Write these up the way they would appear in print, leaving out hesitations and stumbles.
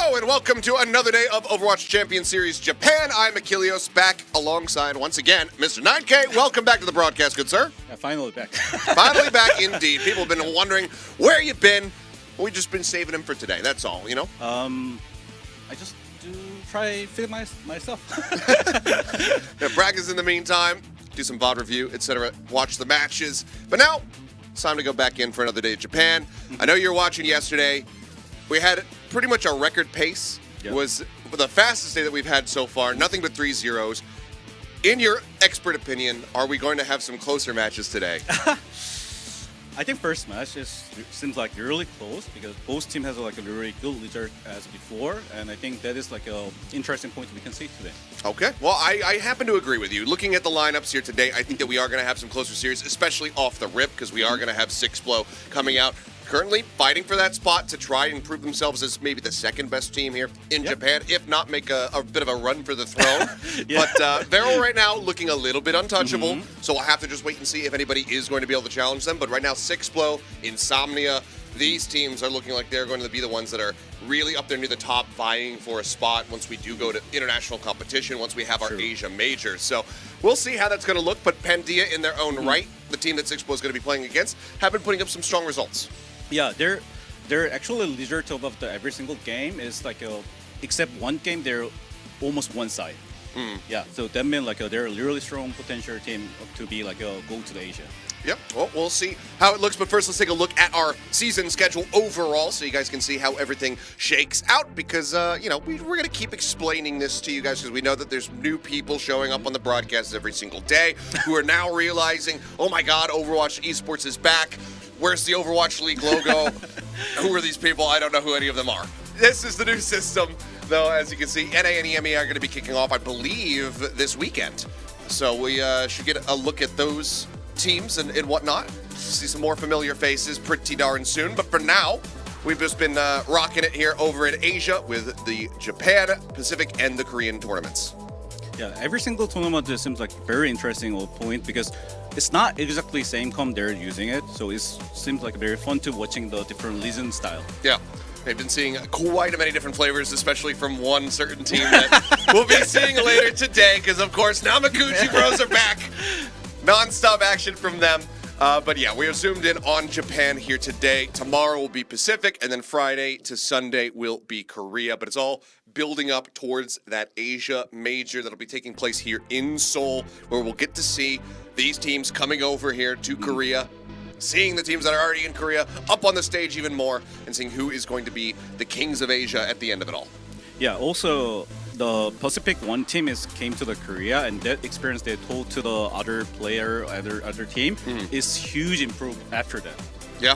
Hello and welcome to another day of Overwatch Champions Series Japan. I'm Achilleos, back alongside, once again, Mr. 9K. Welcome back to the broadcast, good sir. Yeah, finally back. Finally back, indeed. People have been wondering where you've been. We've just been saving him for today, that's all, you know? I just do try fit myself. Yeah, practice in the meantime, do some VOD review, etc. Watch the matches. But now, it's time to go back in for another day of Japan. I know you were watching yesterday. We had pretty much our record pace. Yep. Was the fastest day that we've had so far. Nothing but 3-0s. In your expert opinion, are we going to have some closer matches today? I think first match seems like really close because both teams has like a really good leader as before, and I think that is like a interesting point we can see today. Okay, well, I happen to agree with you. Looking at the lineups here today, I think that we are going to have some closer series, especially off the rip, because we are going to have Sixplo coming out. Currently fighting for that spot to try and prove themselves as maybe the second best team here in Japan, if not make a bit of a run for the throne. Yeah. But Varel right now looking a little bit untouchable, so we'll have to just wait and see if anybody is going to be able to challenge them. But right now, Sixplo, Insomnia, these teams are looking like they're going to be the ones that are really up there near the top, vying for a spot once we do go to international competition, once we have our Asia majors. So we'll see how that's going to look. But Pandia, in their own right, the team that Sixplo is going to be playing against, have been putting up some strong results. Yeah, they're actually leader top of every single game. Is like except one game they're almost one side. Yeah, so that means like they're a really strong potential team to be like go to the Asia. Yep, well, we'll see how it looks, but first let's take a look at our season schedule overall so you guys can see how everything shakes out because, you know, we're going to keep explaining this to you guys because we know that there's new people showing up on the broadcast every single day who are now realizing, oh my god, Overwatch Esports is back. Where's the Overwatch League logo? Who are these people? I don't know who any of them are. This is the new system, though, as you can see, NA and EMEA are going to be kicking off, I believe, this weekend. So we should get a look at those teams and whatnot. See some more familiar faces pretty darn soon. But for now, we've just been rocking it here over in Asia with the Japan, Pacific, and the Korean tournaments. Yeah, every single tournament seems like very interesting point because it's not exactly same com they're using it, so it seems like very fun to watching the different Legion style. Yeah, they've been seeing quite many different flavors, especially from one certain team that we'll be seeing later today, because of course Namekuji bros are back. Non-stop action from them. But yeah, we are zoomed in on Japan here today. Tomorrow will be Pacific, and then Friday to Sunday will be Korea. But it's all building up towards that Asia major that'll be taking place here in Seoul, where we'll get to see these teams coming over here to Korea, seeing the teams that are already in Korea up on the stage even more, and seeing who is going to be the kings of Asia at the end of it all. Yeah, also the Pacific one team came to the Korea, and that experience they told to the other player, other team is huge improve after that. Yeah.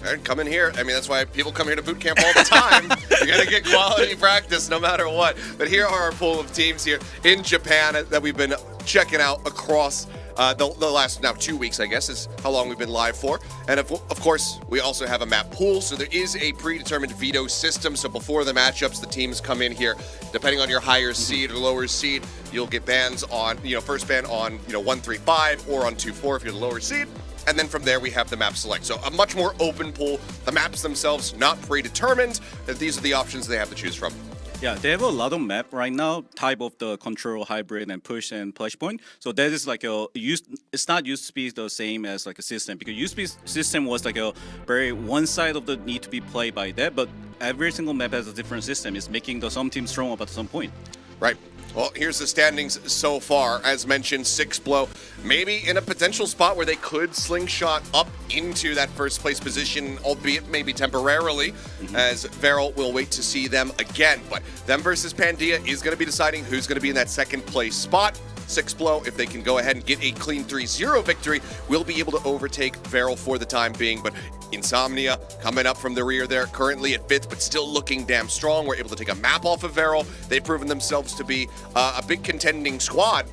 And come in here. I mean, that's why people come here to boot camp all the time. You're going to get quality practice no matter what. But here are our pool of teams here in Japan that we've been checking out across the last now 2 weeks, I guess, is how long we've been live for. And of course, we also have a map pool. So there is a predetermined veto system. So before the matchups, the teams come in here. Depending on your higher seed or lower seed, you'll get bans on, first ban on, 1-3-5 or on 2-4 if you're the lower seed. And then from there, we have the map select. So a much more open pool. The maps themselves not predetermined. These are the options they have to choose from. Yeah, they have a lot of map right now, type of the control, hybrid, and push and flashpoint. So that is like it's not used to be the same as like a system, because used to be system was like a very one side of the need to be played by that, but every single map has a different system. It's making some teams strong up at some point. Right. Well, here's the standings so far. As mentioned, Sixplo maybe in a potential spot where they could slingshot up into that first place position, albeit maybe temporarily, as Varel will wait to see them again. But them versus Pandia is going to be deciding who's going to be in that second place spot. Sixplo, if they can go ahead and get a clean 3-0 victory, will be able to overtake Varel for the time being. But Insomnia coming up from the rear there, currently at 5th, but still looking damn strong. We're able to take a map off of Varel. They've proven themselves to be a big contending squad.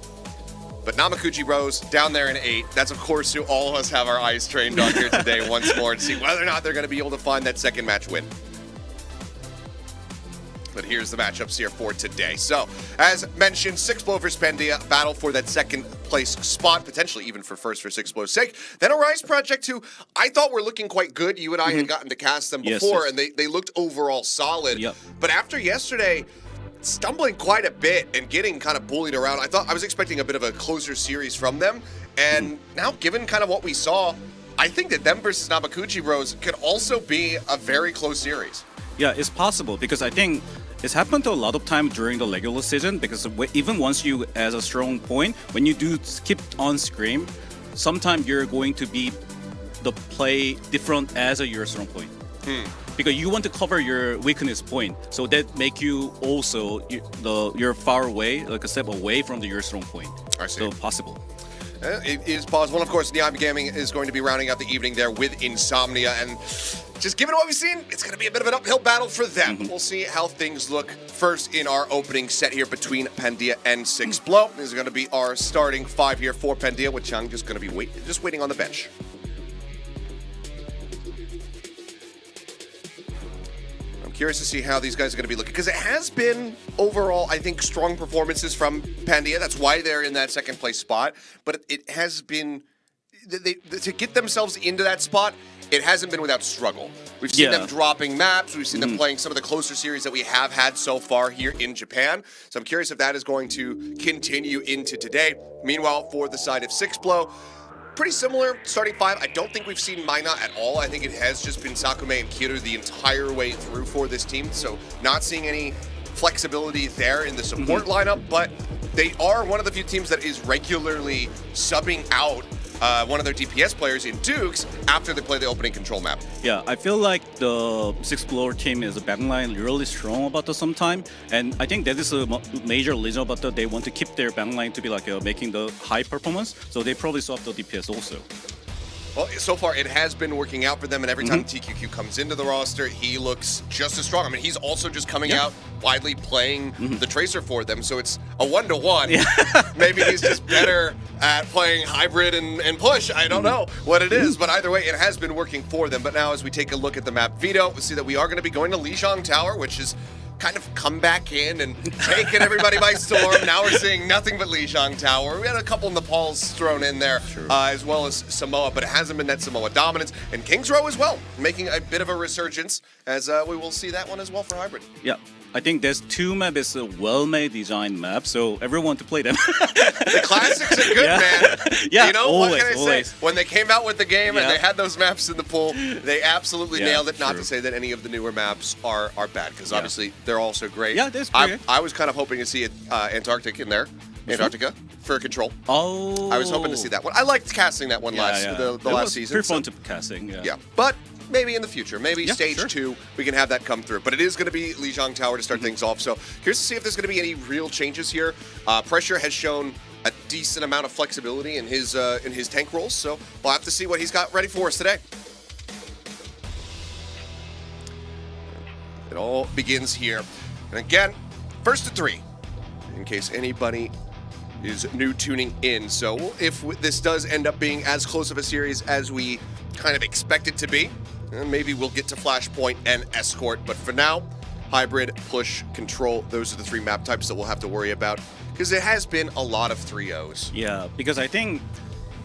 But Namekuji Bros down there in 8. That's, of course, who all of us have our eyes trained on here today once more to see whether or not they're going to be able to find that second match win. But here's the matchups here for today. So, as mentioned, 6blow versus Pandia, battle for that second place spot, potentially even for first for 6blow's sake. Then Arise Project, who I thought were looking quite good. You and I had gotten to cast them before, and they looked overall solid. Yep. But after yesterday, stumbling quite a bit and getting kind of bullied around, I was expecting a bit of a closer series from them. And now, given kind of what we saw, I think that them versus Namekuji Bros could also be a very close series. Yeah, it's possible because I think it's happened a lot of time during the regular season because even once you as a strong point, when you do keep on scream, sometimes you're going to be the play different as your strong point. Because you want to cover your weakness point, so that make you also you're far away, like a step away from your strong point. I see. So possible. It is possible. And of course, Nyam Gaming is going to be rounding out the evening there with Insomnia. And just given what we've seen, it's going to be a bit of an uphill battle for them. We'll see how things look first in our opening set here between Pandia and 6blow. This is going to be our starting 5 here for Pandia, with Lijiang just going to be waiting on the bench. Curious to see how these guys are going to be looking, because it has been overall, I think, strong performances from Pandia. That's why they're in that second place spot. But it has been to get themselves into that spot. It hasn't been without struggle. We've seen them dropping maps. We've seen them playing some of the closer series that we have had so far here in Japan. So I'm curious if that is going to continue into today. Meanwhile, for the side of 6blow, pretty similar starting 5. I don't think we've seen Mina at all. I think it has just been Sakume and Kiru the entire way through for this team. So not seeing any flexibility there in the support lineup, but they are one of the few teams that is regularly subbing out one of their DPS players in Dukes after they play the opening control map. Yeah, I feel like the 6blow team is a backline really strong about the sometime, and I think that is a major reason about that they want to keep their backline to be like making the high performance, so they probably swap the DPS also. Well, so far it has been working out for them, and every time TQQ comes into the roster, he looks just as strong. I mean, he's also just coming out widely playing the Tracer for them, so it's a 1-to-1. Maybe he's just better at playing hybrid and push. I don't know what it is, but either way, it has been working for them. But now as we take a look at the map Vito, we see that we are going to be going to Lijiang Tower, which is kind of come back in and taking everybody by storm. Now we're seeing nothing but Lijiang Tower. We had a couple Nepals thrown in there, as well as Samoa, but it hasn't been that Samoa dominance. And King's Row as well, making a bit of a resurgence, as we will see that one as well for hybrid. Yeah, I think there's 2 maps is a well-made design map, so everyone to play them. The classics are good, man. Yeah, you know, always, what can I always. say? When they came out with the game and they had those maps in the pool, they absolutely nailed it. Not true. to say that any of the newer maps are bad, because obviously they're also great. Yeah, that's great. I was kind of hoping to see Antarctic in there. Antarctica for control. Oh. I was hoping to see that one. I liked casting that one the last season. Pretty fun to casting, Yeah, but maybe in the future, maybe stage 2, we can have that come through. But it is going to be Lijiang Tower to start things off. So curious to see if there's going to be any real changes here. Pressure has shown a decent amount of flexibility in his tank rolls, so we'll have to see what he's got ready for us today. It all begins here. And again, first to 3, in case anybody is new tuning in. So if this does end up being as close of a series as we kind of expect it to be, then maybe we'll get to Flashpoint and Escort. But for now, Hybrid, Push, Control, those are the 3 map types that we'll have to worry about, because it has been a lot of 3-0s. Yeah, because I think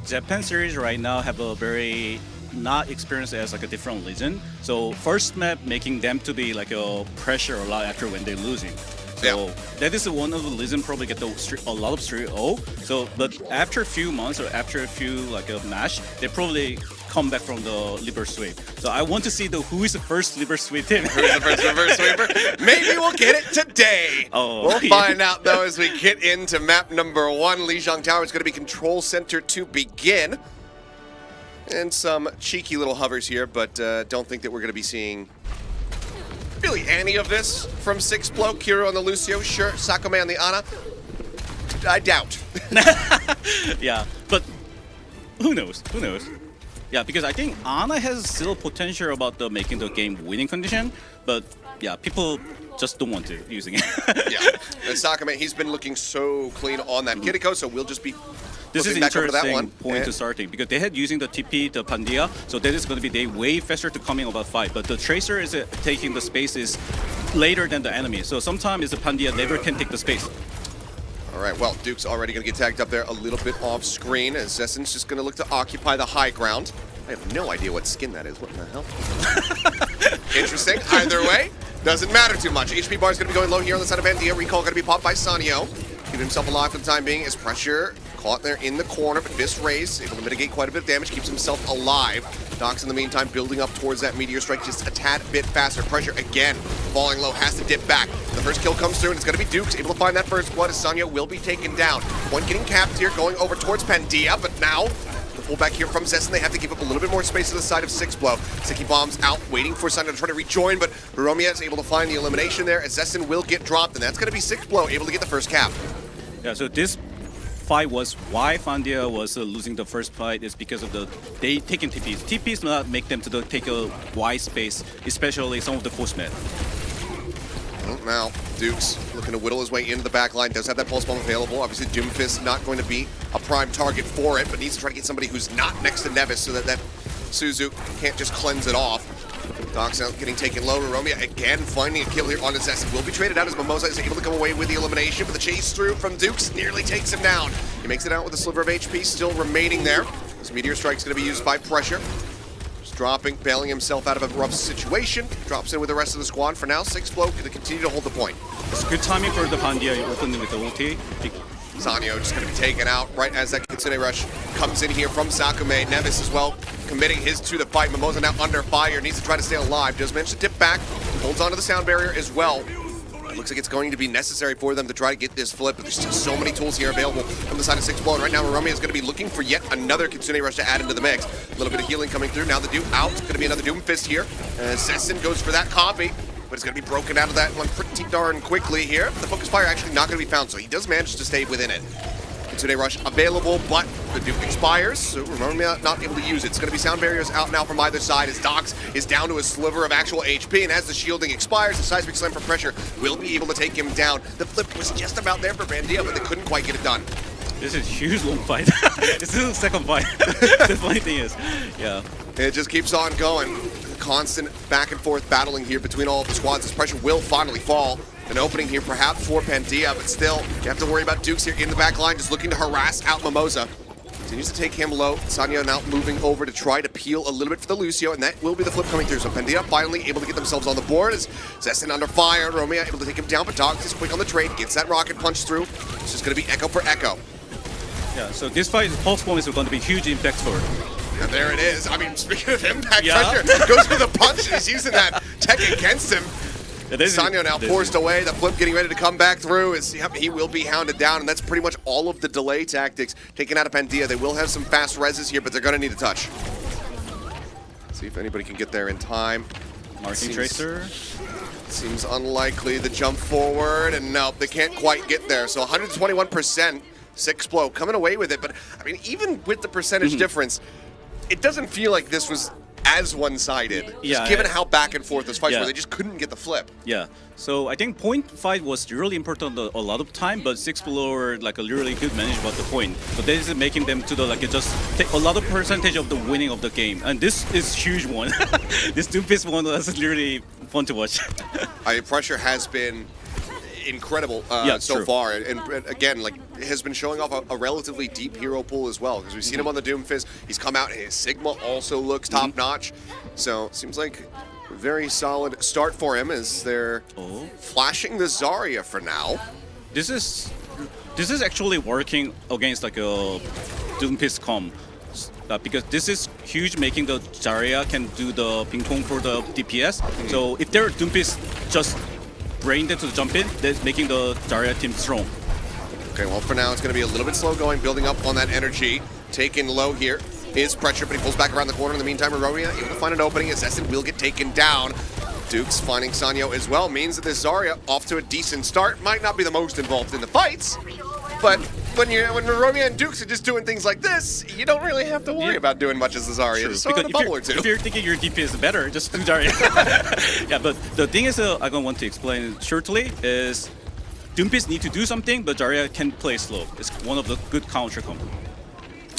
Japan series right now have a very not experienced as like a different reason. So first map making them to be like a pressure a lot after when they're losing. So that is one of the reasons probably get a lot of 3-0. So, but after a few months or after a few like a match, they probably come back from the liver sweep. So I want to see who is the first liver sweep team. Who's the first reverse sweeper? Maybe we'll get it today. We'll find out though as we get into map number 1. Lijiang Tower is going to be control center to begin. And some cheeky little hovers here, but don't think that we're going to be seeing really any of this from 6blow. Kiru on the Lucio, sure. Sakume on the Ana, I doubt. Yeah, but who knows? Who knows? Yeah, because I think Ana has still potential about making the game winning condition, but yeah, people just don't want to using it. Yeah, and Sakume, he's been looking so clean on that Kiriko, so we'll just be this is an back over to that interesting one. point to starting, because they had using the TP, the Pandia, so that is going to be way faster to coming about fight. But the Tracer is taking the spaces later than the enemy. So sometimes the Pandia never can take the space. All right, well, Duke's already going to get tagged up there a little bit off screen as Zessen's just going to look to occupy the high ground. I have no idea what skin that is. What in the hell? Interesting. Either way, doesn't matter too much. HP bar is going to be going low here on the side of Pandia. Recall going to be popped by Sanyo. Keeping himself alive for the time being as pressure caught there in the corner, but Fist Raise able to mitigate quite a bit of damage, keeps himself alive. Docs in the meantime building up towards that Meteor Strike just a tad bit faster. Pressure again, falling low, has to dip back. The first kill comes through and it's going to be Dukes, able to find that first blood as Sanyo will be taken down. One getting capped here, going over towards Pandia, but now the pullback here from Zessen, they have to give up a little bit more space to the side of Six Blow. Sticky Bombs out, waiting for Sanyo to try to rejoin, but Baromia is able to find the elimination there as Zessen will get dropped, and that's going to be Six Blow able to get the first cap. Yeah, so this fight was why Pandia was losing the first fight is because of they taking TPs. TPs do not make them to take a wide space, especially some of the post-med. Now, Dukes looking to whittle his way into the back line, does have that pulse bomb available. Obviously, Doomfist not going to be a prime target for it, but needs to try to get somebody who's not next to Nevis so that Suzu can't just cleanse it off. Doc's out getting taken low. Romeo again finding a kill here on his S. Will be traded out as Mimosa is able to come away with the elimination, but the chase through from Dukes nearly takes him down. He makes it out with a sliver of HP still remaining there. This Meteor Strike's going to be used by pressure. Just dropping, bailing himself out of a rough situation. Drops in with the rest of the squad. For now, Six Blow going to continue to hold the point. It's good timing for the Pandia opening with the ulti. Sanyo just going to be taken out right as that Kitsune Rush comes in here from Sakume. Nevis as well, committing his to the fight. Mimosa now under fire, needs to try to stay alive. Does manage to dip back, holds onto the sound barrier as well. It looks like it's going to be necessary for them to try to get this flip, but there's just so many tools here available from the side of Six Blow. And right now, Romeo is going to be looking for yet another Kitsune Rush to add into the mix. A little bit of healing coming through. Now the Doom out. It's going to be another Doom Fist here. Zessen goes for that copy, but it's going to be broken out of that one pretty darn quickly here. The Focus Fire actually not going to be found, so he does manage to stay within it. Kitsune Rush available, but the Duke expires, so remember not able to use it. It's going to be sound barriers out now from either side as Docs is down to a sliver of actual HP, and as the shielding expires, the Seismic Slam for pressure will be able to take him down. The flip was just about there for Pandia, but they couldn't quite get it done. This is a huge long fight. This is the second fight. The funny thing is, yeah. It just keeps on going. Constant back and forth battling here between all of the squads. This pressure will finally fall. An opening here perhaps for Pandia, but still, you have to worry about Dukes here in the back line, just looking to harass out Mimosa. Continues to take him low. Sanyo now moving over to try to peel a little bit for the Lucio, and that will be the flip coming through. So Pandia finally able to get themselves on the board as Zessen under fire. Romeo able to take him down, but Dogs is quick on the trade, gets that rocket punch through. It's just going to be echo for echo. Yeah, so this fight, pulse bomb is going to be huge impact for And there it is. I mean, speaking of impact pressure, goes for the punch, and he's using that tech against him. Sanyo now forced away, the flip getting ready to come back through. He will be hounded down, and that's pretty much all of the delay tactics taken out of Pandia. They will have some fast reses here, but they're going to need a touch. See if anybody can get there in time. Marking Tracer. Seems unlikely to jump forward, and no, they can't quite get there. So 121%, Six Blow coming away with it. But, I mean, even with the percentage difference, it doesn't feel like this was as one-sided, just given how back and forth this fight were. They just couldn't get the flip. Yeah, so I think point fight was really important a lot of time, but Six Blow were like a really good manage about the point. So this is making them to the just take a lot of percentage of the winning of the game, and this is huge one. This Doomfist one was really fun to watch. Pressure has been incredible so far, and again, like, has been showing off a relatively deep hero pool as well, because we've seen him on the Doomfist. He's come out and his Sigma also looks top-notch, so seems like a very solid start for him as they're flashing the Zarya for now. This is actually working against like a Doomfist comp. Because this is huge, making the Zarya can do the ping pong for the DPS. So if their Doomfist just brain them to jump in, that's making the Zarya team strong. Okay, well for now it's going to be a little bit slow going, building up on that energy. Taken low here is pressure, but he pulls back around the corner. In the meantime, Romeo able to find an opening as Zessen will get taken down. Dukes finding Sanyo as well means that this Zarya off to a decent start. Might not be the most involved in the fights, but when Romeo and Dukes are just doing things like this, you don't really have to worry about doing much as the Zarya. Just throw in a bubble or two. If you're thinking your DP is better, just do Zarya. Yeah, but the thing is, I don't want to explain it shortly, is Doomfist need to do something, but Zarya can play slow. It's one of the good counter combo.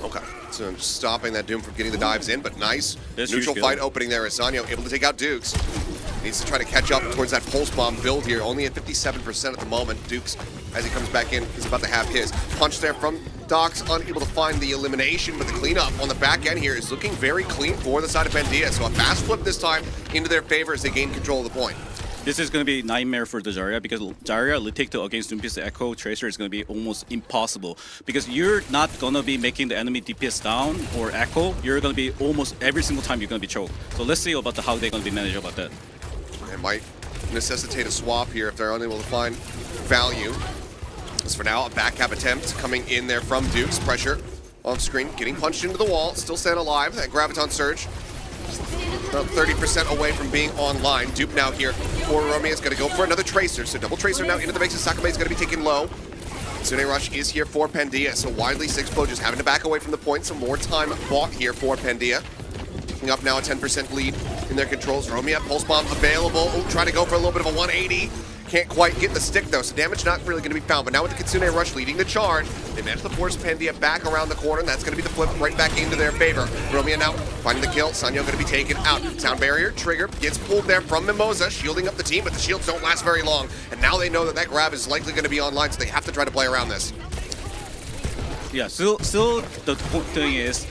Okay, so just stopping that Doom from getting the dives in, but nice. That's neutral fight opening there as Sanyo able to take out Dukes. Needs to try to catch up towards that pulse bomb build here. Only at 57% at the moment. Dukes, as he comes back in, is about to have his. Punch there from Docs, unable to find the elimination, but the cleanup on the back end here is looking very clean for the side of Pandia. So a fast flip this time into their favor as they gain control of the point. This is going to be a nightmare for the Zarya because Zarya retake against Doomfist Echo Tracer is going to be almost impossible because you're not going to be making the enemy DPS down or Echo. You're going to be almost every single time you're going to be choked. So let's see about how they're going to be managed about that. It might necessitate a swap here if they're unable to find value. As for now, a back-cap attempt coming in there from Dukes. Pressure on screen, getting punched into the wall, still staying alive. That Graviton Surge, about 30% away from being online. Dupe now here for Romeo is going to go for another Tracer. So double Tracer now into the base of Sakame is going to be taken low. Sune Rush is here for Pandia. So widely, Sixplo just having to back away from the point. Some more time bought here for Pandia. Picking up now a 10% lead in their controls. Romeo, Pulse Bomb available. Oh, trying to go for a little bit of a 180. Can't quite get the stick though, so damage not really going to be found. But now with the Kitsune Rush leading the charge, they managed to force Pandia back around the corner, and that's going to be the flip right back into their favor. Romeo now finding the kill. Sanyo going to be taken out. Sound barrier, trigger, gets pulled there from Mimosa, shielding up the team, but the shields don't last very long. And now they know that that grab is likely going to be online, so they have to try to play around this. Yeah, still the thing is...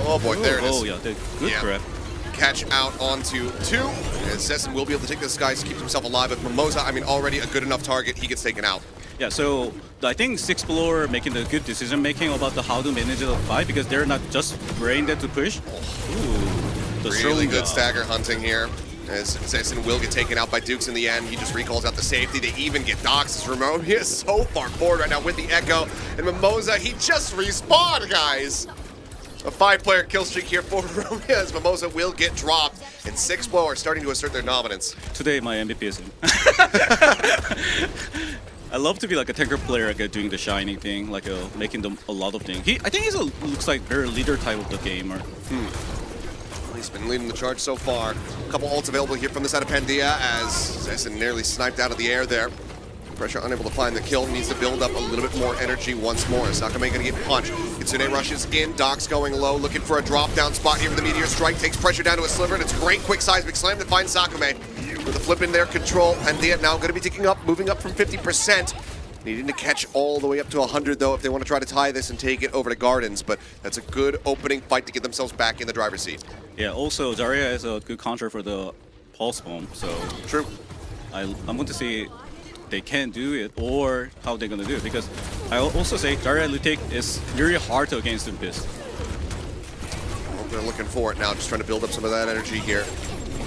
Oh boy, there it is. Oh yeah, good grab. Catch out onto 2, and Sesson will be able to take this guy to keep himself alive. But Mimosa, I mean, already a good enough target, he gets taken out. Yeah, so I think Sixplorer making the good decision making about how to manage the fight because they're not just brain dead to push. Ooh, the really good stagger hunting here. As Sesson will get taken out by Dukes in the end. He just recalls out the safety. They even get Docs as Ramon. He is so far forward right now with the Echo. And Mimosa, he just respawned, guys. A 5-player kill streak here for Romeo as Mimosa will get dropped, and Sixplo are starting to assert their dominance. Today, my MVP is him. I love to be like a tanker player, like doing the shining thing, like making them a lot of things. I think looks like very leader type of the gamer. He's been leading the charge so far. A couple ults available here from the side of Pandia as Sesson nearly sniped out of the air there. Pressure unable to find the kill, needs to build up a little bit more energy once more. Sakame gonna get punched. Kitsune rushes in, Doc's going low, looking for a drop down spot here with the Meteor Strike, takes pressure down to a sliver, and it's a great quick seismic slam to find Sakame. With a flip in their control, Pandia now gonna be ticking up, moving up from 50%. Needing to catch all the way up to 100 though if they want to try to tie this and take it over to Gardens, but that's a good opening fight to get themselves back in the driver's seat. Yeah, also Zarya is a good counter for the Pulse Bomb, so... True. I'm going to see they can do it or how they're going to do it, because I also say Zarya Lutek is very hard to against Doomfist. Well, they're looking for it now, just trying to build up some of that energy here.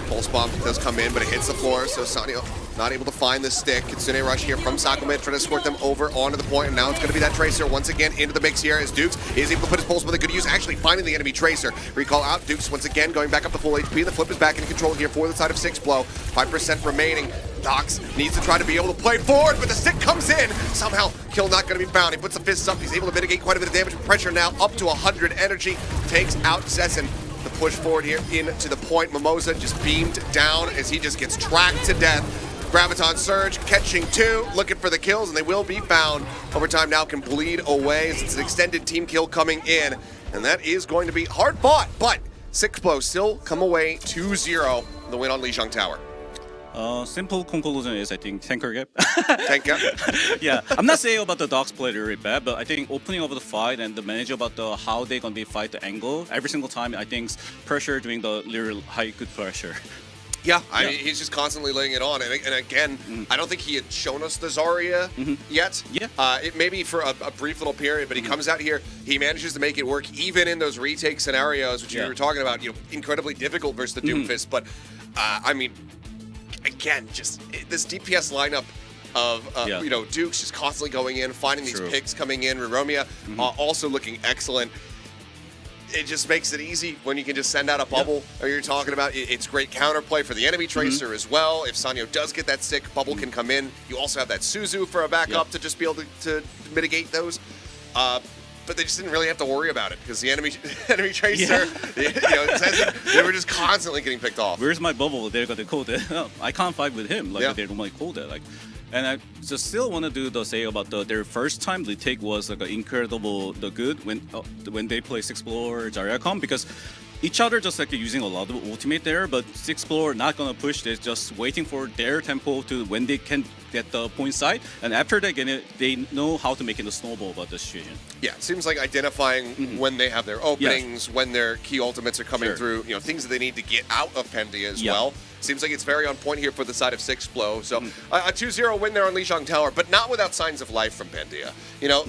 Pulse Bomb does come in, but it hits the floor, so Sanyo not able to find the stick. Kitsune Rush here from Sakame, trying to escort them over onto the point, and now it's going to be that Tracer once again into the mix here as Dukes is able to put his pulse with a good use, actually finding the enemy Tracer. Recall out, Dukes once again going back up to full HP, the flip is back in control here for the side of Sixplo. 5% remaining. Docs needs to try to be able to play forward, but the stick comes in. Somehow, kill not going to be found. He puts the fists up, he's able to mitigate quite a bit of damage. Pressure now up to 100 energy, takes out Sesson. The push forward here into the point. Mimosa just beamed down as he just gets tracked to death. Graviton Surge catching 2, looking for the kills, and they will be found. Overtime now can bleed away as it's an extended team kill coming in, and that is going to be hard fought, but Sixplo still come away 2-0 the win on Lijiang Tower. Simple conclusion is I think tanker gap. Tank gap? Yeah, I'm not saying about the Dogs play really bad, but I think opening up the fight and the manager about how they're gonna be fight the angle every single time. I think pressure doing the little high good pressure. Yeah, I mean, he's just constantly laying it on. And again, I don't think he had shown us the Zarya yet. Yeah. It may be for a brief little period, but he comes out here, he manages to make it work even in those retake scenarios, which you were talking about, incredibly difficult versus the Doomfist. But, I mean, again, just this DPS lineup of, Dukes just constantly going in, finding these picks coming in. Romeo also looking excellent. It just makes it easy when you can just send out a bubble. Or you're talking about it's great counterplay for the enemy Tracer as well. If Sanyo does get that stick, bubble can come in. You also have that Suzu for a backup to just be able to mitigate those. But they just didn't really have to worry about it because the enemy Tracer, they were just constantly getting picked off. Where's my bubble? They're gonna call that. I can't fight with him. Like they don't like call that. And I just still want to do the say about their first time retake was like incredible good when they play Sixplorer Zarya comp, because each other just like using a lot of ultimate there, but Six Blower not gonna push. They're just waiting for their tempo to when they can get the point side, and after they get it, they know how to make it a snowball about the situation. Yeah, it seems like identifying when they have their openings, when their key ultimates are coming Sure. through, things that they need to get out of Pandia as Yeah. well. Seems like it's very on point here for the side of Six Blow. So a 2-0 win there on Lijiang Tower, but not without signs of life from Pandia.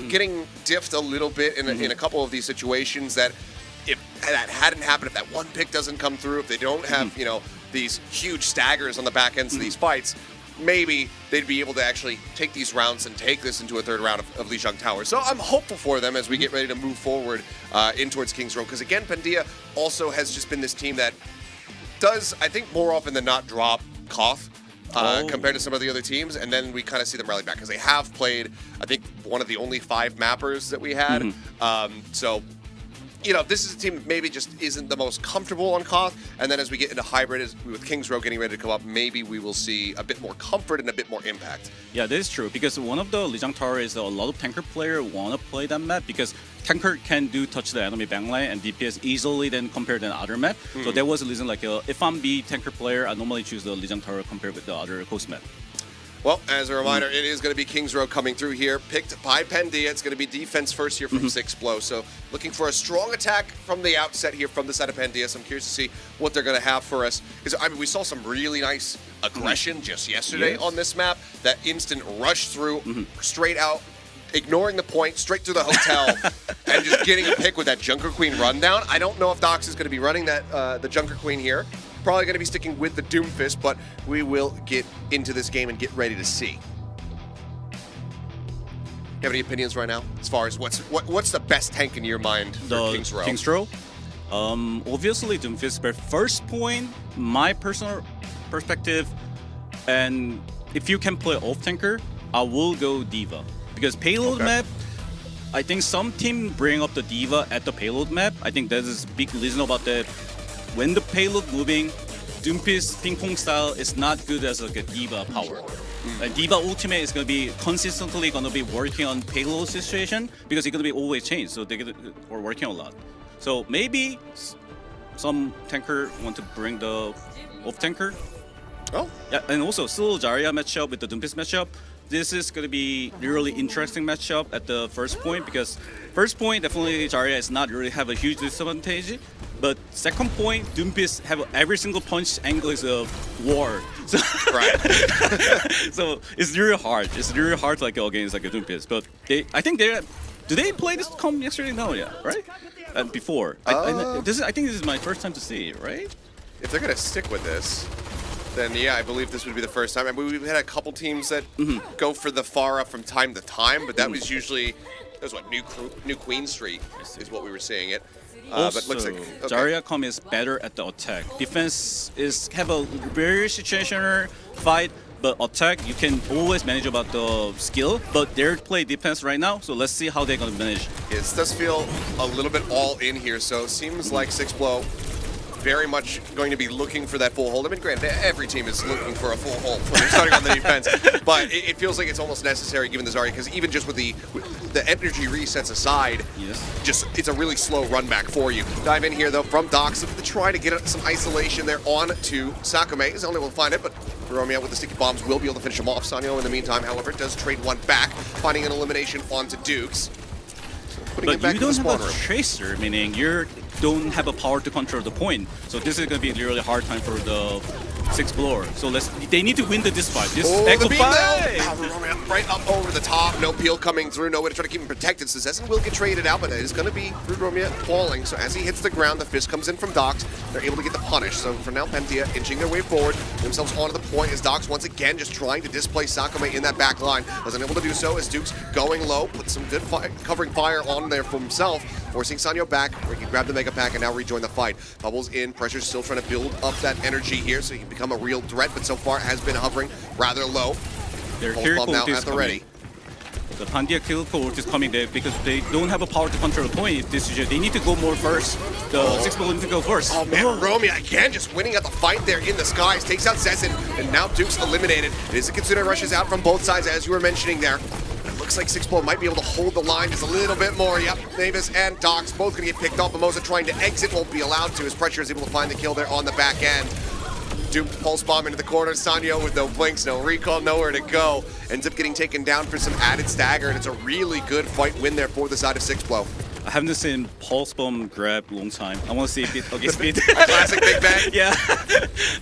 Getting diffed a little bit in a couple of these situations that if that hadn't happened, if that one pick doesn't come through, if they don't have, these huge staggers on the back ends of these fights, maybe they'd be able to actually take these rounds and take this into a third round of Lijiang Tower. So I'm hopeful for them as we get ready to move forward in towards Kings Row. Because again, Pandia also has just been this team that does, I think, more often than not drop Koth compared to some of the other teams. And then we kind of see them rally back because they have played, I think, one of the only 5 mappers that we had. This is a team that maybe just isn't the most comfortable on Koth, and then as we get into hybrid, with Kings Row getting ready to come up, maybe we will see a bit more comfort and a bit more impact. Yeah, that is true, because one of the Lijiang Tower is a lot of tanker player want to play that map, because tanker can do touch the enemy backline and DPS easily than compared to other map. So that was the reason, like, if I'm the tanker player, I normally choose the Lijiang Tower compared with the other coast map. Well, as a reminder, it is going to be Kings Row coming through here, picked by Pandia. It's going to be defense first here from Six Blow. So looking for a strong attack from the outset here from the side of Pandia. So I'm curious to see what they're going to have for us. Because, we saw some really nice aggression just yesterday on this map. That instant rush through, straight out, ignoring the point, straight through the hotel, and just getting a pick with that Junker Queen rundown. I don't know if Dox is going to be running that the Junker Queen here. Probably going to be sticking with the Doomfist, but we will get into this game and get ready to see. You have any opinions right now as far as what's the best tank in your mind for Kings Row? Kings Row? Obviously Doomfist, but first point, my personal perspective, and if you can play off tanker, I will go Diva. Because payload map, I think some team bring up the Diva at the payload map. I think that is big reason about that. When the payload moving, Doomfist ping pong style is not good as like a Diva power. And Diva ultimate is going to be consistently going to be working on payload situation because it's going to be always changed. So they're working a lot. So maybe some tanker want to bring the off tanker. Oh, yeah, and also still Zarya matchup with the Doomfist matchup. This is going to be really interesting matchup at the first point because first point definitely Zarya is not really have a huge disadvantage, but second point Doomfist have every single punch angle is a war. So, right. So it's really hard. It's really hard to like go against like a Doomfist. But I think do they play this comp yesterday? No, yeah, right? Before. I think this is my first time to see it, right? If they're gonna stick with this, then yeah, I believe this would be the first time. I mean, we've had a couple teams that go for the Pharah from time to time, but that was usually, that was what, New Queen Street is what we were seeing it. Also, but looks like Zarya Com is better at the attack. Defense is have a very situational fight, but attack you can always manage about the skill. But they're play defense right now, so let's see how they're gonna manage. It does feel a little bit all in here, so it seems like Six Blow very much going to be looking for that full hold. I mean, granted, every team is looking for a full hold when they're starting on the defense, but it feels like it's almost necessary given the Zarya, because even just with the energy resets aside, just it's a really slow run back for you. Dive in here, though, from Dox, trying to get some isolation there on to Sakume. Is the only one to find it, but Romeo with the sticky bombs will be able to finish him off. Sanyo, in the meantime, however, does trade one back, finding an elimination onto Dukes. But you don't have a tracer, meaning you don't have a power to control the point. So this is going to be a really hard time for the Six Blower. So they need to win this fight. This Echo fight! Right up over the top, no peel coming through, no way to try to keep him protected. So Zessen will get traded out, but it is going to be Rude Romeo falling. So as he hits the ground, the fist comes in from Dox. They're able to get the punish. So for now, Pandia inching their way forward, themselves onto the point as Dox once again just trying to displace Sakume in that back line. Was unable to do so as Dukes going low, put some good covering fire on there for himself, forcing Sanyo back, where he can grab the Mega Pack and now rejoin the fight. Bubbles in, Pressure's still trying to build up that energy here so he can become a real threat, but so far has been hovering rather low. Their kill now at the ready. The Pandia kill code is coming there because they don't have a power to control the point. They need to go more first. The Six Blow need to go first. Oh man, Romeo again just winning at the fight there in the skies. Takes out Zessen, and now Duke's eliminated. It is a Kitsune rushes out from both sides, as you were mentioning there. Looks like Sixplo might be able to hold the line just a little bit more. Yep, Mavis and Docs both going to get picked off. Mimosa trying to exit, won't be allowed to. His Pressure is able to find the kill there on the back end. Doom pulse bomb into the corner. Sanyo with no blinks, no recall, nowhere to go. Ends up getting taken down for some added stagger, and it's a really good fight win there for the side of Sixplo. I haven't seen Pulse Bomb grab long time. I want to see if it against speed. Classic Big Bang. Yeah,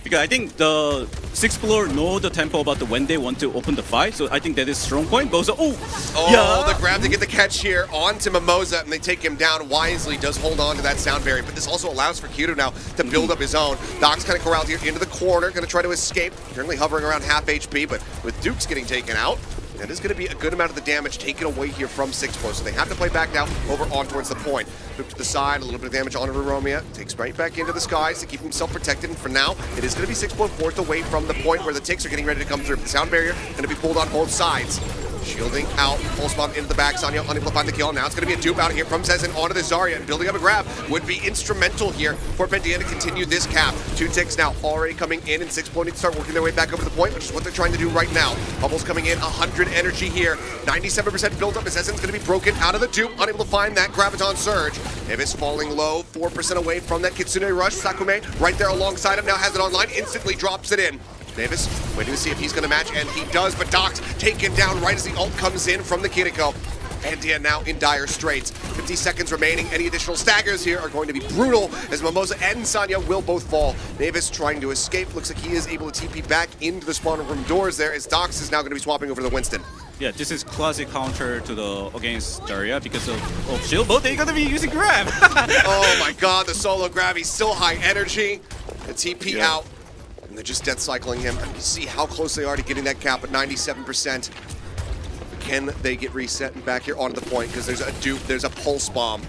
because I think the Sixplo know the tempo about when they want to open the fight, so I think that is strong point. But also, the grab to get the catch here onto Mimosa, and they take him down wisely. Does hold on to that sound barrier, but this also allows for Kiro now to build up his own. Doc's kind of corralled here into the corner, going to try to escape. Currently hovering around half HP, but with Dukes getting taken out, that is going to be a good amount of the damage taken away here from Sixplo, so they have to play back now over on towards the point. Move to the side, a little bit of damage onto Romeo. Takes right back into the skies to keep himself protected, and for now, it is going to be Sixplo forced away from the point where the ticks are getting ready to come through. The sound barrier going to be pulled on both sides. Shielding out, pulse bomb into the back. Sanyo unable to find the kill. Now it's going to be a dupe out here from Zezen onto the Zarya, and building up a grab would be instrumental here for Pandia to continue this cap. 2 ticks now already coming in, and Sixplo need to start working their way back over the point, which is what they're trying to do right now. Bubbles coming in, 100 energy here. 97% build up as Zezen's going to be broken out of the dupe, unable to find that Graviton Surge. Davis falling low, 4% away from that Kitsune Rush. Sakume right there alongside him, now has it online, instantly drops it in. Davis waiting to see if he's going to match, and he does, but Doc's taken down right as the ult comes in from the Kiriko. Pandia now in dire straits. 50 seconds remaining. Any additional staggers here are going to be brutal as Mimosa and Sanya will both fall. Davis trying to escape. Looks like he is able to TP back into the spawner room doors there as Docs is now going to be swapping over to Winston. Yeah, this is classic counter to the against Daria because of shield, but they're gonna be using grab. Oh my god, the solo grab, he's still high energy. The TP out. And they're just death cycling him. And you see how close they are to getting that cap at 97%. Can they get reset and back here onto the point? Because there's a dupe, there's a pulse bomb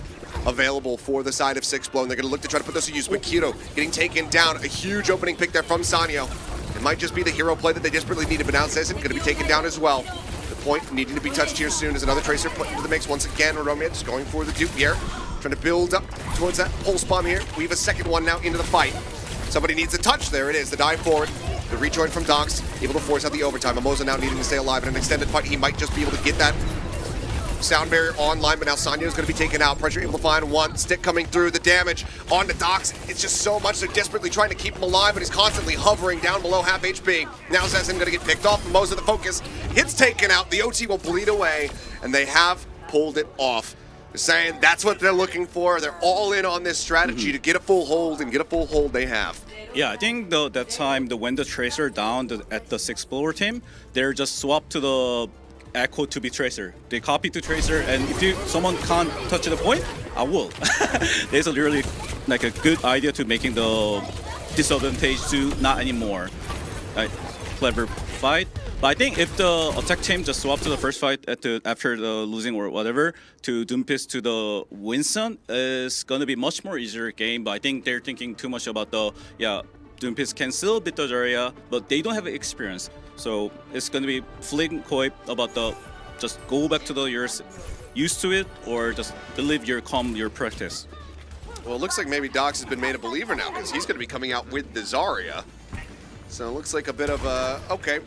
available for the side of Sixplo, and they're going to look to try to put those to use. But Kiro getting taken down. A huge opening pick there from Sanyo. It might just be the hero play that they desperately needed, but now Zezen going to be taken down as well. The point needing to be touched here soon as another Tracer put into the mix once again. Romeo just going for the dupe here. Trying to build up towards that pulse bomb here. We have a second one now into the fight. Somebody needs a touch. There it is. The dive forward. The rejoin from Docs. Able to force out the overtime. Mimosa now needing to stay alive in an extended fight. He might just be able to get that sound barrier online, but now Sanyo is going to be taken out. Pressure able to find one. Stick coming through. The damage on the Docs. It's just so much. They're desperately trying to keep him alive, but he's constantly hovering down below half HP. Now Zezen going to get picked off. Mimosa the focus. Hits taken out. The OT will bleed away, and they have pulled it off. They're saying that's what they're looking for. They're all in on this strategy to get a full hold, and get a full hold they have. Yeah, I think that time when the Tracer down at the Sixplorer team, they're just swapped to the Echo to be Tracer. They copy to Tracer, and if someone can't touch the point, I will. There's a really like a good idea to making the disadvantage to not anymore. Clever fight. But I think if the attack team just swap to the first fight after the losing or whatever to Doomfist to the Winston, is gonna be much more easier game. But I think they're thinking too much about Doomfist can still beat the Zarya, but they don't have experience. So it's gonna be flipping coin about just go back to you're used to it, or just believe your practice. Well, it looks like maybe Docs has been made a believer now because he's going to be coming out with the Zarya. So it looks like a bit of a, okay,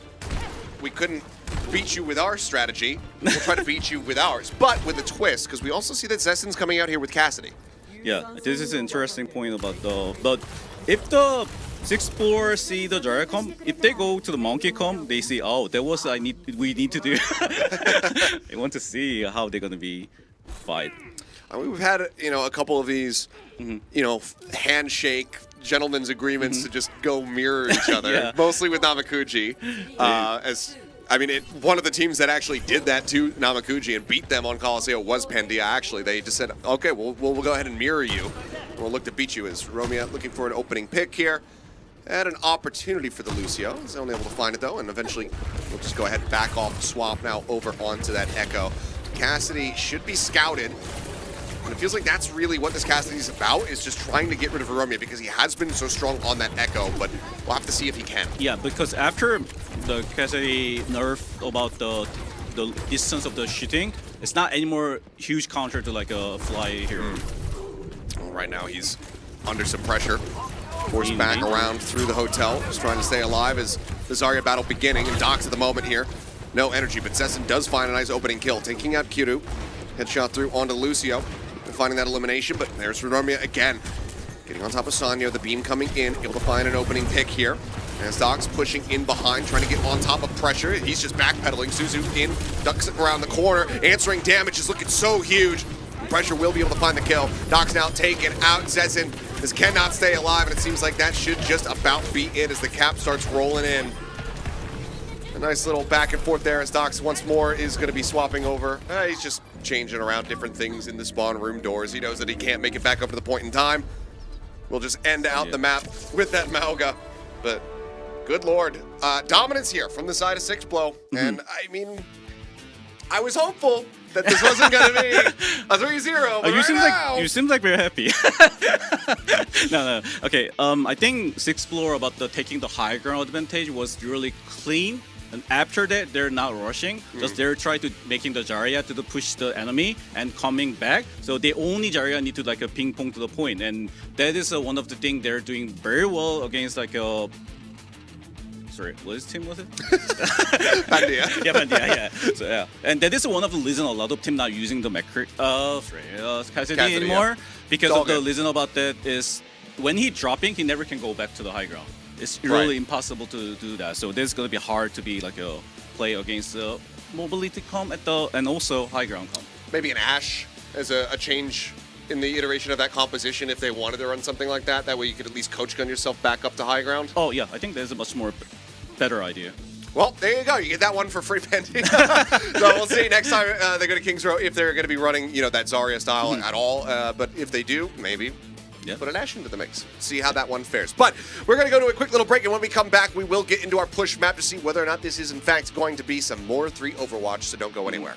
we couldn't beat you with our strategy. We'll try to beat you with ours, but with a twist, because we also see that Zezen's coming out here with Cassidy. Yeah, this is an interesting point about but if the Sixplorer see the Zarya come, if they go to the Monkey come, they see, oh, that was we need to do. They want to see how they're gonna be fight. I mean, we've had a couple of these, handshake gentlemen's agreements to just go mirror each other, mostly with Namekuji. One of the teams that actually did that to Namekuji and beat them on Colosseo was Pandia. Actually, they just said, okay, we'll go ahead and mirror you. We'll look to beat you. As Romeo looking for an opening pick here. Had an opportunity for the Lucio. He's only able to find it though, and eventually we'll just go ahead and back off, swap now over onto that Echo. Cassidy should be scouted. And it feels like that's really what this Cassidy's about, is just trying to get rid of Romeo because he has been so strong on that Echo, but we'll have to see if he can. Yeah, because after the Cassidy nerf about the distance of the shooting, it's not anymore huge counter to like a fly here. Well, right now he's under some pressure. Forced back around through the hotel, just trying to stay alive as the Zarya battle beginning, and Docs at the moment here. no energy, but Zessen does find a nice opening kill, taking out Kiru. Headshot through onto Lucio, and finding that elimination, but there's Renomia again. Getting on top of Sanyo, the beam coming in, able to find an opening pick here. As Doc's pushing in behind, trying to get on top of pressure. He's just backpedaling. Suzu in, ducks it around the corner. Answering damage is looking so huge. Pressure will be able to find the kill. Doc's now taken out. Zessen just cannot stay alive, and it seems like that should just about be it as the cap starts rolling in. A nice little back and forth there as Docs once more is going to be swapping over. He's just changing around different things in the spawn room doors. He knows that he can't make it back up to the point in time. We'll just end out the map with that Mauga. But good lord. Dominance here from the side of 6blow. And I mean, I was hopeful that this wasn't going to be a 3-0. But you seem like very happy. No. Okay. I think 6blow about the taking the high ground advantage was really clean. And after that, they're not rushing. Just they're trying to making the Zarya to push the enemy and coming back. So they only Zarya need to like a ping pong to the point, and that is one of the things they're doing very well against like a. Sorry, what team was it? Pandia. Yeah, Pandia. Yeah. So yeah, and that is one of the reasons a lot of team not using the Cassidy anymore because of the reason about that is when he dropping, he never can go back to the high ground. It's really impossible to do that. So this is gonna be hard to be like a play against the mobility comp and also high ground comp. Maybe an Ashe as a change in the iteration of that composition if they wanted to run something like that. That way you could at least coach gun yourself back up to high ground. Oh yeah, I think there's a much more better idea. Well, there you go. You get that one for free, Pandia. So we'll see next time they go to Kings Row if they're going to be running, that Zarya style at all. But if they do, maybe. Yeah. Put an Ashe into the mix. See how that one fares. But we're going to go to a quick little break, and when we come back, we will get into our push map to see whether or not this is, in fact, going to be some more 3 Overwatch, so don't go anywhere.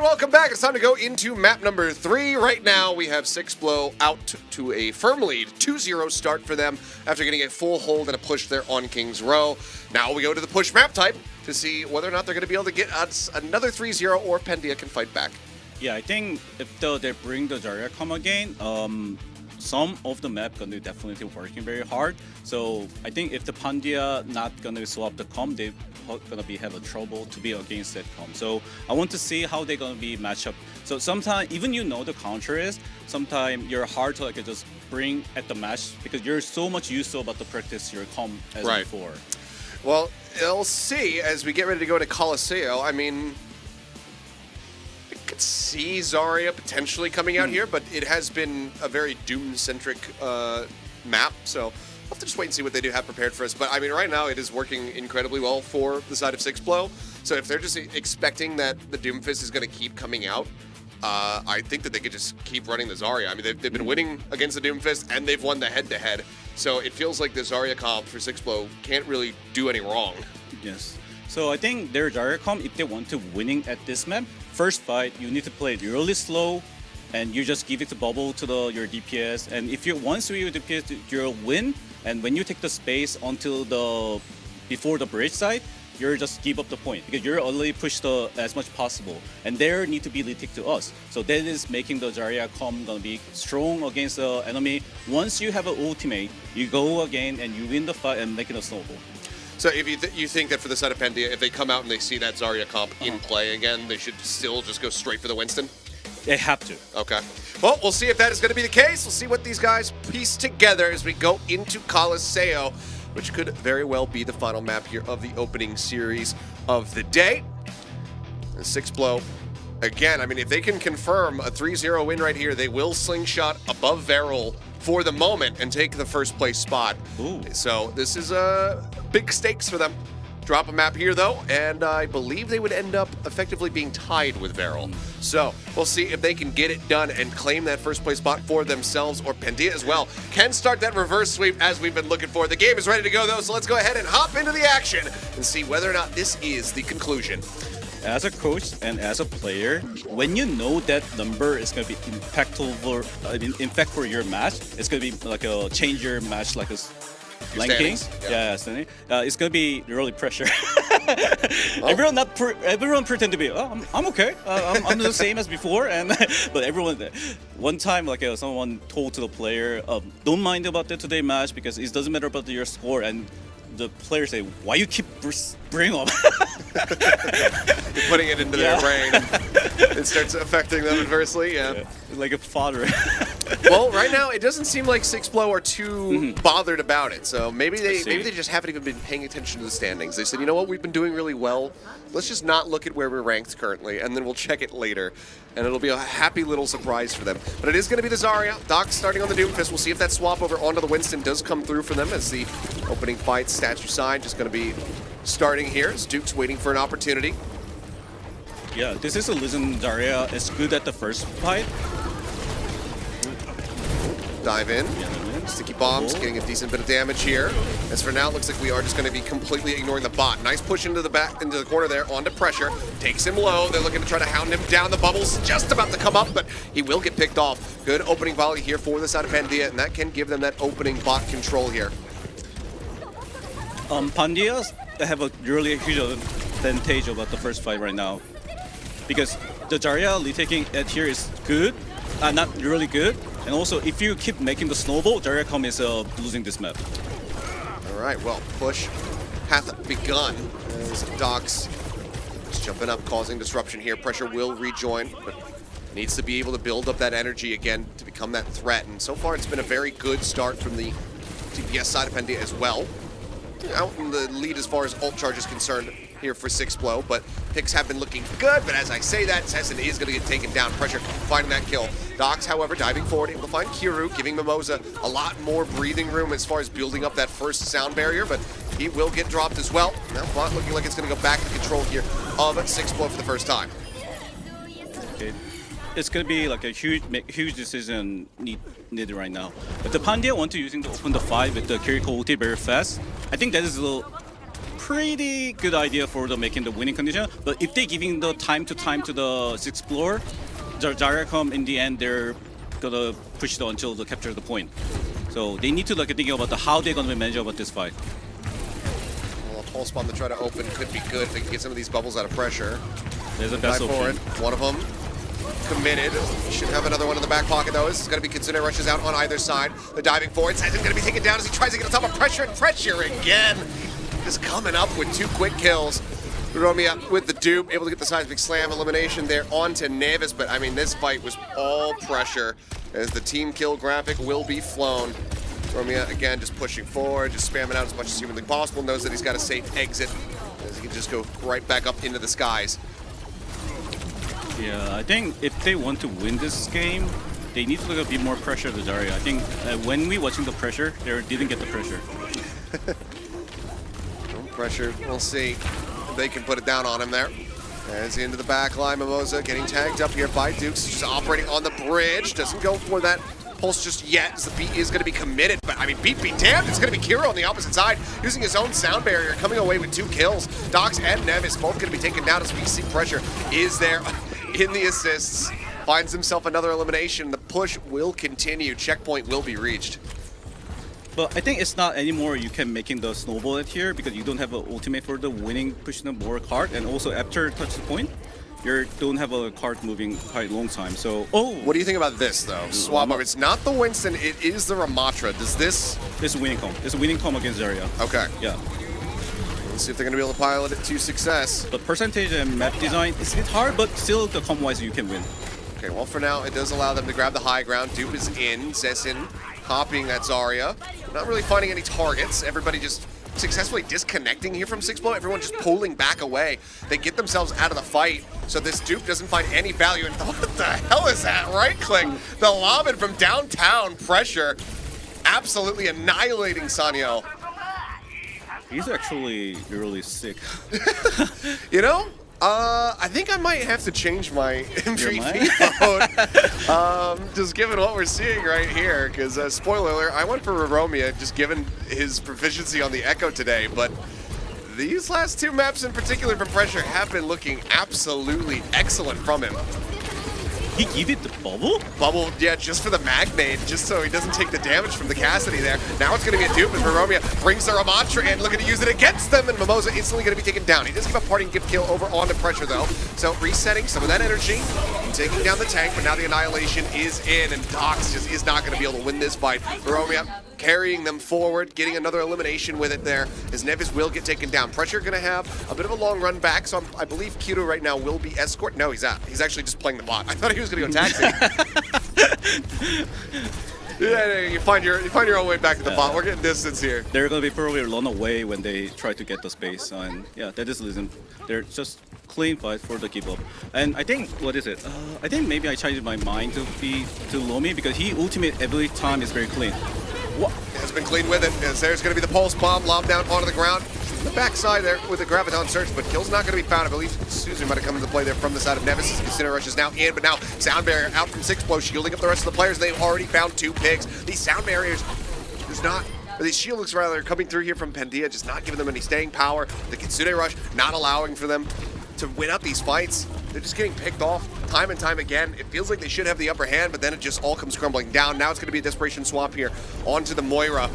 And welcome back. It's time to go into map number 3. Right now, we have Sixblow out to a firm lead. 2-0 start for them after getting a full hold and a push there on King's Row. Now we go to the push map type to see whether or not they're going to be able to get us another 3-0 or Pandia can fight back. Yeah, I think if they bring the Zarya come again, some of the map gonna definitely working very hard. So I think if the Pandia not gonna swap the comp, they gonna have a trouble to be against that comp. So I want to see how they're gonna be match up. So sometimes even the counter is, sometimes you're hard to just bring at the match because you're so much used to about the practice your comp as before. Well, we'll see as we get ready to go to Colosseo. I mean, could see Zarya potentially coming out here, but it has been a very Doom-centric map, so we'll have to just wait and see what they do have prepared for us. But I mean, right now it is working incredibly well for the side of Sixblow, so if they're just expecting that the Doomfist is going to keep coming out, I think that they could just keep running the Zarya. I mean, they've been winning against the Doomfist, and they've won the head-to-head, so it feels like the Zarya comp for Sixblow can't really do any wrong. Yes. So I think their Zarya comp, if they want to winning at this map, first fight, you need to play it really slow, and you just give it the bubble to your DPS. And if you once you DPS, you'll win. And when you take the space until before the bridge side, you just give up the point because you're already pushed as much possible. And there need to be retake to us. So that is making the Zarya comp gonna be strong against the enemy. Once you have an ultimate, you go again and you win the fight and make it a snowball. So if you think that for the side of Pandia, if they come out and they see that Zarya comp in play again, they should still just go straight for the Winston? They have to. Okay. Well, we'll see if that is going to be the case. We'll see what these guys piece together as we go into Colosseo, which could very well be the final map here of the opening series of the day. And Sixblow, again, I mean, if they can confirm a 3-0 win right here, they will slingshot above Veril for the moment and take the first place spot. Ooh. So this is big stakes for them. Drop a map here though, and I believe they would end up effectively being tied with Veril. So we'll see if they can get it done and claim that first place spot for themselves, or Pandia as well can start that reverse sweep as we've been looking for. The game is ready to go though, so let's go ahead and hop into the action and see whether or not this is the conclusion. As a coach and as a player, when you know that number is going to be impactful for your match, it's going to be like a change your match, like a ranking. It's going to be really pressure. Everyone pretend to be, I'm okay. I'm the same as before, but everyone. One time, someone told to the player, don't mind about the today match because it doesn't matter about your score, and the players say, why you keep bringing up? You're putting it into their brain. It starts affecting them adversely, yeah. Like a father. Well, right now, it doesn't seem like Sixblow are too bothered about it. So maybe they just haven't even been paying attention to the standings. They said, you know what, we've been doing really well. Let's just not look at where we're ranked currently, and then we'll check it later. And it'll be a happy little surprise for them. But it is going to be the Zarya. Doc starting on the Doomfist. We'll see if that swap over onto the Winston does come through for them as the opening fight, statue side, just going to be starting here as Duke's waiting for an opportunity. Yeah, this is a Lijiang Zarya. It's good at the first fight. Dive in. Sticky bombs, getting a decent bit of damage here. As for now, it looks like we are just going to be completely ignoring the bot. Nice push into the corner there, onto pressure. Takes him low. They're looking to try to hound him down. The bubble's just about to come up, but he will get picked off. Good opening volley here for the side of Pandia, and that can give them that opening bot control here. Pandia have a really huge advantage about the first fight right now, because the Zarya retaking at here is good, not really good, and also if you keep making the snowball, Zarya comp is losing this map. All right, well, push hath begun as Docs is jumping up, causing disruption here. Pressure will rejoin, but needs to be able to build up that energy again to become that threat. And so far, it's been a very good start from the TPS side of Pandia as well. Out in the lead as far as ult charge is concerned here for Sixblow, but picks have been looking good. But as I say that, Tessin is going to get taken down. Pressure finding that kill. Docs, however, diving forward, able to find Kiru, giving Mimosa a lot more breathing room as far as building up that first sound barrier, but he will get dropped as well. Now, bot looking like it's going to go back to control here of Sixblow for the first time. Okay. It's going to be like a huge decision needed right now. If the Pandia want to open the fight with the Kiriko ulti very fast, I think that is a little pretty good idea for the making the winning condition. But if they giving the time to the sixth floor, Zarya come in the end, they're gonna push it until they capture the point. So they need to like think about how they're gonna manage about this fight. Well, a pulse bomb to try to open could be good if they can get some of these bubbles out of pressure. There's a best option. One of them committed. Should have another one in the back pocket though. This is going to be Kitsune rushes out on either side. They're diving forward. Saizen's going to be taken down as he tries to get on top of pressure, and pressure again. Just coming up with 2 quick kills. Romeo with the dupe, able to get the seismic slam elimination there onto Nevis, but I mean this fight was all pressure as the team kill graphic will be flown. Romeo again just pushing forward, just spamming out as much as humanly possible, knows that he's got a safe exit as he can just go right back up into the skies. Yeah, I think if they want to win this game, they need to look a bit more pressure to Zarya. I think when we watching the pressure, they didn't get the pressure. No pressure, we'll see if they can put it down on him there. As into the back line, Mimosa getting tagged up here by Dukes, just operating on the bridge. Doesn't go for that pulse just yet, as the beat is going to be committed. But I mean, beat be damned, it's going to be Kiro on the opposite side, using his own sound barrier, coming away with 2 kills. Dox and Nevis both going to be taken down as we see pressure is there in the assists. Finds himself another elimination. The push will continue. Checkpoint will be reached. But I think it's not anymore you can making the snowball at here because you don't have an ultimate for the winning pushing the more card, and also after touch the point, you don't have a card moving quite long time. So what do you think about this though? Swap up. It's not the Winston, it is the Ramatra. Does this? It's a winning comp. It's a winning comp against Zarya. Okay. Yeah. Let's see if they're going to be able to pilot it to success. But percentage and map design is a bit hard, but still the comp wise you can win. Okay, well for now it does allow them to grab the high ground. Dupe is in. Zesin copying that Zarya. Not really finding any targets. Everybody just successfully disconnecting here from 6-Blow. Everyone just pulling back away. They get themselves out of the fight. So this Dupe doesn't find any value. And what the hell is that? Right click. The lobbing from downtown pressure. Absolutely annihilating Sanyo. He's actually really sick. You know? I think I might have to change my MVP vote, just given what we're seeing right here, because spoiler alert, I went for Romeo, just given his proficiency on the Echo today, but these last 2 maps in particular from Pressure have been looking absolutely excellent from him. He gave it the bubble? Bubble, yeah, just for the Magnate, just so he doesn't take the damage from the Cassidy there. Now it's going to be a dupe as Romeo brings the Ramatra in, looking to use it against them, and Mimosa instantly going to be taken down. He does give a parting gift kill over onto Pressure, though. So resetting some of that energy, taking down the tank, but now the Annihilation is in, and Dox just is not going to be able to win this fight. Romeo carrying them forward, getting another elimination with it there, as Nevis will get taken down. Pressure going to have a bit of a long run back, so I believe Kiro right now will be escort. No, he's out. He's actually just playing the bot. I thought he was going to go taxi. Yeah, you find your own way back to the bot. We're getting distance here. They're going to be probably run away when they try to get the space, and yeah, that is the reason. They're just clean fight for the give up. And I think, what is it? I think maybe I changed my mind to be to Lomi because he ultimate every time is very clean. What? Has been clean with it. As there's going to be the pulse bomb lobbed down onto the ground. The backside there with the Graviton search, but kill's not going to be found. I believe Suzu might have come into play there from the side of Nevis. Casino Rush is now in, but now Sound Barrier out from 6-Blow, shielding up the rest of the players. They've already found 2 pigs. These Sound Barriers, there's not, or these shields rather, coming through here from Pandia, just not giving them any staying power. The Kitsune Rush not allowing for them to win out these fights. They're just getting picked off time and time again. It feels like they should have the upper hand, but then it just all comes crumbling down. Now it's going to be a desperation swap here onto the Moira.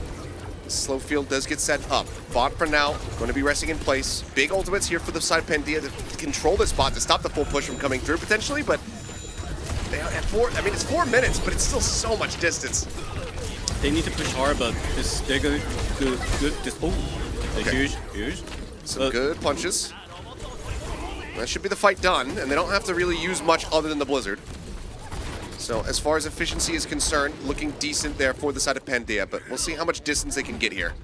Slow field does get set up. Bot for now, going to be resting in place. Big ultimates here for the side of Pandia to control this bot, to stop the full push from coming through potentially, but they are at 4, I mean, it's 4 minutes, but it's still so much distance. They need to push hard, but they're going to do good. Okay. Huge. Some good punches. That should be the fight done, and they don't have to really use much other than the Blizzard. So as far as efficiency is concerned, looking decent there for the side of Pandia, but we'll see how much distance they can get here.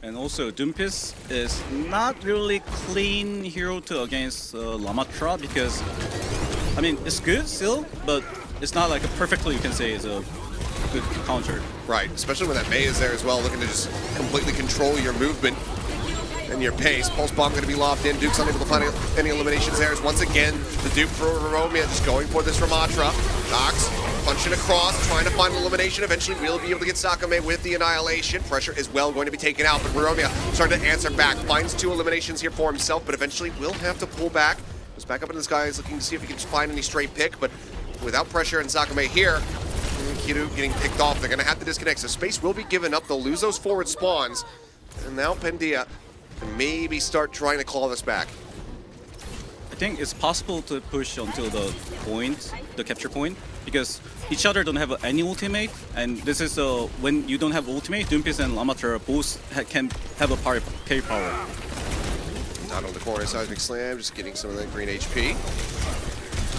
And also, Dumpis is not really clean hero to against Ramatra because, I mean, it's good still, but it's not like a perfectly you can say is a good counter. Right, especially when that Mei is there as well, looking to just completely control your movement and your pace. Pulse Bomb going to be lobbed in. Duke's unable to find any eliminations there. As once again, the Duke for Romeo just going for this Ramatra. Dox punching across, trying to find elimination. Eventually, we'll be able to get Sakame with the annihilation. Pressure is well going to be taken out, but Romeo starting to answer back. Finds 2 eliminations here for himself, but eventually will have to pull back. Goes back up in the skies, looking to see if he can just find any straight pick, but without pressure and Sakame here, Kiru getting picked off. They're going to have to disconnect, so space will be given up. They'll lose those forward spawns, and now Pandia can maybe start trying to claw this back. I think it's possible to push until the point, the capture point, because each other don't have any ultimate, and this is when you don't have ultimate, Doomfist and Lamater both can have a carry power. Out on the corner, Seismic Slam, just getting some of that green HP.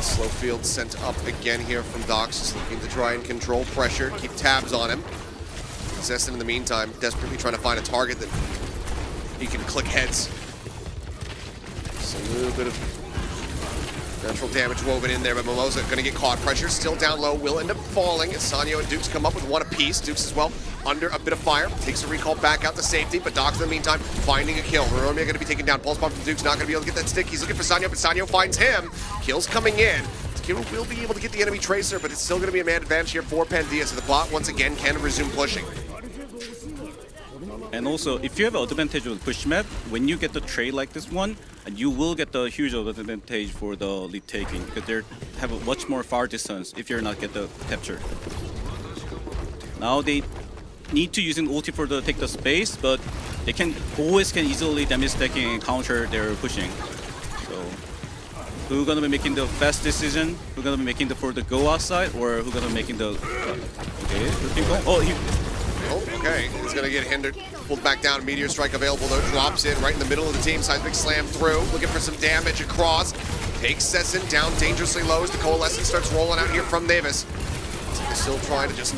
Slow field sent up again here from Dox, just looking to try and control pressure, keep tabs on him. Zestin in the meantime, desperately trying to find a target that he can click heads. Just a little bit of natural damage woven in there, but Mimosa gonna get caught. Pressure still down low, will end up falling as Sanyo and Dukes come up with 1 apiece. Dukes as well under a bit of fire, takes a recall back out to safety, but Dox in the meantime finding a kill. Romeo gonna be taken down. Pulse bomb from Dukes, not gonna be able to get that stick. He's looking for Sanyo, but Sanyo finds him. Kills coming in. Kiru will be able to get the enemy tracer, but it's still gonna be a man advantage here for Pandia, so the bot once again can resume pushing. And also, if you have an advantage with push map, when you get the trade like this one, you will get the huge advantage for the lead taking, because they have a much more far distance if you're not get the capture. Now they need to use an ulti for the take the space, but they can easily damage stacking and counter their pushing. So who's gonna be making the fast decision? Who's gonna be making the for the go outside, or who's gonna be making the okay? Oh, Oh, okay. He's going to get hindered. Pulled back down. Meteor Strike available, though. Drops in right in the middle of the team. Seismic Slam through. Looking for some damage across. Takes Sessin down dangerously low as the Coalescence starts rolling out here from Navis. Still trying to just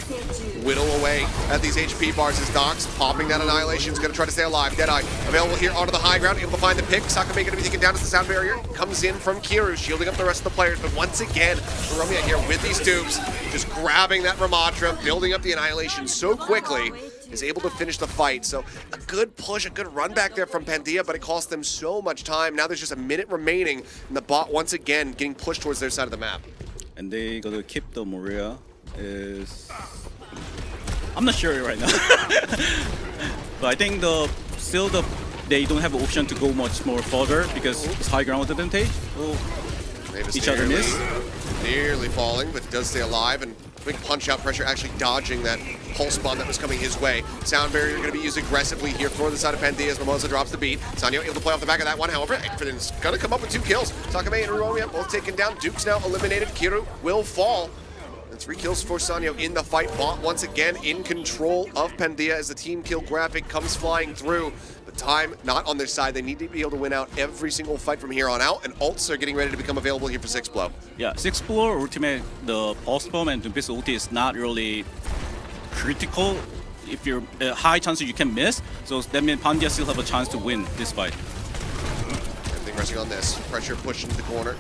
whittle away at these HP bars as Dox popping that annihilation. Is going to try to stay alive. Deadeye available here onto the high ground. Able to find the pick. Sakame going to be taken down as the sound barrier comes in from Kiru, shielding up the rest of the players. But once again, Romeo here with these dupes, just grabbing that Ramatra, building up the annihilation so quickly, is able to finish the fight. So a good push, a good run back there from Pandia, but it cost them so much time. Now there's just a minute remaining, and the bot once again getting pushed towards their side of the map. and they gonna keep the Moria. I'm not sure right now. But I think they don't have an option to go much more further because it's high ground advantage. Each other miss. Nearly falling, but does stay alive, and big punch out pressure actually dodging that pulse bomb that was coming his way. Sound barrier going to be used aggressively here for the side of Pandia as Mimosa drops the beat. Sanyo able to play off the back of that one. However, Ekfidin's going to come up with 2 kills. Sakame and Uromia both taken down. Duke's now eliminated. Kiru will fall. And 3 kills for Sanyo in the fight. Bot once again in control of Pandia as the team kill graphic comes flying through. But time not on their side. They need to be able to win out every single fight from here on out. And ults are getting ready to become available here for 6blow. Yeah, 6blow ultimate, the pulse bomb and Doomfist ulti is not really critical. If you're high chances you can miss, so that means Pandia still have a chance to win this fight. Everything resting on this. Pressure pushed into the corner.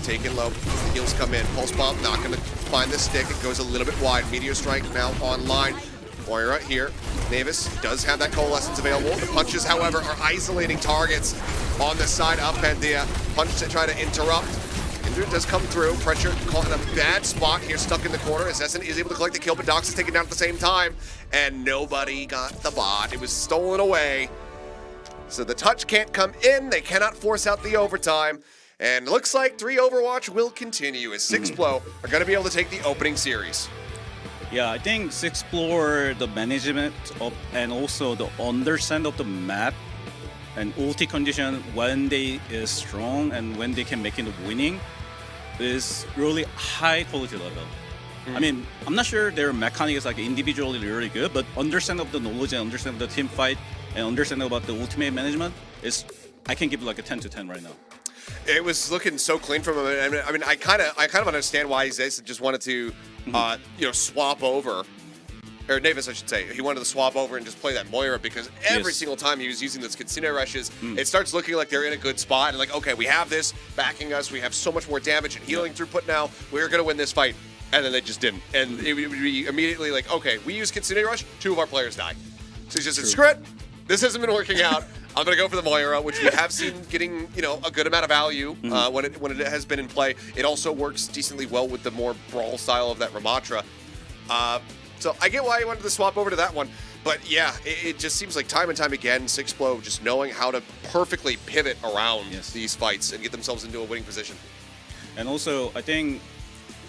Taken low. The heals come in. Pulse bomb not going to find the stick. It goes a little bit wide. Meteor Strike now online. Moira here. Navis does have that Coalescence available. The punches, however, are isolating targets on the side of Pandia. Punch to try to interrupt. Indra does come through. Pressure caught in a bad spot here, stuck in the corner. Assassin is able to collect the kill, but Dox is taken down at the same time. And nobody got the bot. It was stolen away. So the touch can't come in. They cannot force out the overtime. And it looks like 3 Overwatch will continue as 6blow are going to be able to take the opening series. Yeah, I think 6blow, the management of, and also the understand of the map and ulti condition when they is strong and when they can make it winning is really high quality level. I mean, I'm not sure their mechanic is like individually really good, but understand of the knowledge and understand of the team fight and understand about the ultimate management is, I can give like a 10 to 10 right now. It was looking so clean from him. I mean, I kind of understand why Zace just wanted to, swap over, or Navis, I should say. He wanted to swap over and just play that Moira because every single time he was using those Kitsune rushes, it starts looking like they're in a good spot. And like, okay, we have this backing us. We have so much more damage and healing throughput now. We're gonna win this fight, and then they just didn't. And it would be immediately like, okay, we use Kitsune rush, 2 of our players die. So he just said, screw it. This hasn't been working out. I'm going to go for the Moira, which we have seen getting, a good amount of value when it has been in play. It also works decently well with the more brawl style of that Ramatra. So I get why you wanted to swap over to that one. But yeah, it just seems like time and time again, Sixplo just knowing how to perfectly pivot around these fights and get themselves into a winning position. And also, I think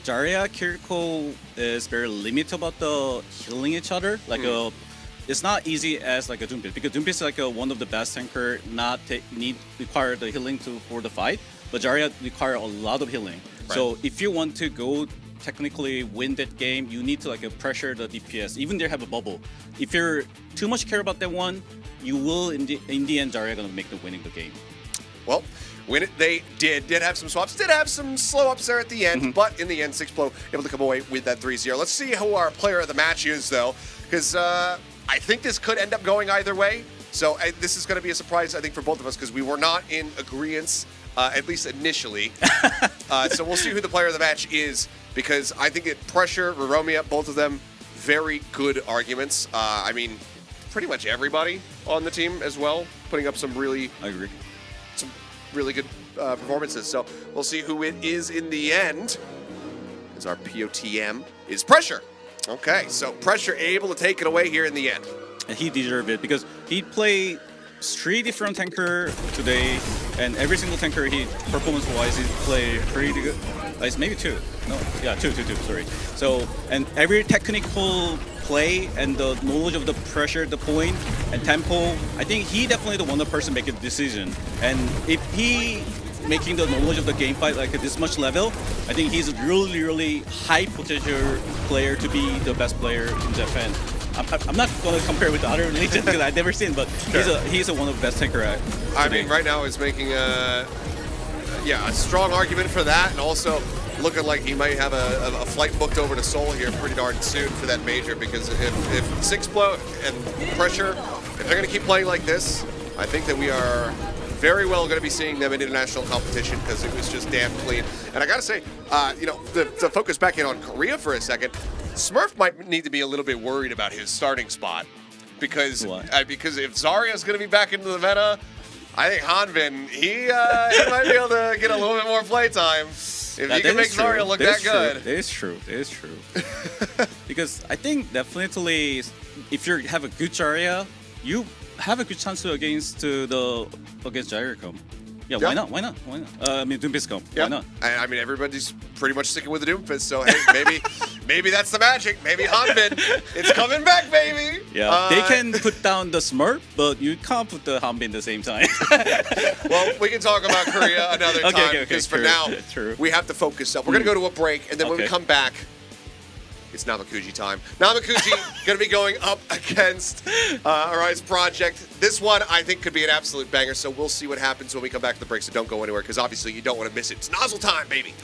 Zarya, Kiriko is very limited about the healing each other. Like it's not easy as like a Doomfist, because Doomfist is like one of the best tanker, not require the healing for the fight, but Zarya require a lot of healing. Right. So if you want to go technically win that game, you need to like pressure the DPS. Even they have a bubble. If you're too much care about that one, you will in the end Zarya gonna make the winning the game. Well, when they did have some swaps, did have some slow ups there at the end, but in the end, Sixplo able to come away with that 3-0. Let's see who our player of the match is, though, because I think this could end up going either way. So this is going to be a surprise, I think, for both of us, because we were not in agreement, at least initially. So we'll see who the player of the match is, because I think it Pressure, Roromia, both of them, very good arguments. I mean, pretty much everybody on the team as well, putting up some really... I agree. Some really good performances. So we'll see who it is in the end. As our POTM is Pressure. Okay, so Pressure able to take it away here in the end. And he deserved it because he played 3 different tanker today, and every single tanker he performance-wise he played pretty good. It's maybe 2. No, yeah, 2. Sorry. So and every technical play and the knowledge of the pressure, the point, and tempo, I think he definitely the one person making the decision. And if he making the knowledge of the game fight like at this much level, I think he's a really high potential player to be the best player in Japan. I'm not going to compare with the other legions because I've never seen, but he's one of the best tanker. I mean, right now he's making a strong argument for that, and also looking like he might have a flight booked over to Seoul here pretty darn soon for that major, because if Sixplo and Pressure, if they're going to keep playing like this, I think that we are very well going to be seeing them in international competition, because it was just damn clean. And I got to say, to focus back in on Korea for a second, Smurf might need to be a little bit worried about his starting spot, because if Zarya's going to be back into the meta, I think Hanbin, he might be able to get a little bit more play time. If you can make Zarya look that good. It is true. Because I think definitely if you have a good Zarya, you have a good chance against Gyricom. Yeah, why not? I mean, Doomfist come. Yeah. Why not? I mean, everybody's pretty much sticking with the Doomfist, so hey, maybe that's the magic. Maybe Hanbin, it's coming back, baby. Yeah, they can put down the Smurf, but you can't put the Hanbin at the same time. Well, we can talk about Korea another time, because for now, we have to focus up. We're going to go to a break, and then when we come back, it's Namekuji time. Namekuji going to be going up against Arise Project. This one, I think, could be an absolute banger, so we'll see what happens when we come back to the break, so don't go anywhere, because obviously you don't want to miss it. It's nozzle time, baby!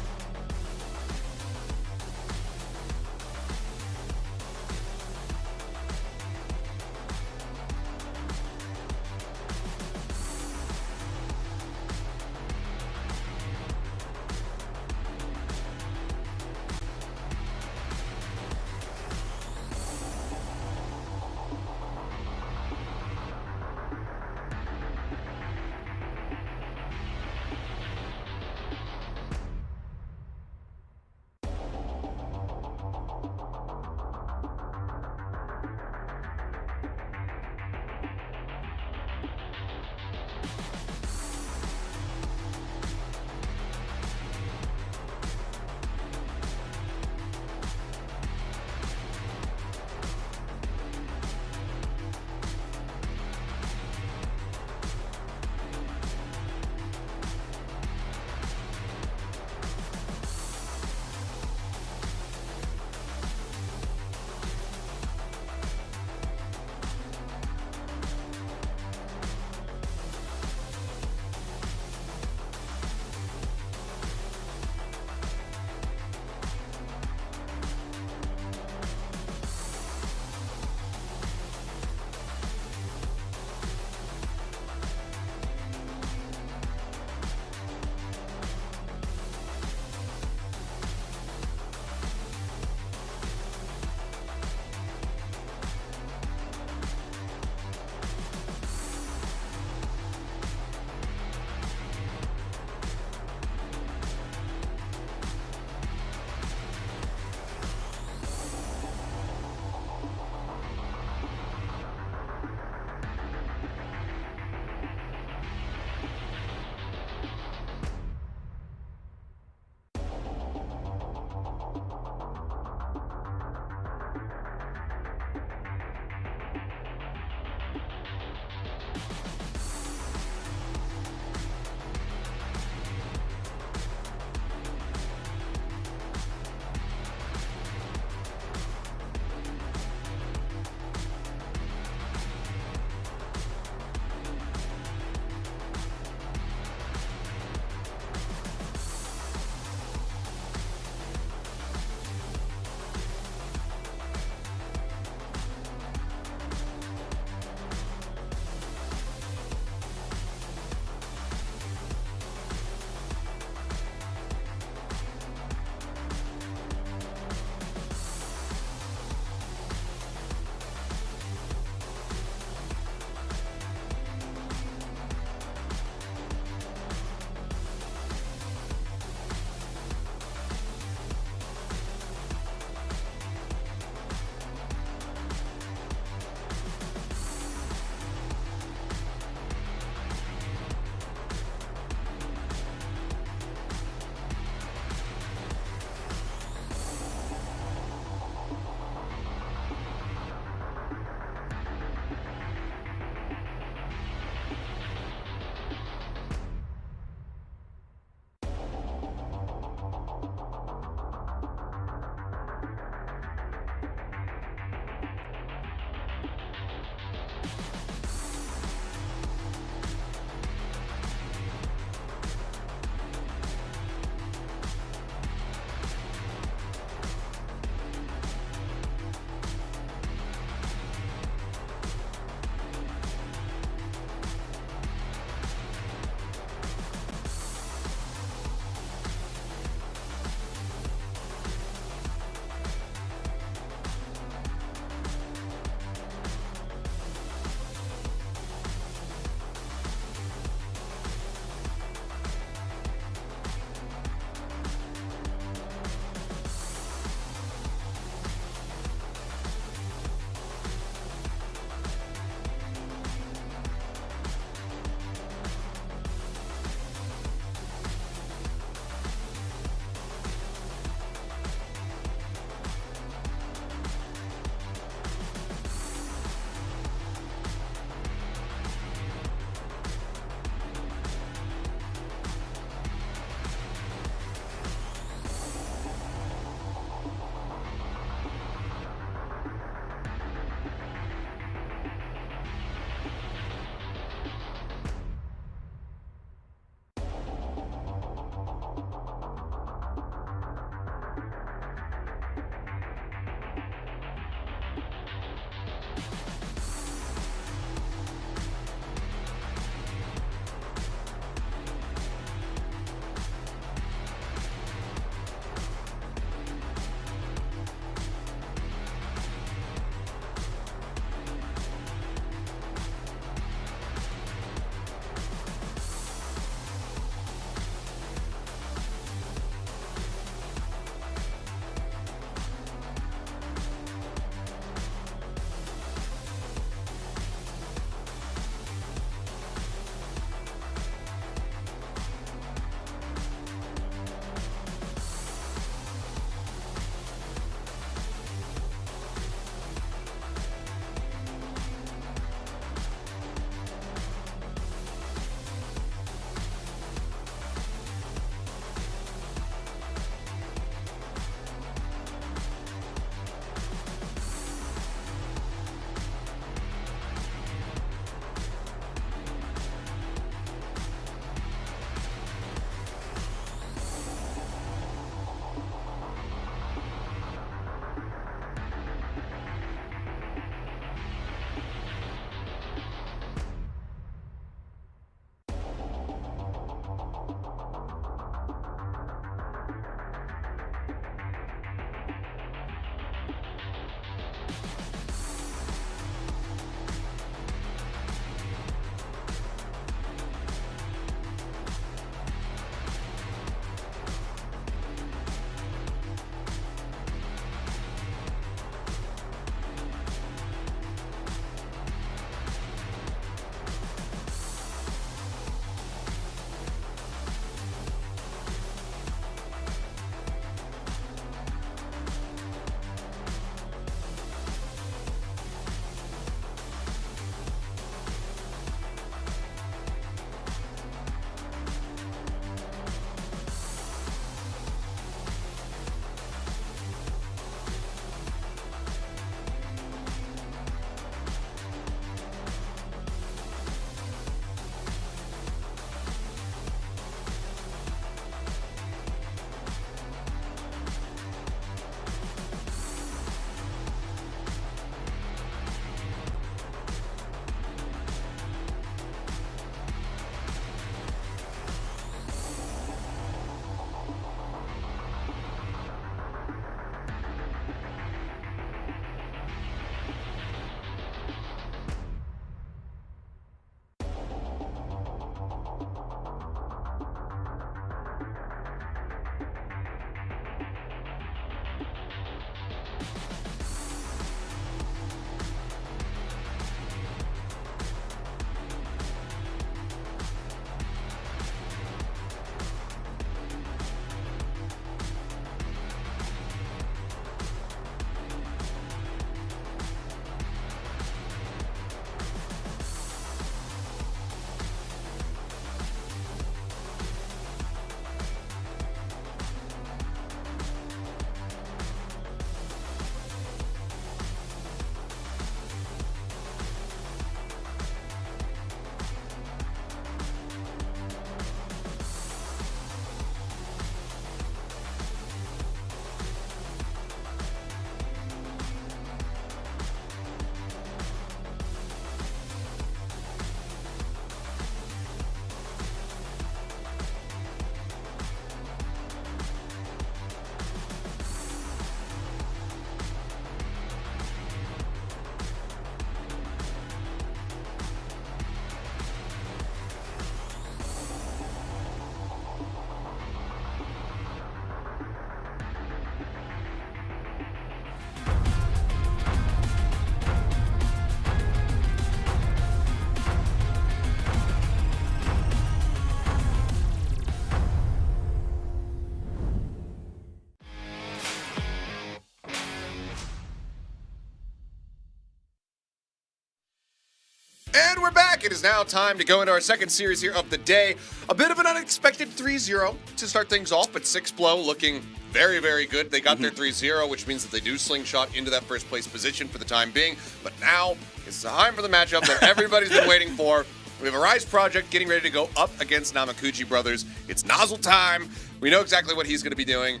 back. It is now time to go into our second series here of the day. A bit of an unexpected 3-0 to start things off, but 6blow looking very, very good. They got their 3-0, which means that they do slingshot into that first place position for the time being. But now it's time for the matchup that everybody's been waiting for. We have a Rise Project getting ready to go up against Namekuji brothers. It's Nozzle time. We know exactly what he's going to be doing.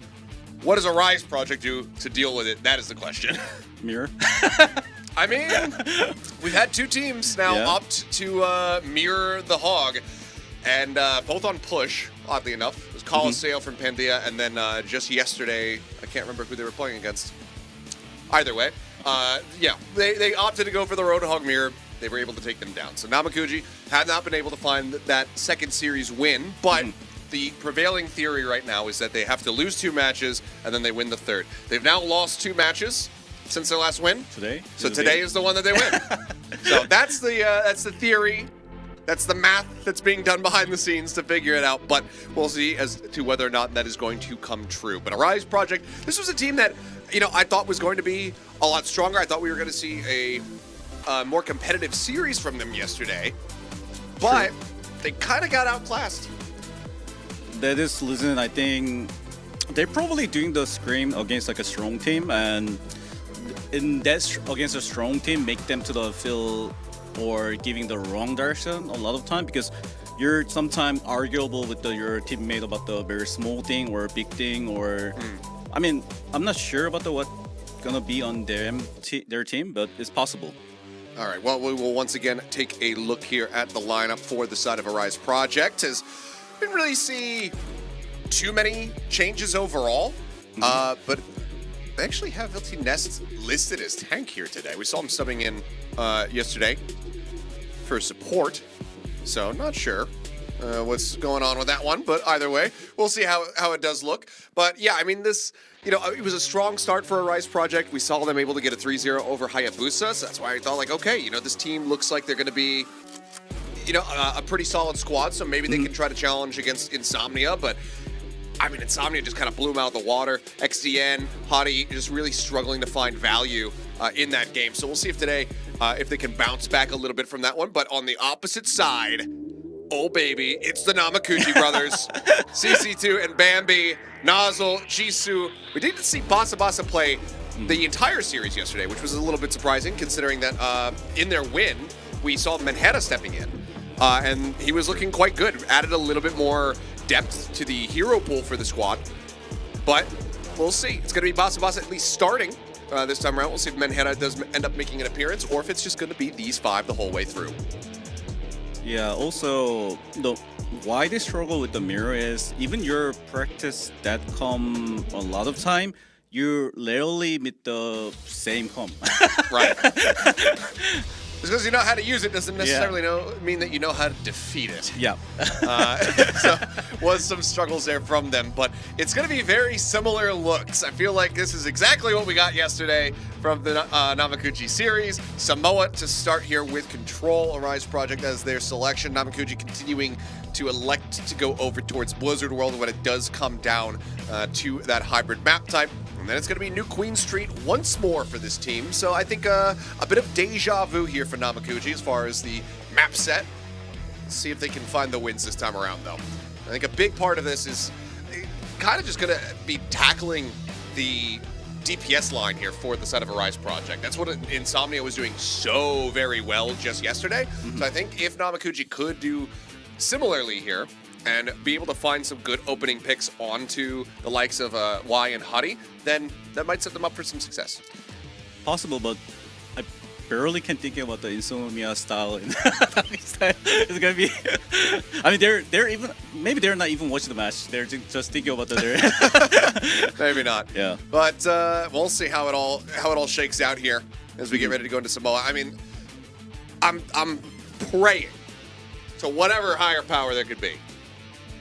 What does a Rise Project do to deal with it? That is the question. Mirror. I mean, we've had two teams now opt to mirror the Hog, and both on push, oddly enough. It was Colosseo from Pandia, and then just yesterday, I can't remember who they were playing against. Either way, they opted to go for the Roadhog mirror. They were able to take them down. So Namekuji had not been able to find that second series win, but the prevailing theory right now is that they have to lose 2 matches, and then they win the third. They've now lost 2 matches since their last win. Today? So today is the one that they win. So that's the theory. That's the math that's being done behind the scenes to figure it out. But we'll see as to whether or not that is going to come true. But a Rise Project, this was a team that, I thought was going to be a lot stronger. I thought we were going to see a more competitive series from them yesterday. But they kind of got outclassed. That is, listen, I think they're probably doing the scrim against like a strong team, and in that against a strong team, make them to the field or giving the wrong direction a lot of time, because you're sometimes arguable with your teammate about the very small thing or big thing, or I mean, I'm not sure about what gonna be on their team, but it's possible. All right, well, we will once again take a look here at the lineup for the side of a Rise Project, as we didn't really see too many changes overall, but they actually have LT Nest listed as tank here today. We saw him subbing in yesterday for support, so not sure what's going on with that one, but either way, we'll see how it does look. But yeah, I mean, this, it was a strong start for a Rise Project. We saw them able to get a 3-0 over Hayabusa, so that's why I thought, like, okay, this team looks like they're going to be, a pretty solid squad, so maybe they can try to challenge against Insomnia, but I mean, Insomnia just kind of blew them out of the water. XDN, Hottie just really struggling to find value in that game. So we'll see if today, if they can bounce back a little bit from that one. But on the opposite side, oh baby, it's the Namekuji brothers. CC2 and Bambi, Nozzle, Jisoo. We didn't see Basa play the entire series yesterday, which was a little bit surprising considering that in their win, we saw Manhattan stepping in. And he was looking quite good. Added a little bit more depth to the hero pool for the squad. But we'll see. It's going to be Basa at least starting this time around. We'll see if Manhattan does end up making an appearance or if it's just going to be these 5 the whole way through. Yeah, also, why they struggle with the mirror is even your practice that come a lot of time, you rarely meet the same comp. Right. Just because you know how to use it doesn't necessarily mean that you know how to defeat it. Yeah. So was some struggles there from them, but it's going to be very similar looks. I feel like this is exactly what we got yesterday from the Namekuji series. Samoa to start here with Control, a Rise Project as their selection. Namekuji continuing to elect to go over towards Blizzard World when it does come down to that hybrid map type. And then it's going to be New Queen Street once more for this team. So I think a bit of deja vu here for Namekuji as far as the map set. Let's see if they can find the wins this time around, though. I think a big part of this is kind of just going to be tackling the DPS line here for the side of a Rise Project. That's what Insomnia was doing so very well just yesterday. So I think if Namekuji could do similarly here, and be able to find some good opening picks onto the likes of Y and Hottie, then that might set them up for some success. Possible, but I barely can think about the Insomnia style. It's gonna be. I mean, they're even maybe they're not even watching the match. They're just thinking about the. Maybe not. Yeah. But we'll see how it all shakes out here as we get ready to go into Samoa. I mean, I'm praying to whatever higher power there could be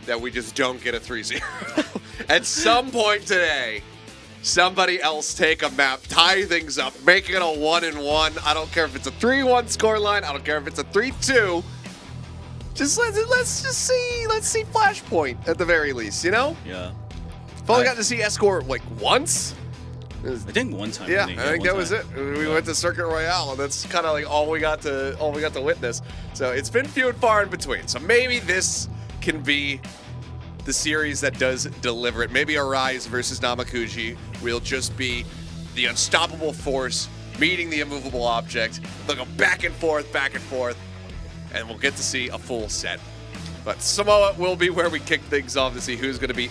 that we just don't get a 3-0. At some point today, somebody else take a map, tie things up, make it a 1-1. I don't care if it's a 3-1 scoreline. I don't care if it's a 3-2. Just let's see Flashpoint at the very least, Yeah. I've only gotten to see Escort like once. I think one time. Yeah, only. I think one that was time. it. We went to Circuit Royale, and that's kind of like all we got to witness. So it's been few and far in between. So maybe this can be the series that does deliver it. Maybe Arise versus Namekuji will just be the unstoppable force meeting the immovable object. They'll go back and forth, and we'll get to see a full set. But Samoa will be where we kick things off to see who's going to be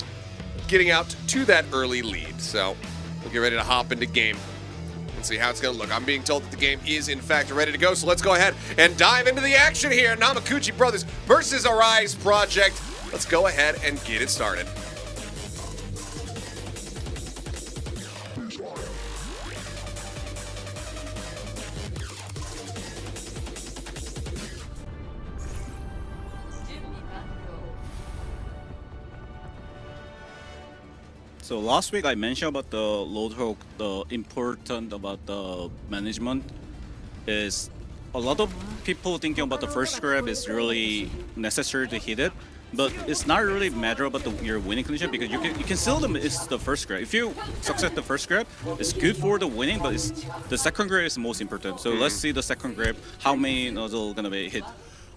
getting out to that early lead. So we'll get ready to hop into game and see how it's going to look. I'm being told that the game is, in fact, ready to go. So let's go ahead and dive into the action here. Namekuji Brothers versus Arise Project. Let's go ahead and get it started. So last week I mentioned about the load hook. The important about the management is a lot of people thinking about the first grab is really necessary to hit it, but it's not really matter about your winning condition because you can still it's the first grab. If you succeed the first grab, it's good for the winning, but the second grab is most important. So let's see the second grab, how many nozzle gonna be hit.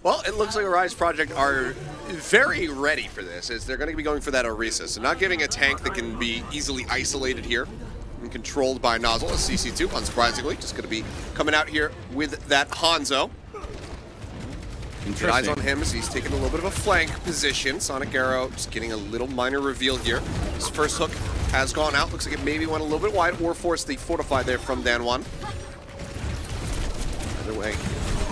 Well, it looks like Arise Project are very ready for this, as they're going to be going for that Orisa. So not giving a tank that can be easily isolated here and controlled by Nozzle, a CC2, unsurprisingly. Just going to be coming out here with that Hanzo. Good eyes on him as he's taking a little bit of a flank position. Sonic Arrow just getting a little minor reveal here. His first hook has gone out. Looks like it maybe went a little bit wide or forced the Fortify there from Dan1. Either way,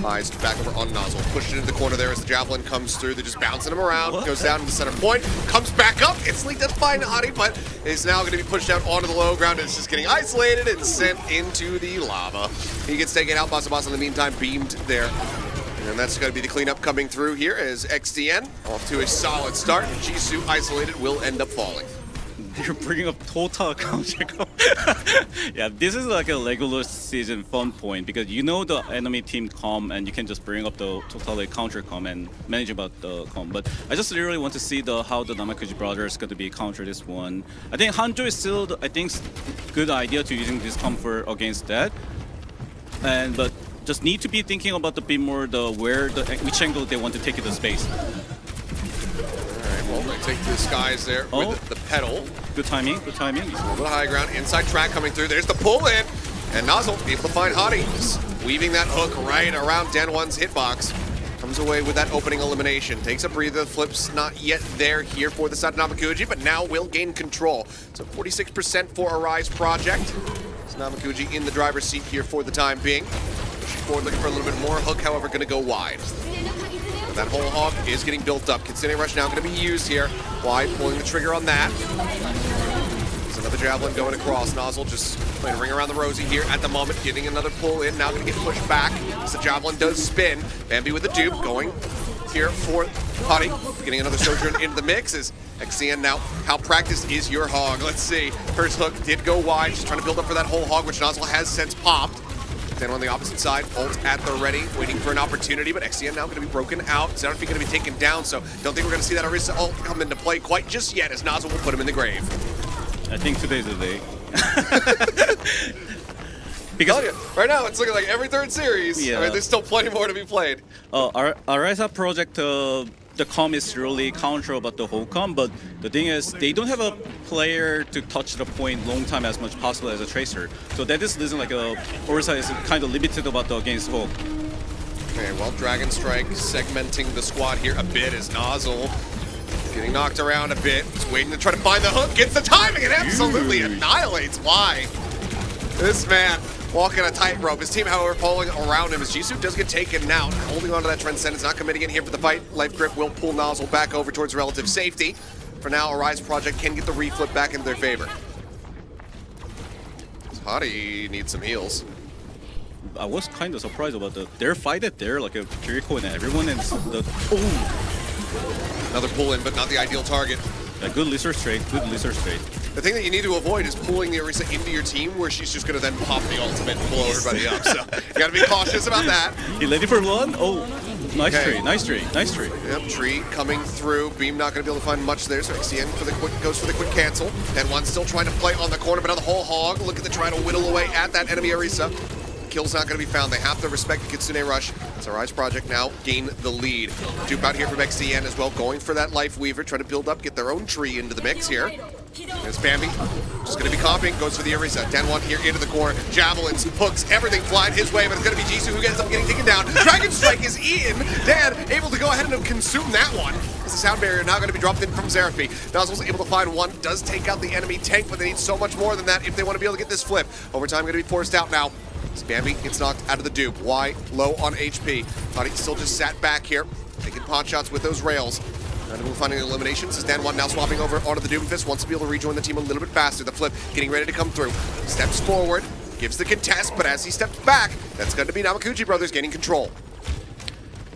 eyes back over on Nozzle. Pushed it into the corner there as the Javelin comes through. They're just bouncing him around. Goes down to the center point. Comes back up. Instantly does find Hadi, but is now going to be pushed down onto the low ground. It's just getting isolated and sent into the lava. He gets taken out. Boss in the meantime beamed there. And that's going to be the cleanup coming through here as XDN off to a solid start. Jisoo isolated will end up falling. You're bringing up total counter. Yeah, this is like a regular season fun point because you know the enemy team com and you can just bring up the totally counter com and manage about the com. But I just really want to see how the Namekuji brothers going to be counter this one. I think Hanjo is still good idea to using this comfort against that. But just need to be thinking about a bit more which angle they want to take it to space. Well, they take to the skies there with the pedal. Good timing, good timing. A little bit high ground, inside track coming through. There's the pull in, and Nozzle able to find Hadi. Just weaving that hook right around Dan1's hitbox. Comes away with that opening elimination. Takes a breather, flips not yet there here for the side of Namekuji, but now will gain control. So 46% for Arise Project. It's Namekuji in the driver's seat here for the time being. Pushing forward, looking for a little bit more. Hook, however, going to go wide. That whole hog is getting built up. Considering rush now going to be used here. Wide, pulling the trigger on that. There's another Javelin going across. Nozzle just playing a ring around the rosy here at the moment. Getting another pull in. Now going to get pushed back. So the Javelin does spin. Bambi with the dupe going here for Hadi. Getting another Sojourn into the mix is XCN now. How practiced is your hog? Let's see. First hook did go wide. Just trying to build up for that whole hog, which Nozzle has since popped. Then on the opposite side, ult at the ready, waiting for an opportunity, but XCN now going to be broken out. Xenophy going to be taken down, so don't think we're going to see that Orisa ult come into play quite just yet, as Nozzle will put him in the grave. I think today's the day. Because right now it's looking like every third series. Yeah. I mean, there's still plenty more to be played. Arisa project, the com is really counter about the whole com, but the thing is they don't have a player to touch the point long time as much possible as a tracer. So that is reason like Orisa is kind of limited about the against Hulk. Okay, well, Dragon Strike segmenting the squad here a bit as Nozzle getting knocked around a bit. Just waiting to try to find the hook, gets the timing, and absolutely annihilates. Why? This man walking a tightrope. His team, however, following around him as Jisoo does get taken out. Holding on to that Transcendence, not committing in here for the fight. Life Grip will pull Nozzle back over towards relative safety. For now, Arise Project can get the reflip back into their favor. Hadi needs some heals. I was kind of surprised about their fight at there, like a Kiriko and everyone, and Another pull in, but not the ideal target. good Lizard straight, good Lizard straight. The thing that you need to avoid is pulling the Orisa into your team where she's just going to then pop the ultimate and blow everybody up. So you got to be cautious about that. You ready for one? Oh, nice Okay. tree, nice tree, nice tree. Yep, tree coming through. Beam not going to be able to find much there, so XCN for the goes for the quick cancel. And one still trying to play on the corner, but now the whole hog. Look at the try to whittle away at that enemy Orisa. Kill's not going to be found. They have to respect the Kitsune Rush. So Rise Project now gain the lead. Dupe out here from XCN as well, going for that Life Weaver, trying to build up, get their own tree into the mix here. There's Bambi, just going to be copying, goes for the Orisa. Dan1 here into the corner, javelins, hooks, everything flying his way, but it's going to be Jisoo who ends up getting taken down. Dragon Strike is in. Dan able to go ahead and consume that one. This is sound barrier now going to be dropped in from Xerapi. Nozzle's able to find one, does take out the enemy tank, but they need so much more than that if they want to be able to get this flip. Overtime going to be forced out now. Bambi gets knocked out of the dupe. Why? Low on HP. Thought he still just sat back here, taking pot shots with those rails. Not able to find any eliminations. As Dan1 now swapping over onto the Doomfist. Wants to be able to rejoin the team a little bit faster. The flip getting ready to come through. Steps forward, gives the contest, but as he steps back, that's going to be Namekuji brothers gaining control.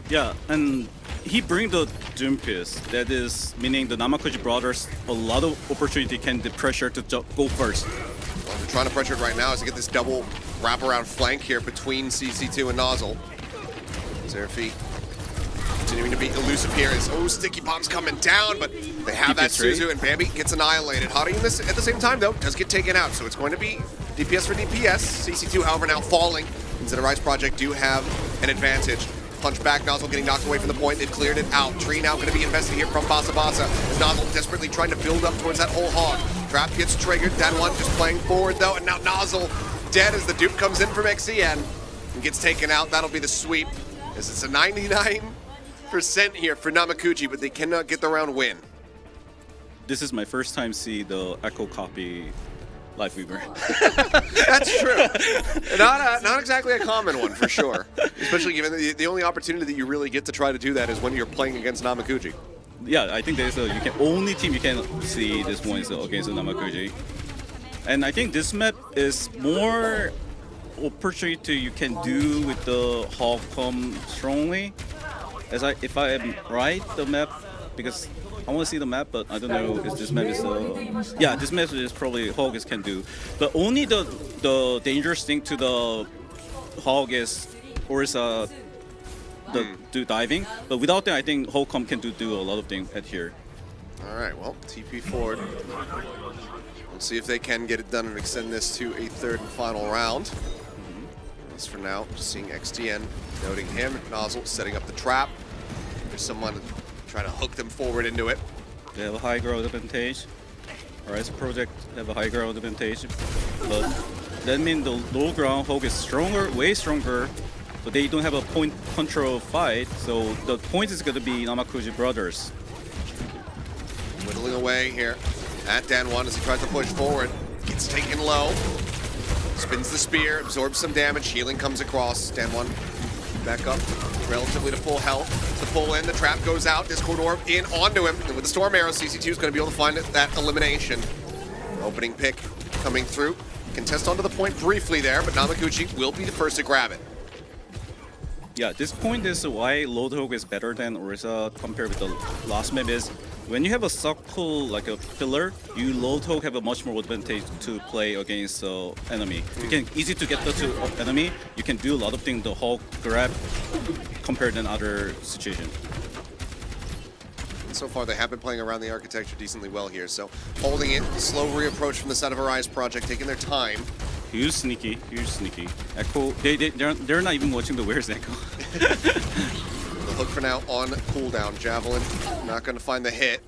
Yeah, and he bring the Doomfist. That is meaning the Namekuji brothers a lot of opportunity can the pressure to go first. Well, they're trying to pressure it right now as they get this double wraparound flank here between CC2 and Nozzle. Xerafi continuing to be elusive here as, Sticky Bomb's coming down, but they have that Suzu, and Bambi gets annihilated. Hottie in this at the same time, though, does get taken out, so it's going to be DPS for DPS. CC2, however, now falling. Instead of Rise Project do have an advantage. Punch back, Nozzle getting knocked away from the point. They've cleared it out. Tree now going to be invested here from Basa Basa. As Nozzle desperately trying to build up towards that whole hog. Trap gets triggered. Dan1 just playing forward, though, and now Nozzle dead as the dupe comes in from XCN and gets taken out. That'll be the sweep, as it's a 99% here for Namekuji, but they cannot get the round win. This is my first time see the Echo copy Life Weaver. That's true. Not exactly a common one, for sure. Especially given the only opportunity that you really get to try to do that is when you're playing against Namekuji. Yeah, I think there's only team you can see this one is against the Namekuji. And I think this map is more opportunity you can do with the Hog come strongly. If I am right, the map, because I want to see the map, but I don't know if this map is yeah, this map is probably Hog can do. But only the dangerous thing to the Hog is do diving. But without that, I think Hog can do a lot of things at here. All right, well, TP forward. We'll see if they can get it done and extend this to a third and final round. As for now, just seeing XTN, noting him, Nozzle setting up the trap. There's someone trying to hook them forward into it. They have a high ground advantage. Rise Project have a high ground advantage. But that means the low ground Hog is stronger, way stronger. But they don't have a point control fight, so the point is going to be Namekuji brothers. Whittling away here at Dan1 as he tries to push forward. Gets taken low. Spins the spear, absorbs some damage. Healing comes across. Dan1 back up relatively to full health. To full end, the trap goes out. Discord Orb in onto him. And with the Storm Arrow, CC2 is going to be able to find that elimination. Opening pick coming through. Contest onto the point briefly there, but Namekuji will be the first to grab it. Yeah, this point is why Load Hog is better than Orisa compared with the last map is when you have a circle like a pillar, you Load Hog have a much more advantage to play against enemy. You can easy to get the enemy. You can do a lot of things the Hog grab compared than other situation. And so far, they have been playing around the architecture decently well here. So holding it, slow reapproach from the side of Rise Project, taking their time. Huge sneaky, huge sneaky. Echo, they're not even watching the where's Echo. The hook for now on cooldown. Javelin not going to find the hit.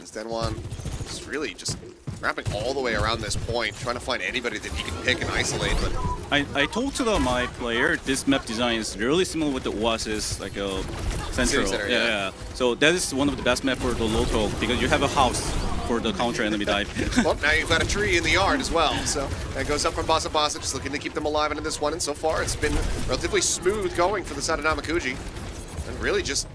As Dan1 is really just wrapping all the way around this point, trying to find anybody that he can pick and isolate. But I told to my player this map design is really similar with the OWCS, like a central. Center, yeah. So that is one of the best map for the Load Hog because you have a house for the counter enemy dive. Well, now you've got a tree in the yard as well. So that goes up from Basa Basa, just looking to keep them alive into this one. And so far, it's been relatively smooth going for the side of Namekuji. And really just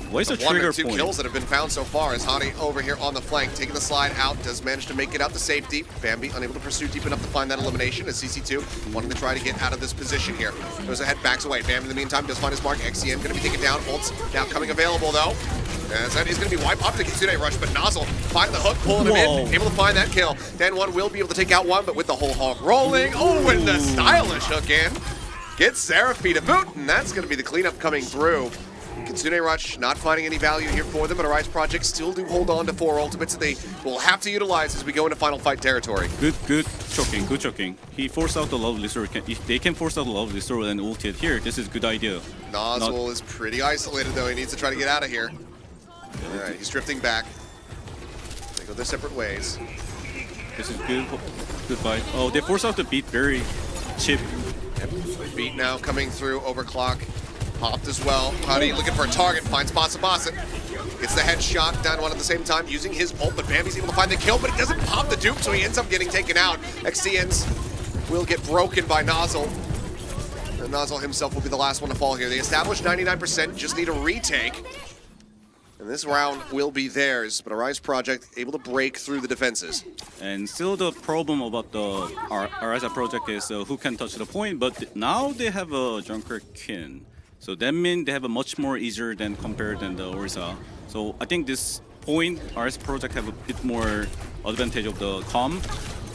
What is the One trigger or two point? kills that have been found so far as Hani over here on the flank, taking the slide out, does manage to make it out to safety. Bambi unable to pursue deep enough to find that elimination as CC2 wanting to try to get out of this position here. Goes ahead, backs away. Bambi in the meantime does find his mark. XCN going to be taken down. Ult's now coming available though. As that is going to be wiped up the Kitsune Rush, but Nozzle finding the hook, pulling him in, able to find that kill. Dan one will be able to take out one, but with the whole hog rolling. Oh, and the stylish hook in. Gets Seraphine to boot, and that's going to be the cleanup coming through. Kitsune Rush not finding any value here for them, but Arise Project still do hold on to 4 ultimates that they will have to utilize as we go into final fight territory. Good choking, good choking. He forced out the lovely sword. If they can force out the lovely sword and ult it here, this is a good idea. Nozzle is pretty isolated though. He needs to try to get out of here. All right, he's drifting back. They go their separate ways. This is good. Good fight. Oh, they force out the beat very cheap. Yep. Beat now coming through, overclock. Popped as well. Honey looking for a target, finds Basa. Gets the headshot, down one at the same time, using his ult, but Bambi's able to find the kill, but he doesn't pop the dupe, so he ends up getting taken out. XCNs will get broken by Nozzle. And Nozzle himself will be the last one to fall here. They established 99%, just need a retake. And this round will be theirs, but Arise Project able to break through the defenses. And still the problem about the Arise Project is who can touch the point, but now they have a Junker Kin. So that means they have a much more easier than compared than the Orisa. So I think this point, Arise Project have a bit more advantage of the calm,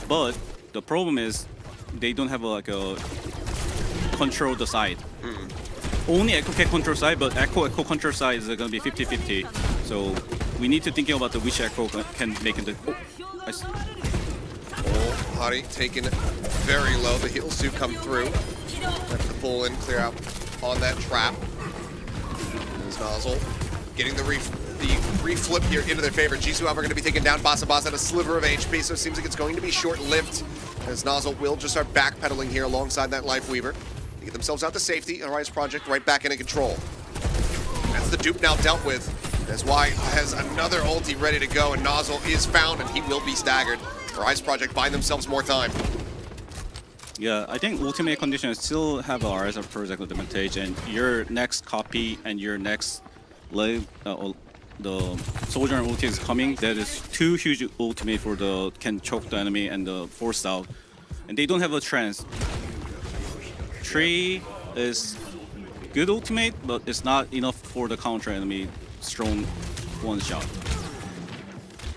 but the problem is they don't have like a control the side. Only Echo can control side, but Echo control side is gonna be 50-50. So we need to think about which Echo can make it. I see. Oh, Hottie taken very low. The heals do come through. Have to pull in, clear out on that trap. There's Nozzle getting the reflip here into their favor. Jisoo, however, going to be taken down. Basa at a sliver of HP, so it seems like it's going to be short-lived as Nozzle will just start backpedaling here alongside that Life Weaver. They get themselves out to safety. Arise Project right back into control. That's the dupe now dealt with. That's why has another ulti ready to go, and Nozzle is found, and he will be staggered. Arise Project buying themselves more time. Yeah, I think ultimate conditions still have a Rise of Project advantage, and your next copy and your next live, the soldier ulti is coming. That is two huge ultimate for the can choke the enemy and the force out, and they don't have a chance. Tree is good ultimate, but it's not enough for the counter enemy strong one shot.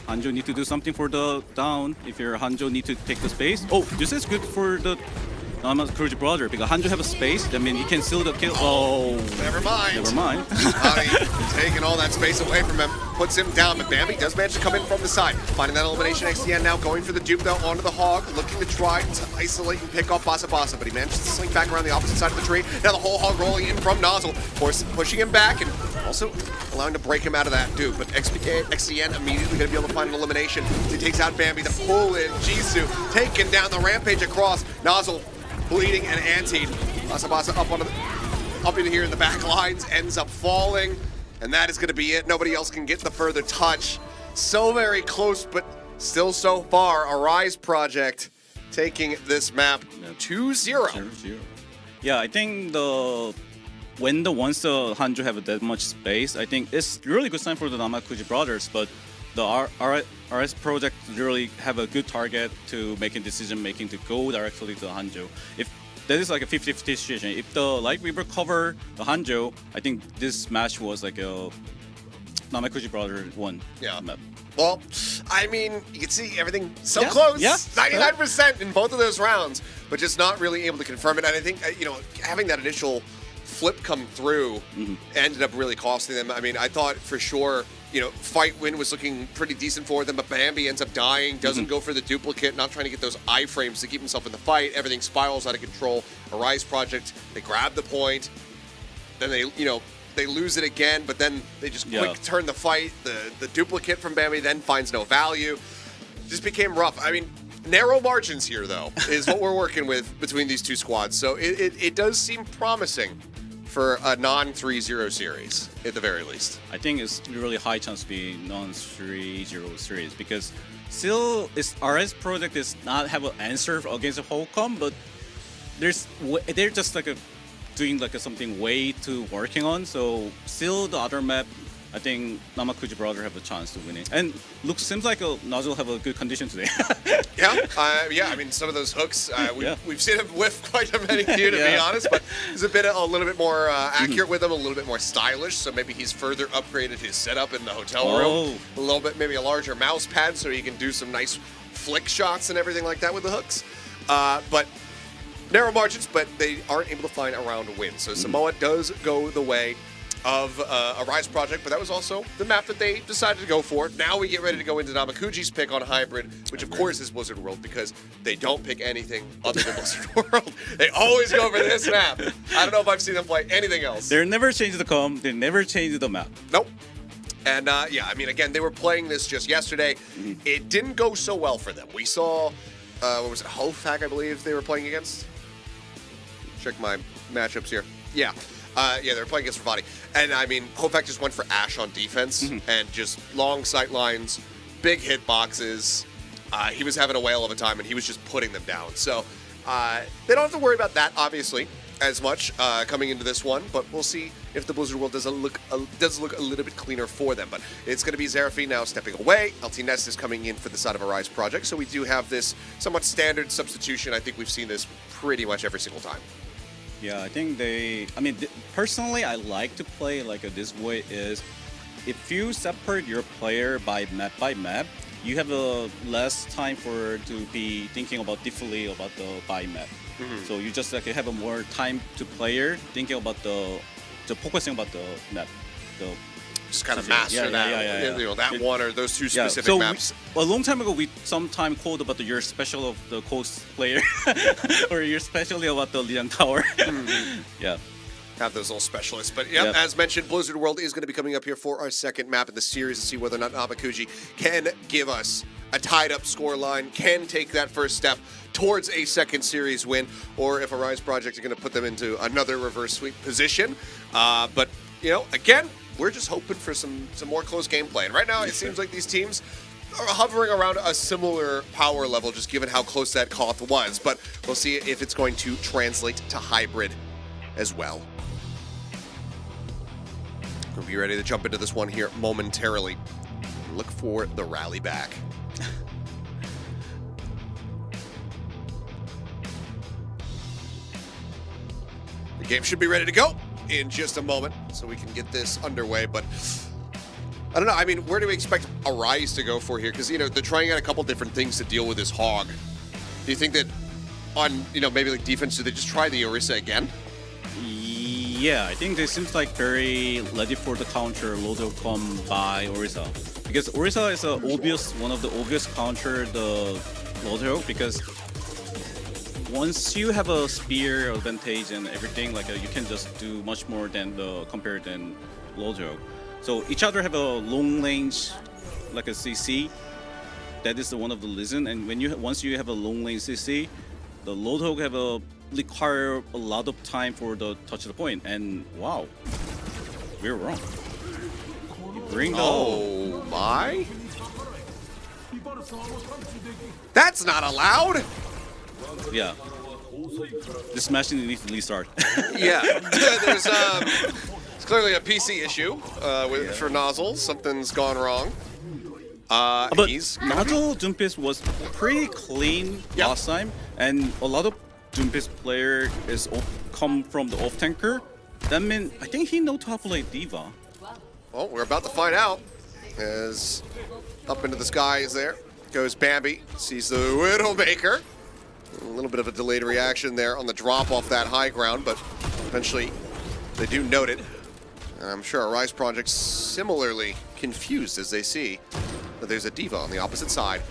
Hanjo need to do something for the down. If you're Hanjo, need to take the space. Oh, this is good for the Namekuji brother because Hanjo have a space. That means he can seal the kill. Oh, never mind. Never mind. Taking all that space away from him, puts him down. But Bambi does manage to come in from the side, finding that elimination. XDN now going for the dupe though onto the hog, looking to try to isolate and pick off Basa, but he manages to slink back around the opposite side of the tree. Now the whole hog rolling in from Nozzle, of course, pushing him back and also allowing to break him out of that dupe. But XCN immediately going to be able to find an elimination. He takes out Bambi, the pull in. Jisoo taking down the rampage across. Nozzle bleeding and antied. Basa up in here in the back lines, ends up falling. And that is going to be it. Nobody else can get the further touch. So very close, but still so far. Arise Project taking this map 2-0. Yeah, I think once the Hanjo have that much space, I think it's really good sign for the Namekuji brothers. But the RS Project really have a good target to making decision making to go directly to Hanjo. If that is like a 50-50 situation. If the Light Weaver cover the Hanjo, I think this match was like a Namekuji brother won. Yeah. Map. Well, I mean, you can see everything so Yeah, close. yeah. 99% in both of those rounds, but just not really able to confirm it. And I think, having that initial flip come through ended up really costing them. I mean, I thought for sure, fight win was looking pretty decent for them, but Bambi ends up dying, doesn't go for the duplicate, not trying to get those iframes to keep himself in the fight. Everything spirals out of control. Arise Project, they grab the point, then they lose it again, but then they just quick turn the fight. The duplicate from Bambi then finds no value. Just became rough. I mean, narrow margins here, though, is what we're working with between these two squads. So it does seem promising for a non-3-0 series, at the very least. I think it's really high chance to be non-3-0 series because still RS Project is not have an answer against Holcom, but they're just like doing like something way too working on. So still the other map I think Namekuji brother have a chance to win it. And seems like Nozzle have a good condition today. Yeah. I mean, some of those hooks, we've seen him whiff quite a many here, to be honest, but he's a little bit more accurate with them, a little bit more stylish, so maybe he's further upgraded his setup in the hotel room. A little bit, maybe a larger mouse pad so he can do some nice flick shots and everything like that with the hooks. But narrow margins, but they aren't able to find a round win. So Samoa does go the way of a Rise project, but that was also the map that they decided to go for. Now we get ready to go into Namekuji's pick on Hybrid, which of course is Blizzard World, because they don't pick anything other than Blizzard World. They always go for this map. I don't know if I've seen them play anything else. They never change the com. They never change the map. Nope. And I mean, again, they were playing this just yesterday. It didn't go so well for them. We saw, what was it, Hofak, I believe they were playing against? Check my matchups here. Yeah, they were playing against Ravati. And I mean, Hofak just went for Ashe on defense and just long sight lines, big hit boxes. He was having a whale of a time, and he was just putting them down. So they don't have to worry about that, obviously, as much coming into this one. But we'll see if the Blizzard World does look a little bit cleaner for them. But it's going to be Xerafi now stepping away. LT Ness is coming in for the side of a Rise project. So we do have this somewhat standard substitution. I think we've seen this pretty much every single time. Yeah, I think personally, I like to play like this way is if you separate your player by map, you have less time to be thinking about differently about the by map. So you just have a more time to player thinking about focusing about the map. Just kind of master that, that one or those two specific maps. A long time ago, we sometimes called about your special of the coast player, or you're specially about the Lijiang Tower. Have those little specialists. But as mentioned, Blizzard World is going to be coming up here for our second map in the series to see whether or not Namekuji can give us a tied-up scoreline, can take that first step towards a second series win, or if a Rise project are going to put them into another reverse sweep position. But, again, we're just hoping for some more close gameplay. And right now, it seems like these teams are hovering around a similar power level, just given how close that Koth was. But we'll see if it's going to translate to Hybrid as well. We'll be ready to jump into this one here momentarily. Look for the rally back. The game should be ready to go in just a moment, so we can get this underway. But I don't know. I mean, where do we expect a Rise to go for here? Because, they're trying out a couple different things to deal with this Hog. Do you think that on, maybe like defense, do they just try the Orisa again? Yeah, I think they seems like very ready for the counter loader come by Orisa. Because Orisa is one of the obvious counter the loader, because once you have a spear advantage and everything, you can just do much more than compared than loader. So each other have a long range, like a CC. That is one of the reason. And once you have a long range CC, the loader have require a lot of time for the touch the point. And wow, we're wrong. Oh my! That's not allowed. Yeah. This match needs to restart. Yeah. There's it's clearly a PC issue for Nozzle. Something's gone wrong. But Nozzle Junpis was pretty clean last time, and a lot of Junpis player come from the off tanker. That means I think he knows how to play D.Va. Well, we're about to find out. As up into the skies there goes Bambi, sees the Widowmaker. A little bit of a delayed reaction there on the drop off that high ground, but eventually they do note it. And I'm sure our Rise project's similarly confused as they see that there's a D.Va on the opposite side.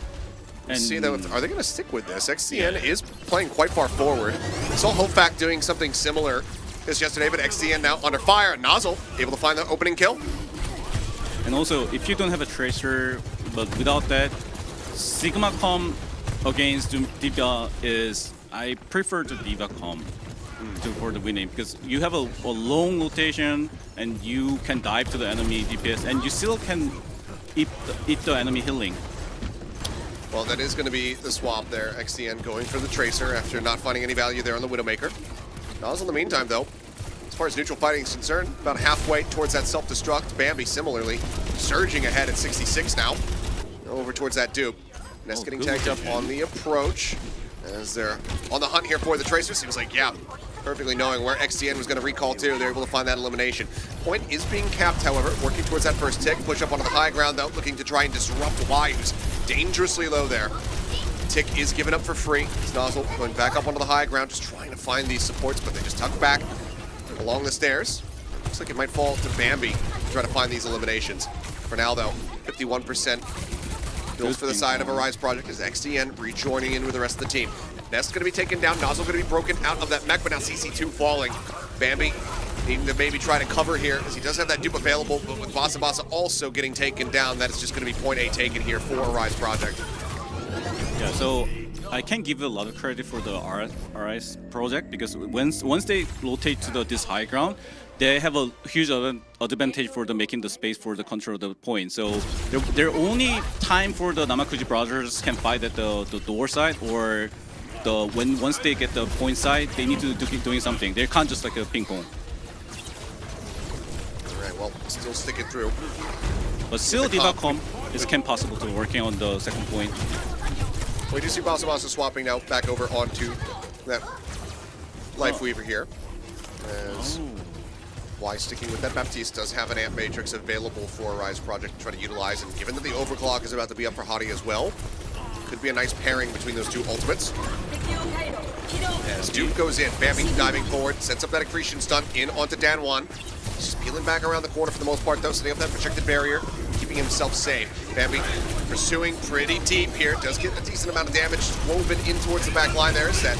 And see them. Are they going to stick with this? XTN is playing quite far forward. Saw Hofak doing something similar as yesterday, but XTN now under fire. Nozzle able to find the opening kill. And also, if you don't have a Tracer, but without that, Sigma Com against D.Va is, I prefer the D.Va Com for the winning, because you have a long rotation and you can dive to the enemy DPS and you still can eat the enemy healing. Well, that is going to be the swap there. XTN going for the Tracer after not finding any value there on the Widowmaker. Nozzle in the meantime, though, As far as neutral fighting is concerned, about halfway towards that self-destruct. Bambi similarly surging ahead at 66 now. Over towards that dupe. Nest getting tagged up on the approach as they're on the hunt here for the Tracer. Seems like, yeah, perfectly knowing where XTN was going to recall to, they're able to find that elimination. Point is being capped, however, working towards that first tick. Push up onto the high ground, though, looking to try and disrupt Y, who's dangerously low there. Tick is given up for free. Nozzle going back up onto the high ground, just trying to find these supports, but they just tuck back along the stairs. Looks like it might fall to Bambi to try to find these eliminations. For now, though, 51% built for the side of Arise Project as XTN rejoining in with the rest of the team. Nest going to be taken down. Nozzle going to be broken out of that mech, but now CC2 falling. Bambi needing to maybe try to cover here as he does have that dupe available, but with Basa Basa also getting taken down, that is just going to be point A taken here for Arise Project. Yeah, so I can give a lot of credit for the RS project because once they rotate to this high ground, they have a huge advantage for making the space for the control of the point. So their only time for the Namekuji brothers can fight at the door side, or once they get the point side, they need to keep doing something. They can't just like a ping pong. All right, well, still sticking through. But still, Diva.com is possible to working on the second point. We do see Basa Basa swapping now back over onto that Life Weaver here. As Y sticking with that Baptiste does have an Amp Matrix available for Rise Project to try to utilize, and given that the Overclock is about to be up for Hottie as well, could be a nice pairing between those two ultimates. As Duke goes in, Bambi diving forward, sets up that accretion stun in onto Dan1. Just peeling back around the corner for the most part though, setting up that protected barrier, keeping himself safe. Bambi pursuing pretty deep here, does get a decent amount of damage woven in towards the back line there. Set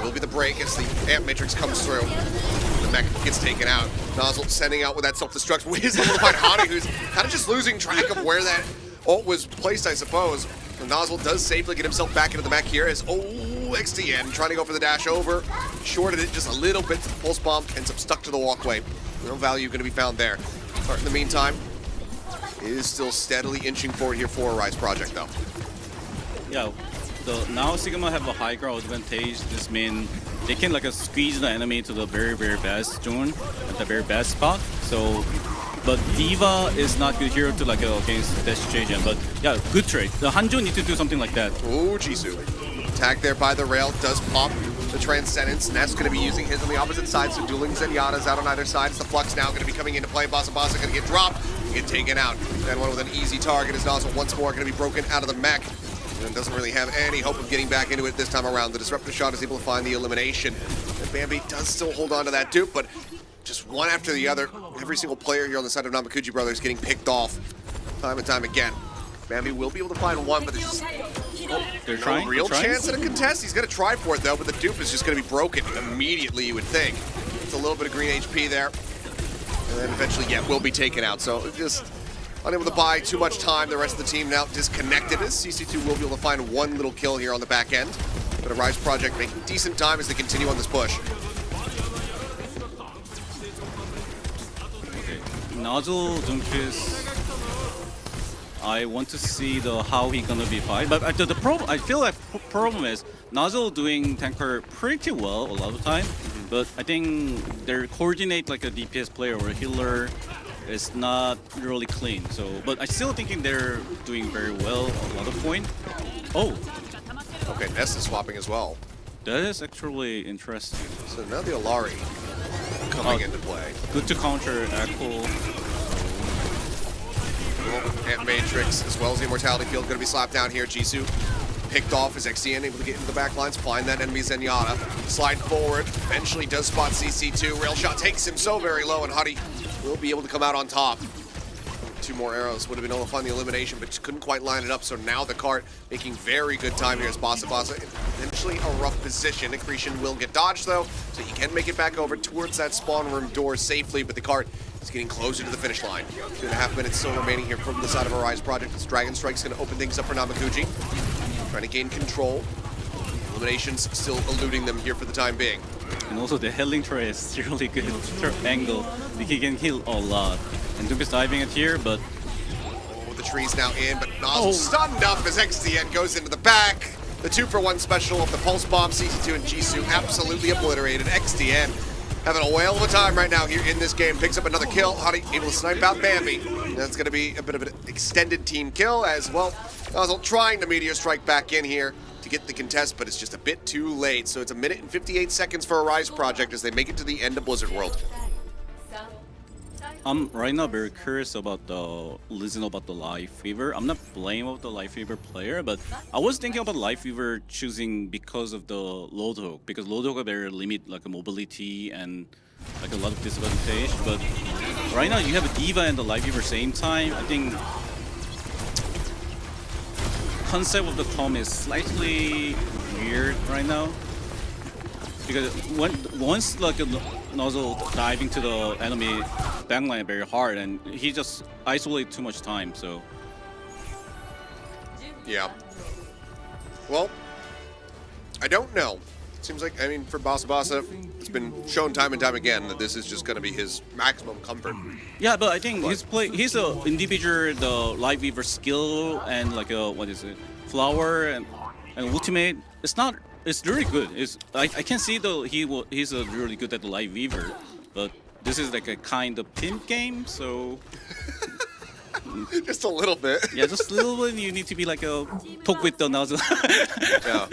will be the break as the Amp Matrix comes through. The mech gets taken out. Nozzle sending out with that self-destruct. Is able to find Hottie, who's kind of just losing track of where that ult was placed, I suppose. And Nozzle does safely get himself back into the mech here as XTN trying to go for the dash over. Shorted it just a little bit. Pulse bomb ends up stuck to the walkway. No value going to be found there. But in the meantime, is still steadily inching forward here for Rise Project, though. Yeah, now Sigma have a high ground advantage. This means they can like squeeze the enemy to the very best zone at the very best spot. So, but D.Va is not good here to against that situation. But yeah, good trade. The Hanjo need to do something like that. Ooh, Jisoo. Tagged there by the rail, does pop the Transcendence. Ness going to be using his on the opposite side, so dueling Zenyatta's out on either side. It's the Flux now going to be coming into play. Basa Basa going to get dropped, get taken out. Then one with an easy target is Nozzle once more going to be broken out of the mech. And doesn't really have any hope of getting back into it this time around. The Disruptor Shot is able to find the elimination. And Bambi does still hold on to that dupe, but just one after the other, every single player here on the side of Namekuji Brothers getting picked off time and time again. Bambi will be able to find one, but there's no real chance at a contest. He's going to try for it, though, but the dupe is just going to be broken immediately, you would think. It's a little bit of green HP there. And then eventually, yeah, will be taken out. So just unable to buy too much time. The rest of the team now disconnected as CC2 will be able to find one little kill here on the back end. But a Rise Project making decent time as they continue on this push. Nozzle, Doomfist. I want to see how he gonna be fight, but the problem I feel like problem is Nozzle doing tanker pretty well a lot of the time, but I think their coordinate like a DPS player or a healer is not really clean. So, but I still thinking they're doing very well a lot of point. Oh, okay, Ness is swapping as well. That is actually interesting. So now the Alari coming into play. Good to counter Echo. Amp Matrix as well as the Immortality Field going to be slapped down here. Jisoo picked off as XTN able to get into the back lines, find that enemy Zenyatta, slide forward, eventually does spot CC2. Rail shot takes him so very low, and Hottie will be able to come out on top. Two more arrows would have been able to find the elimination, but just couldn't quite line it up. So now the cart making very good time here as Basa Basa. Eventually a rough position. Accretion will get dodged though, so he can make it back over towards that spawn room door safely, but the cart is getting closer to the finish line. 2.5 minutes still remaining here from the side of Arise Project. This Dragon Strike's going to open things up for Namekuji. Trying to gain control. Eliminations still eluding them here for the time being. And also the healing tray is really good angle. He can heal a lot. And Doom is diving it here, but... Oh, the tree's now in, but Nozzle stunned up as XTN goes into the back. The 2-for-1 special of the Pulse Bomb, CC2 and Jisoo absolutely obliterated. XTN having a whale of a time right now here in this game. Picks up another kill. Honey able to snipe out Bambi. That's going to be a bit of an extended team kill as well. Nozzle trying to meteor strike back in here to get the contest, but it's just a bit too late. So it's 1 minute and 58 seconds for Arise Project as they make it to the end of Blizzard World. I'm right now very curious about listening about the Live Fever. I'm not blaming the Live Fever player, but I was thinking about Live Fever choosing because of the load hook, because load hook are very limit like a mobility and like a lot of disadvantage. But right now you have a Diva and the Live Fever same time. I think concept of the comp is slightly weird right now. Because once like a Nozzle diving to the enemy backline very hard, and he just isolated too much time. So yeah. Well, I don't know. It seems like, I mean, for Bossa, it's been shown time and time again that this is just going to be his maximum comfort. Yeah, but I think he's a individual the Live Weaver skill and like a flower and ultimate. It's really good. I can see though he's really good at the Live Weaver, but this is like a kind of pimp game, so just a little bit. Yeah, just a little bit. You need to be like a poke with the Nozzle. Yeah,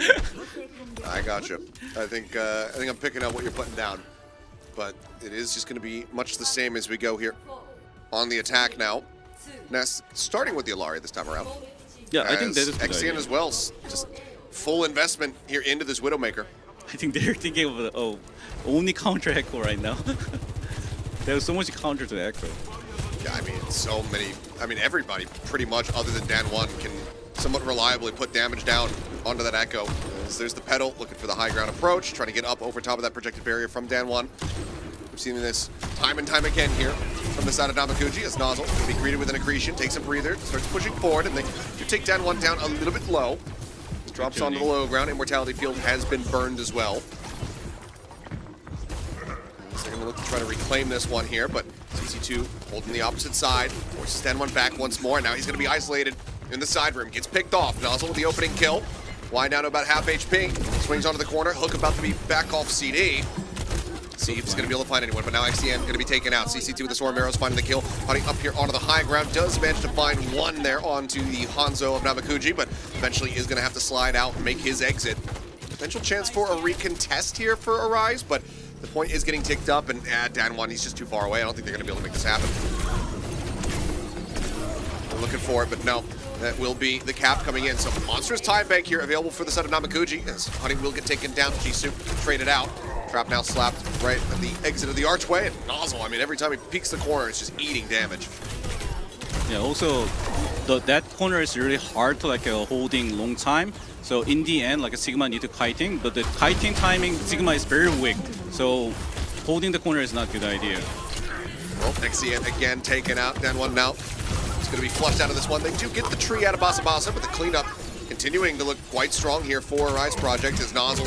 I got you. I think I'm picking up what you're putting down, but it is just going to be much the same as we go here on the attack now. Now starting with the Illari this time around. Yeah, I think that is good XCN idea. as well. Just full investment here into this Widowmaker. I think they're thinking of the only counter Echo right now. There's so much counter to Echo. Yeah, I mean, so many. I mean, everybody pretty much, other than Dan1, can somewhat reliably put damage down onto that Echo. As there's the pedal looking for the high ground approach, trying to get up over top of that projected barrier from Dan1. We've seen this time and time again here from the side of Namekuji as Nozzle can be greeted with an accretion, takes a breather, starts pushing forward, and they do take Dan1 down a little bit low. Drops onto the low ground. Immortality Field has been burned as well. So they're going to look to try to reclaim this one here, but CC2 holding the opposite side. Forces Dan1 back once more. Now he's going to be isolated in the side room. Gets picked off. Nozzle with the opening kill. Wind down to about half HP. Swings onto the corner. Hook about to be back off CD. See if he's going to be able to find anyone, but now XCN going to be taken out. CC2 with the Storm Arrows finding the kill. Hunting up here onto the high ground. Does manage to find one there onto the Hanzo of Namekuji, but eventually is going to have to slide out and make his exit. Potential chance for a recontest here for Arise, but the point is getting ticked up, and Dan1, he's just too far away. I don't think they're going to be able to make this happen. They're looking for it, but no. That will be the cap coming in. So monstrous time bank here available for the side of Namekuji as Honey will get taken down. Jisoo traded out. Trap now slapped right at the exit of the archway. And Nozzle, I mean, every time he peeks the corner, it's just eating damage. Yeah, also, that corner is really hard to like holding long time. So in the end, like a Sigma need to kiting, but the kiting timing, Sigma is very weak. So holding the corner is not a good idea. Well, XCN again taken out. Dan1 now. It's going to be flushed out of this one. They do get the tree out of Bossa, but the cleanup continuing to look quite strong here for Rise Project as Nozzle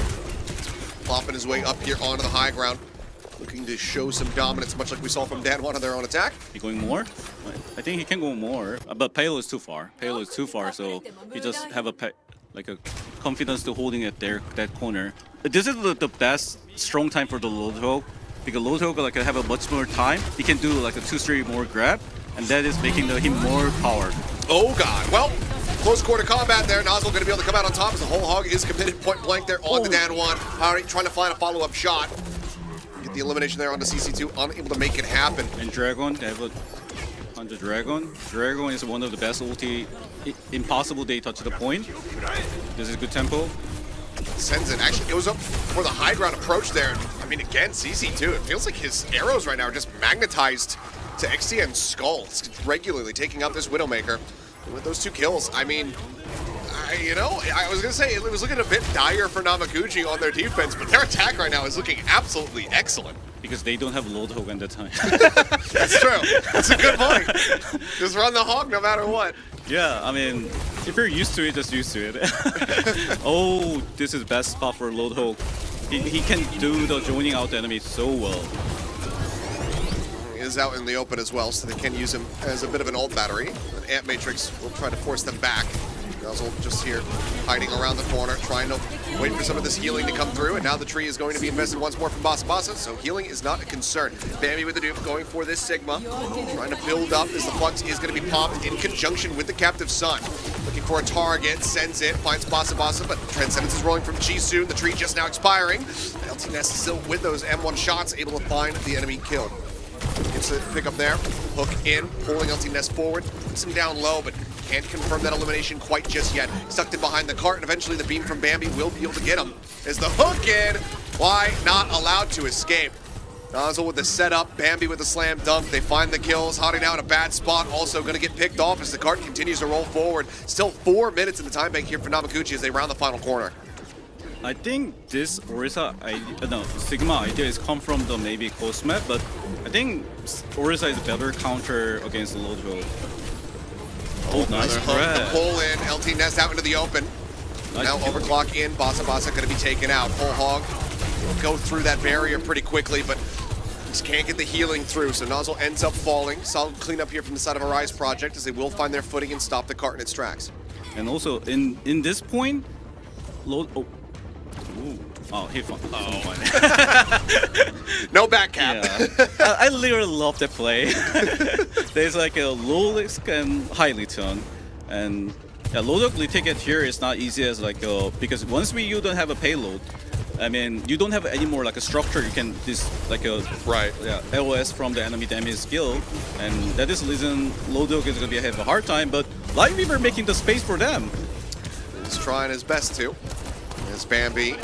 plopping his way up here onto the high ground, looking to show some dominance, much like we saw from Dan1 on their own attack. He going more? I think he can go more, but Palo is too far. Palo is too far, so he just have a confidence to holding it there, that corner. This is the best strong time for the load hook, because load hook like have a much more time. He can do like a 2-3 more grab, and that is making him more power. Oh god, well, close quarter combat there. Nozzle going to be able to come out on top as the whole hog is committed point blank there on the Dan1. Alright, trying to find a follow-up shot. Get the elimination there onto CC2, unable to make it happen. And Dragon, they have a on the Dragon. Dragon is one of the best ulti. Impossible they touch the point. This is good tempo. Sends it. Actually, it was up for the high ground approach there. I mean, again, CC2, it feels like his arrows right now are just magnetized to XCN's skull. It's regularly taking out this Widowmaker. And with those 2 kills, I mean, I was going to say it was looking a bit dire for Namekuji on their defense, but their attack right now is looking absolutely excellent. Because they don't have load hog at that time. That's true. That's a good point. Just run the hog no matter what. Yeah, I mean, if you're used to it, just used to it. Oh, this is best spot for load hog. He can do the joining out the enemy so well. He is out in the open as well, so they can use him as a bit of an ult battery. An Amp Matrix will try to force them back. Nuzzle just here, hiding around the corner, trying to wait for some of this healing to come through, and now the tree is going to be invested once more from Basa, so healing is not a concern. Bambi with the dupe going for this Sigma, trying to build up as the Flux is going to be popped in conjunction with the Captive Sun. Looking for a target, sends it, finds Basa, but Transcendence is rolling from Jisoo, the tree just now expiring. LT Nest still with those M1 shots, able to find the enemy killed. Gets a pick up there, hook in, pulling LT Nest forward, puts him down low, but can't confirm that elimination quite just yet. Sucked in behind the cart, and eventually the beam from Bambi will be able to get him. As the hook in, why not allowed to escape? Nozzle with the setup, Bambi with the slam dunk. They find the kills. Hottie now in a bad spot, also going to get picked off as the cart continues to roll forward. Still 4 minutes in the time bank here for Namekuji as they round the final corner. I think this Orisa idea, no, Sigma idea is come from the maybe Coast map, but I think Orisa is a better counter against the Loadwell. Oh, nice grab. Pull in, LT Nest out into the open. Nice now kill. overclock in, Basa going to be taken out. Full hog will go through that barrier pretty quickly, but just can't get the healing through, so Nozzle ends up falling. Solid cleanup here from the side of Arise Project as they will find their footing and stop the cart in its tracks. And also in this point, he found. No back cap. Yeah. I literally love that play. There's like a low risk and high return, and yeah, load retake here is not easy as like because once you don't have a payload, I mean you don't have any more like a structure you can right. Yeah, LOS from the enemy damage skill, and that is the reason Lodok is gonna have a hard time. But Light Weaver making the space for them. He's trying his best to. There's Bambi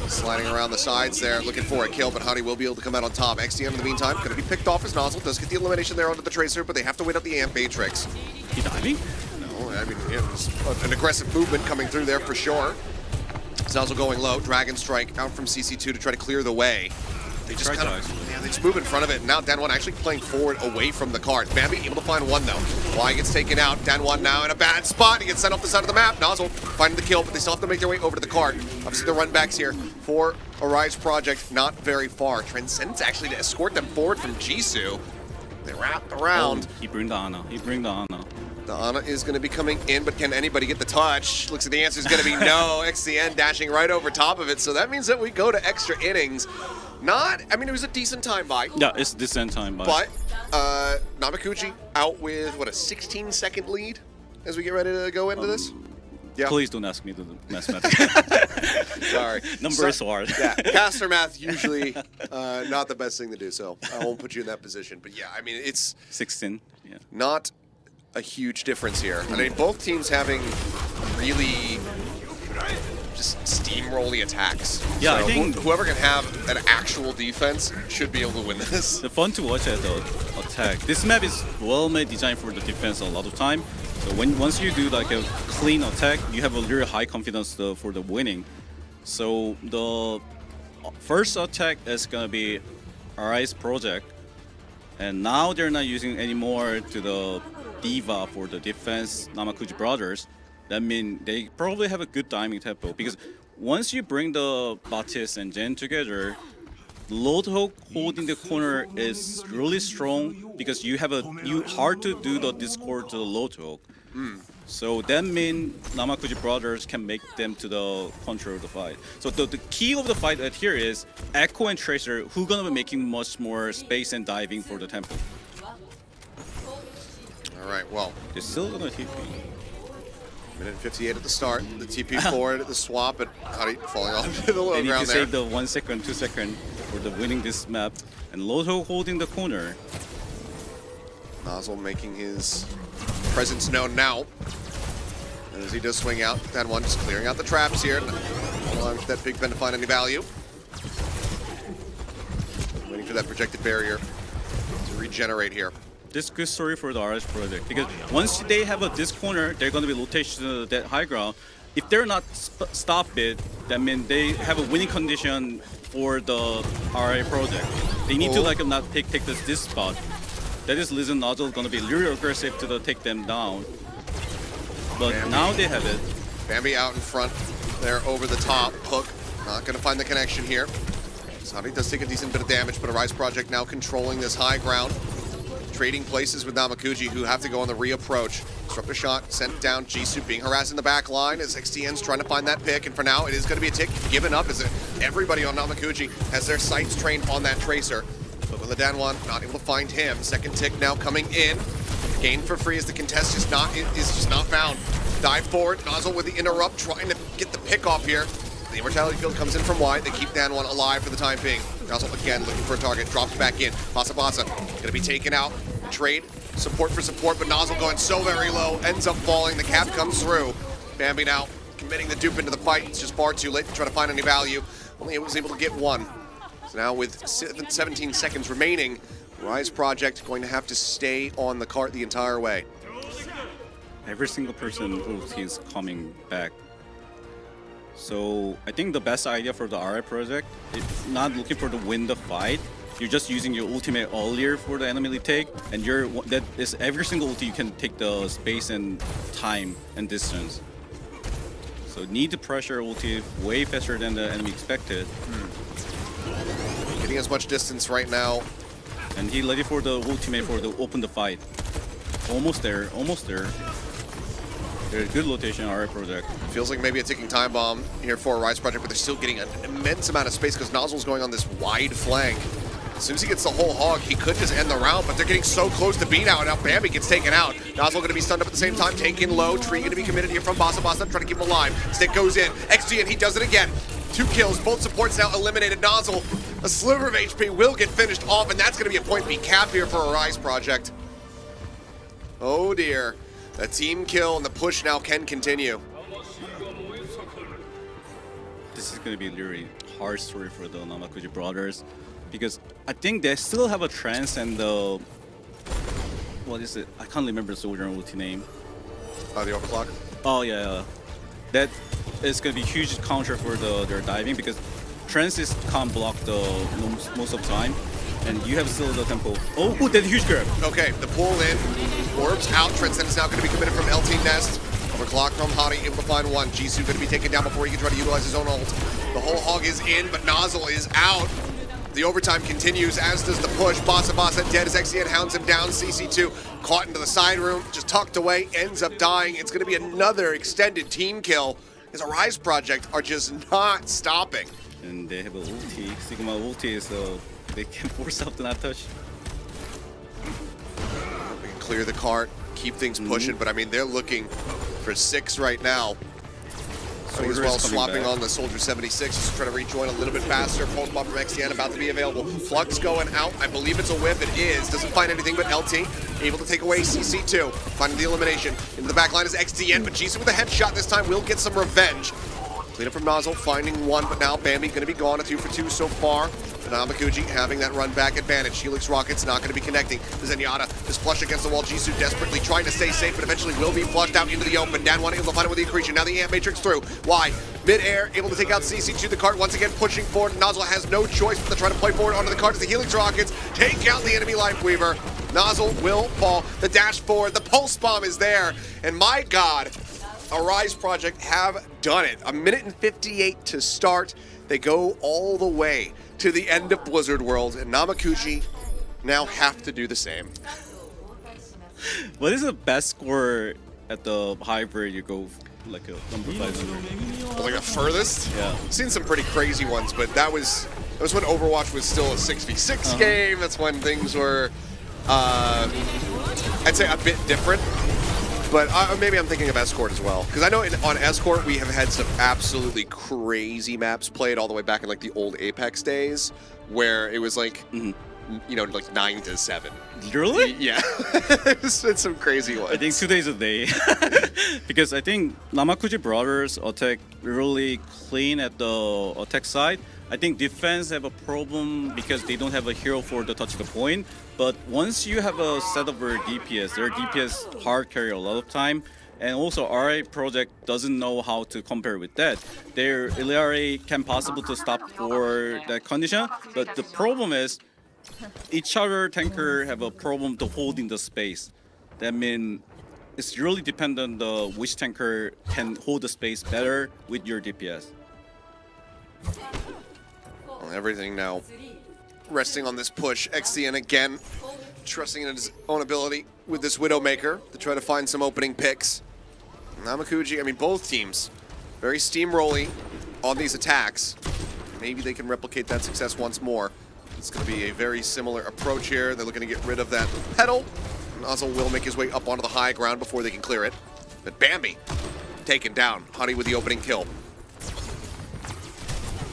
sliding around the sides there, looking for a kill, but Honey will be able to come out on top. XDM in the meantime, going to be picked off as Nozzle. Does get the elimination there onto the Tracer, but they have to wait out the Amp Matrix. He diving? No, I mean, yeah, it's an aggressive movement coming through there for sure. Nozzle going low, Dragon Strike out from CC2 to try to clear the way. They just kind of, they just move in front of it. And now Dan1 actually playing forward away from the cart. Bambi able to find one though. Y gets taken out. Dan1 now in a bad spot. He gets sent off the side of the map. Nozzle finding the kill, but they still have to make their way over to the cart. Obviously the run backs here for Arise Project not very far. Transcendence actually to escort them forward from Jisoo. They wrapped around. Oh, he bring the Ana. The Ana is going to be coming in, but can anybody get the touch? Looks like the answer is going to be no. XCN dashing right over top of it, so that means that we go to extra innings. It was a decent time buy. Yeah, it's decent time buy. But Namekuji out with, what, a 16-second lead as we get ready to go into this? Yeah. Please don't ask me to do mathematics. Sorry. Number is hard. Yeah, caster math usually not the best thing to do, so I won't put you in that position. But yeah, I mean, it's 16. Yeah. Not a huge difference here. I mean, both teams having really just steamrolly attacks. Yeah, so I think whoever can have an actual defense should be able to win this. the fun to watch at the attack. This map is well made, designed for the defense a lot of time. So once you do like a clean attack, you have a very high confidence for the winning. So the first attack is gonna be Arise Project, and now they're not using anymore to the Diva for the defense Namekuji brothers. That means they probably have a good timing tempo, because once you bring the Batis and Jen together, Loadhawk holding the corner is really strong because you hard to do the discord to the Loadhawk. So that means Namekuji brothers can make them to the control of the fight. So the key of the fight right here is Echo and Tracer, who gonna be making much more space and diving for the tempo. All right, well, They're still gonna hit me. minute 58 at the start. The TP forward at the swap, but Hadi falling onto the low They need ground to there. save the 1 second, 2 second for the winning this map. And Loto holding the corner. Nozzle making his presence known now. And as he does swing out, that one just clearing out the traps here. Allowing that Big Ben to find any value. Waiting for that projected barrier to regenerate here. This is good story for the RS project, because once they have this corner, they're going to be rotation to that high ground. If they're not stop it, that means they have a winning condition for the RA project. They need to not take this spot. That is reason Nozzle is going to be really aggressive to take them down. But Bambi. now they have it. Bambi out in front there over the top. Hook not going to find the connection here. Saudi does take a decent bit of damage, but Arise Project now controlling this high ground. trading places with Namekuji, who have to go on the reapproach. Disruptor shot sent down. Jisoo being harassed in the back line as XTN's trying to find that pick, and for now it is going to be a tick given up as everybody on Namekuji has their sights trained on that Tracer. But with the Danwon not able to find him, second tick now coming in. Gain for free as the contest is just not found. Dive forward, Nozzle with the interrupt, trying to get the pick off here. The Immortality Field comes in from wide. They keep Dan1 alive for the time being. Nozzle again looking for a target, drops back in. Basa gonna be taken out. Trade, support for support, but Nozzle going so very low, ends up falling. The cap comes through. Bambi now committing the dupe into the fight. It's just far too late to try to find any value. Only was able to get one. So now with 17 seconds remaining, Rise Project going to have to stay on the cart the entire way. Every single person is coming back. So I think the best idea for the RI project is not looking for to win the fight. You're just using your ultimate earlier for the enemy take, and that is every single ulti you can take the space and time and distance. So need to pressure ulti way faster than the enemy expected. Getting as much distance right now. And he ready for the ultimate for the open the fight. Almost there, almost there. There's good rotation RI project. Feels like maybe a ticking time bomb here for Rise Project, but they're still getting an immense amount of space because Nozzle's going on this wide flank. As soon as he gets the whole hog, he could just end the round, but they're getting so close to B now, and now Bambi gets taken out. Nozzle going to be stunned up at the same time, taken low. Tree going to be committed here from Basa, trying to keep him alive. Stick goes in. XG, and he does it again. 2 kills, both supports now eliminated. Nozzle, a sliver of HP, will get finished off, and that's going to be a point B cap here for a Rise Project. Oh dear. The team kill and the push now can continue. This is going to be a really hard story for the Namekuji brothers, because I think they still have a trance and the... What is it? I can't remember the soldier ulti name. The overclock? Oh yeah. That is going to be huge counter for their diving, because trance can't block the most of the time. And you have still the tempo. Oh, that's a huge grab. Okay, the pull in. Orbs out. Transcendence now going to be committed from LT Nest. Overclock from Hottie, able to find one. Jisoo going to be taken down before he can try to utilize his own ult. The whole hog is in, but Nozzle is out. The overtime continues, as does the push. Basa dead as XCN hounds him down. CC2 caught into the side room, just tucked away, ends up dying. It's going to be another extended team kill, as a Rise Project are just not stopping. And they have a ulti, Sigma ulti, so they can force out the not touch. We can clear the cart, keep things pushing, but I mean, they're looking for 6 right now. Soldier as well swapping on the Soldier 76, just trying to rejoin a little bit faster. Pulse bomb from XTN about to be available. Flux going out. I believe it's a whip. It is. Doesn't find anything but LT. Able to take away CC2. Finding the elimination. Into the back line is XTN, but Jisoo with a headshot this time will get some revenge. Clean up from Nozzle, finding one, but now Bambi going to be gone. A 2 for 2 so far. Namekuji having that run back advantage. Helix Rocket's not going to be connecting. Zenyatta is flushed against the wall. Jisoo desperately trying to stay safe, but eventually will be flushed out into the open. Dan1 able to find it with the accretion. Now the Amp Matrix through. Why? Mid-air, able to take out CC2. The cart once again pushing forward. Nozzle has no choice but to try to play forward onto the cart as the Helix Rockets take out the enemy Lifeweaver. Nozzle will fall. The dash forward. The pulse bomb is there. And my God, a Rise Project have done it. 1:58 to start. They go all the way to the end of Blizzard World, and Namekuji now have to do the same. What is the best score at the hybrid you go like a number 500? Like the furthest? Yeah. I've seen some pretty crazy ones, but that was when Overwatch was still a 6v6 game. That's when things were, I'd say, a bit different. But maybe I'm thinking of Escort as well. Because I know on Escort we have had some absolutely crazy maps played all the way back in like the old Apex days, where it was like, you know, like 9 to 7. Really? Yeah. it's some crazy ones. I think 2 days a day. Because I think Namekuji brothers attack really clean at the attack side. I think defense have a problem because they don't have a hero for the touch the point. But once you have a set of their DPS hard carry a lot of time. And also RI project doesn't know how to compare with that. Their LRA can possible to stop for that condition. But the problem is each other tanker have a problem to holding the space. That means it's really dependent on which tanker can hold the space better with your DPS. Well, everything now resting on this push. XCN again trusting in his own ability with this Widowmaker to try to find some opening picks. Namekuji, I mean, both teams very steamrolly on these attacks. Maybe they can replicate that success once more. It's going to be a very similar approach here. They're looking to get rid of that pedal. Nozzle will make his way up onto the high ground before they can clear it. But Bambi taken down. Honey with the opening kill.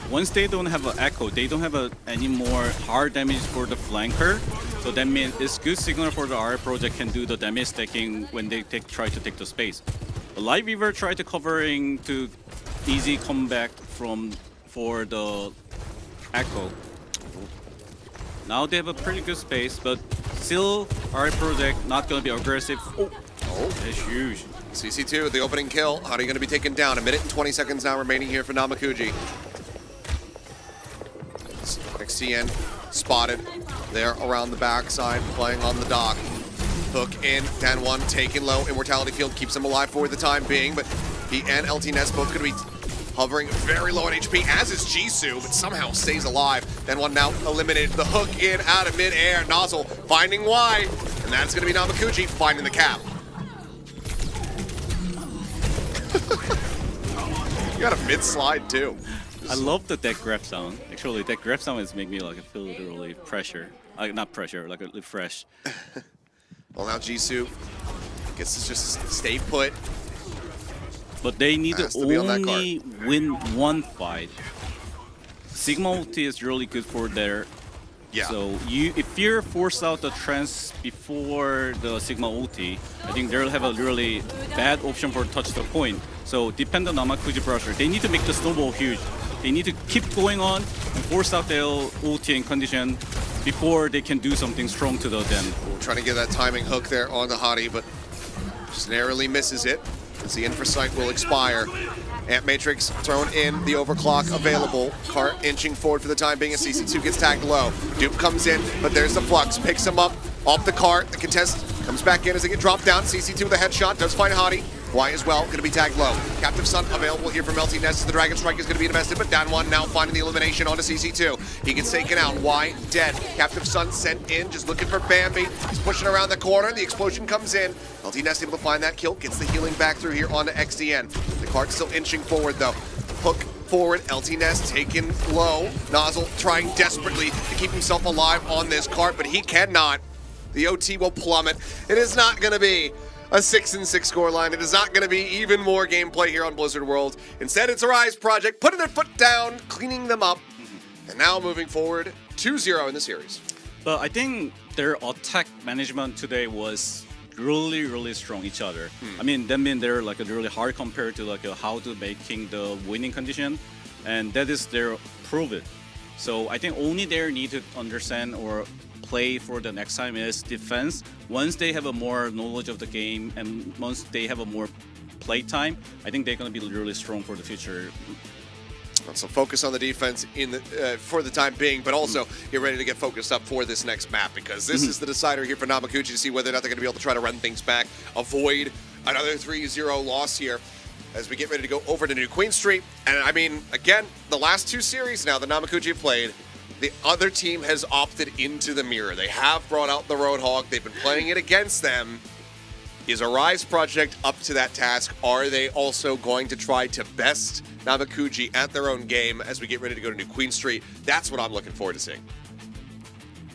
Once they don't have an echo, they don't have any more hard damage for the flanker. So that means it's good signal for the R project can do the damage stacking when they try to take the space. The Light Weaver tried to covering to easy comeback for the echo. Now they have a pretty good space, but still R project not gonna be aggressive. Oh, that's huge. CC2, the opening kill. How are you going to be taken down? 1 minute and 20 seconds now remaining here for Namekuji. XCN spotted there around the backside, playing on the dock. Hook in, Dan1 taken low. Immortality Field keeps him alive for the time being, but he and LT Ness both going to be hovering very low on HP, as is Jisoo, but somehow stays alive. Dan1 now eliminated. The hook in out of midair. Nozzle finding why, and that's going to be Namekuji finding the cap. You got a mid-slide too. I love the deck grab sound. Actually, that grab sound is make me like feel really pressure. Not pressure, like a fresh. Well, now Jisoo gets to just stay put. But they need to only win one fight. Sigma ulti is really good for their. Yeah. So if you're forced out the trance before the Sigma ulti, I think they'll have a really bad option for touch the point. So depend on Namekuji pressure. They need to make the snowball huge. They need to keep going on and force out their ulti and condition before they can do something strong to the den. Trying to get that timing hook there on the Hottie, but just narrowly misses it as the Infrasight will expire. Amp Matrix thrown in, the overclock available. Cart inching forward for the time being as CC2 gets tagged low. Dupe comes in, but there's the Flux, picks him up off the cart. The contest comes back in as they get dropped down. CC2 with a headshot, does find Hottie. Y as well, going to be tagged low. Captive Sun available here from LT Ness as the Dragon Strike is going to be invested, but Dan1 now finding the elimination onto CC2. He gets taken out. Y dead. Captive Sun sent in, just looking for Bambi. He's pushing around the corner. The explosion comes in. LT Ness able to find that kill, gets the healing back through here onto XDN. The cart still inching forward though. Hook forward, LT Ness taken low. Nozzle trying desperately to keep himself alive on this cart, but he cannot. The OT will plummet. It is not going to be a 6-6 scoreline. It is not going to be even more gameplay here on Blizzard World. Instead, it's a Rise project, putting their foot down, cleaning them up, and now moving forward 2-0 in the series. But I think their attack management today was really strong each other. I mean, that means they're like a really hard compared to like how to making the winning condition, and that is their prove it. So I think only they need to understand or play for the next time is defense. Once they have a more knowledge of the game and once they have a more play time, I think they're going to be really strong for the future. So focus on the defense in the, for the time being, but also get ready to get focused up for this next map, because this is the decider here for Namekuji to see whether or not they're going to be able to try to run things back, avoid another 3-0 loss here as we get ready to go over to New Queen Street. And I mean, again, the last two series now that Namekuji have played, the other team has opted into the mirror. They have brought out the Roadhog. They've been playing it against them. Is a Rise project up to that task? Are they also going to try to best Namekuji at their own game as we get ready to go to New Queen Street? That's what I'm looking forward to seeing.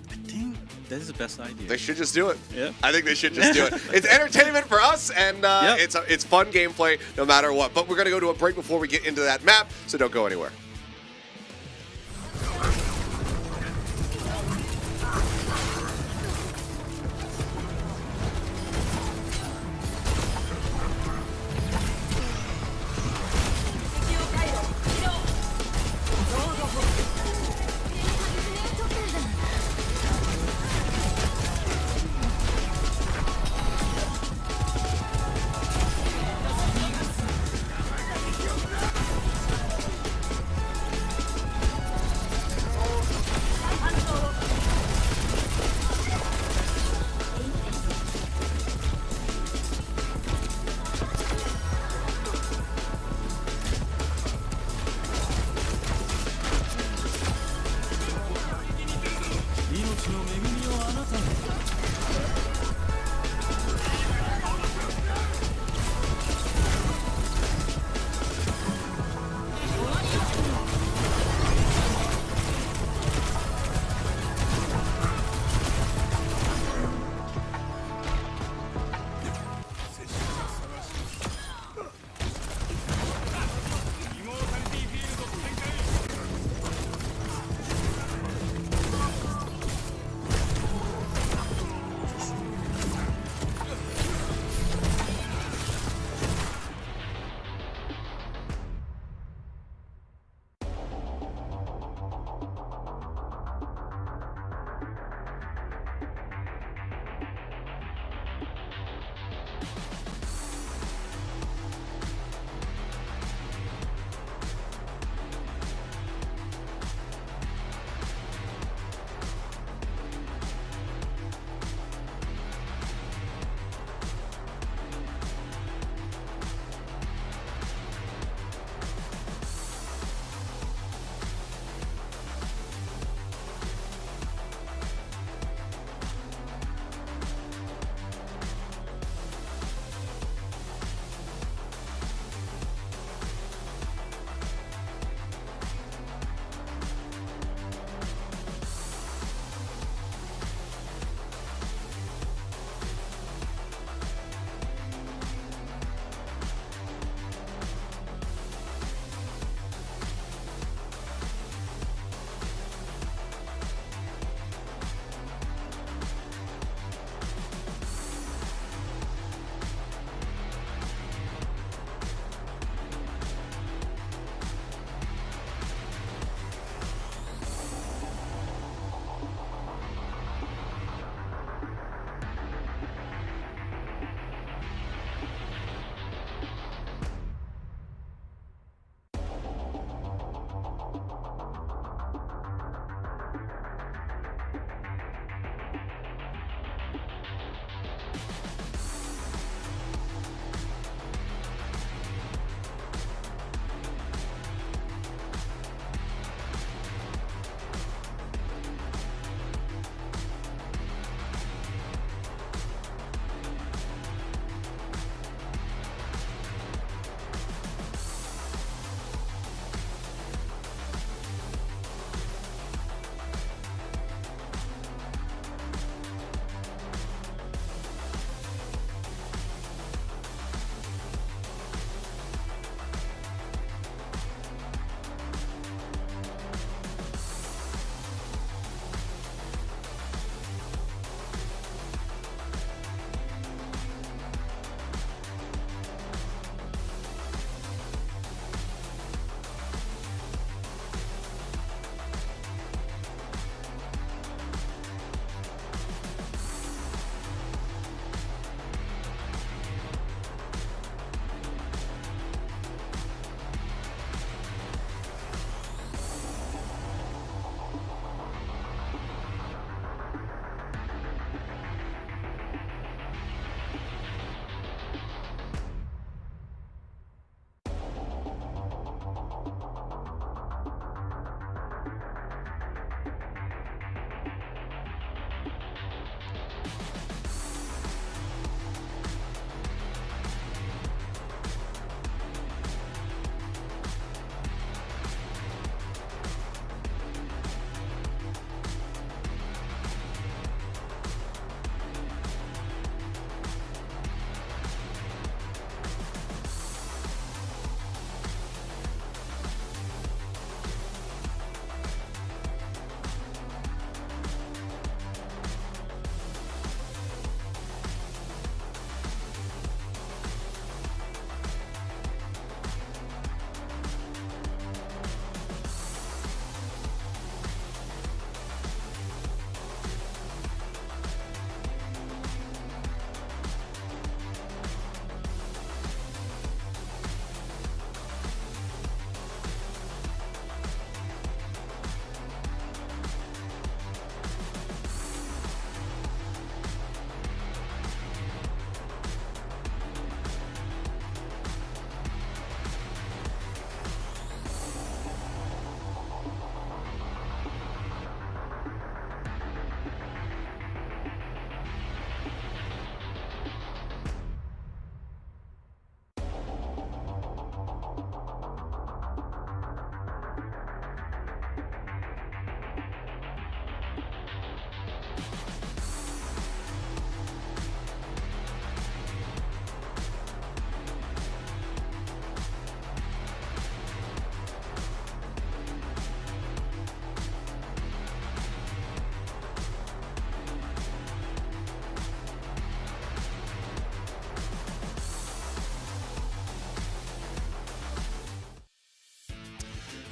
I think that is the best idea. They should just do it. Yeah. I think they should just do it. It's entertainment for us, and it's fun gameplay no matter what. But we're going to go to a break before we get into that map, so don't go anywhere.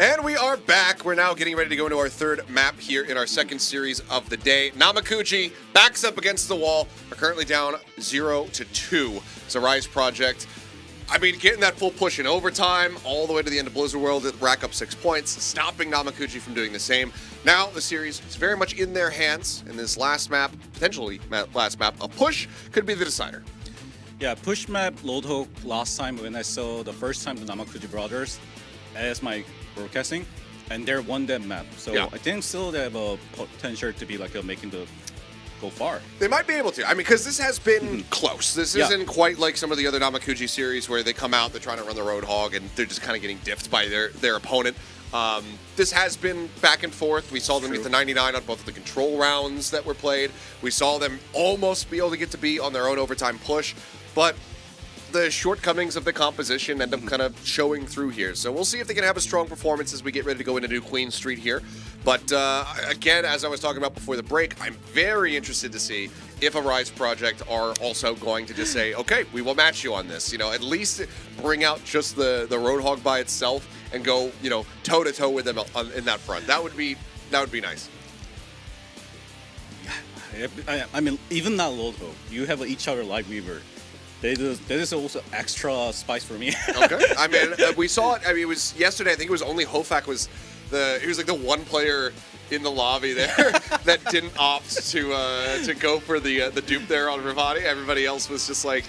And we are back. We're now getting ready to go into our third map here in our second series of the day. Namekuji backs up against the wall. Are currently down 0-2. It's a Rise project. I mean, getting that full push in overtime all the way to the end of Blizzard World to rack up 6 points, stopping Namekuji from doing the same. Now the series is very much in their hands, and this last map, potentially last map, a push could be the decider. Yeah, push map Lodhok last time when I saw the first time the Namekuji brothers as my broadcasting, and they won that map. So Yeah. I think still they have a potential to be like making the go far. They might be able to. I mean, because this has been close. This isn't quite like some of the other Namekuji series where they come out, they're trying to run the Roadhog, and they're just kind of getting diffed by their opponent. This has been back and forth. We saw them get the 99 on both of the control rounds that were played. We saw them almost be able to get to be on their own overtime push, but the shortcomings of the composition end up kind of showing through here. So we'll see if they can have a strong performance as we get ready to go into New Queen Street here. But again, as I was talking about before the break, I'm very interested to see if a Rise project are also going to just say, okay, we will match you on this. You know, at least bring out just the Roadhog by itself and go, you know, toe-to-toe with them in that front. That would be nice. I mean, even not Lodhok, you have each other live weaver. That is also extra spice for me. Okay. I mean, we saw it. I mean, it was yesterday. I think it was only Hofak he was like the one player in the lobby there that didn't opt to go for the dupe there on Rivati. Everybody else was just like,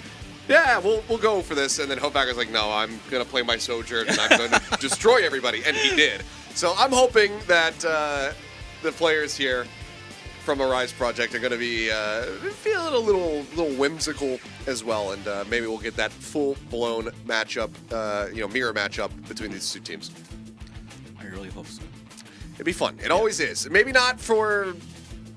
yeah, we'll go for this. And then Hofak was like, no, I'm gonna play my Sojourn and I'm gonna destroy everybody, and he did. So I'm hoping that the players here from a Rise project are going to be feeling a little whimsical as well, and maybe we'll get that full-blown matchup, mirror matchup between these two teams. I really hope so. It'd be fun. It always is. Maybe not for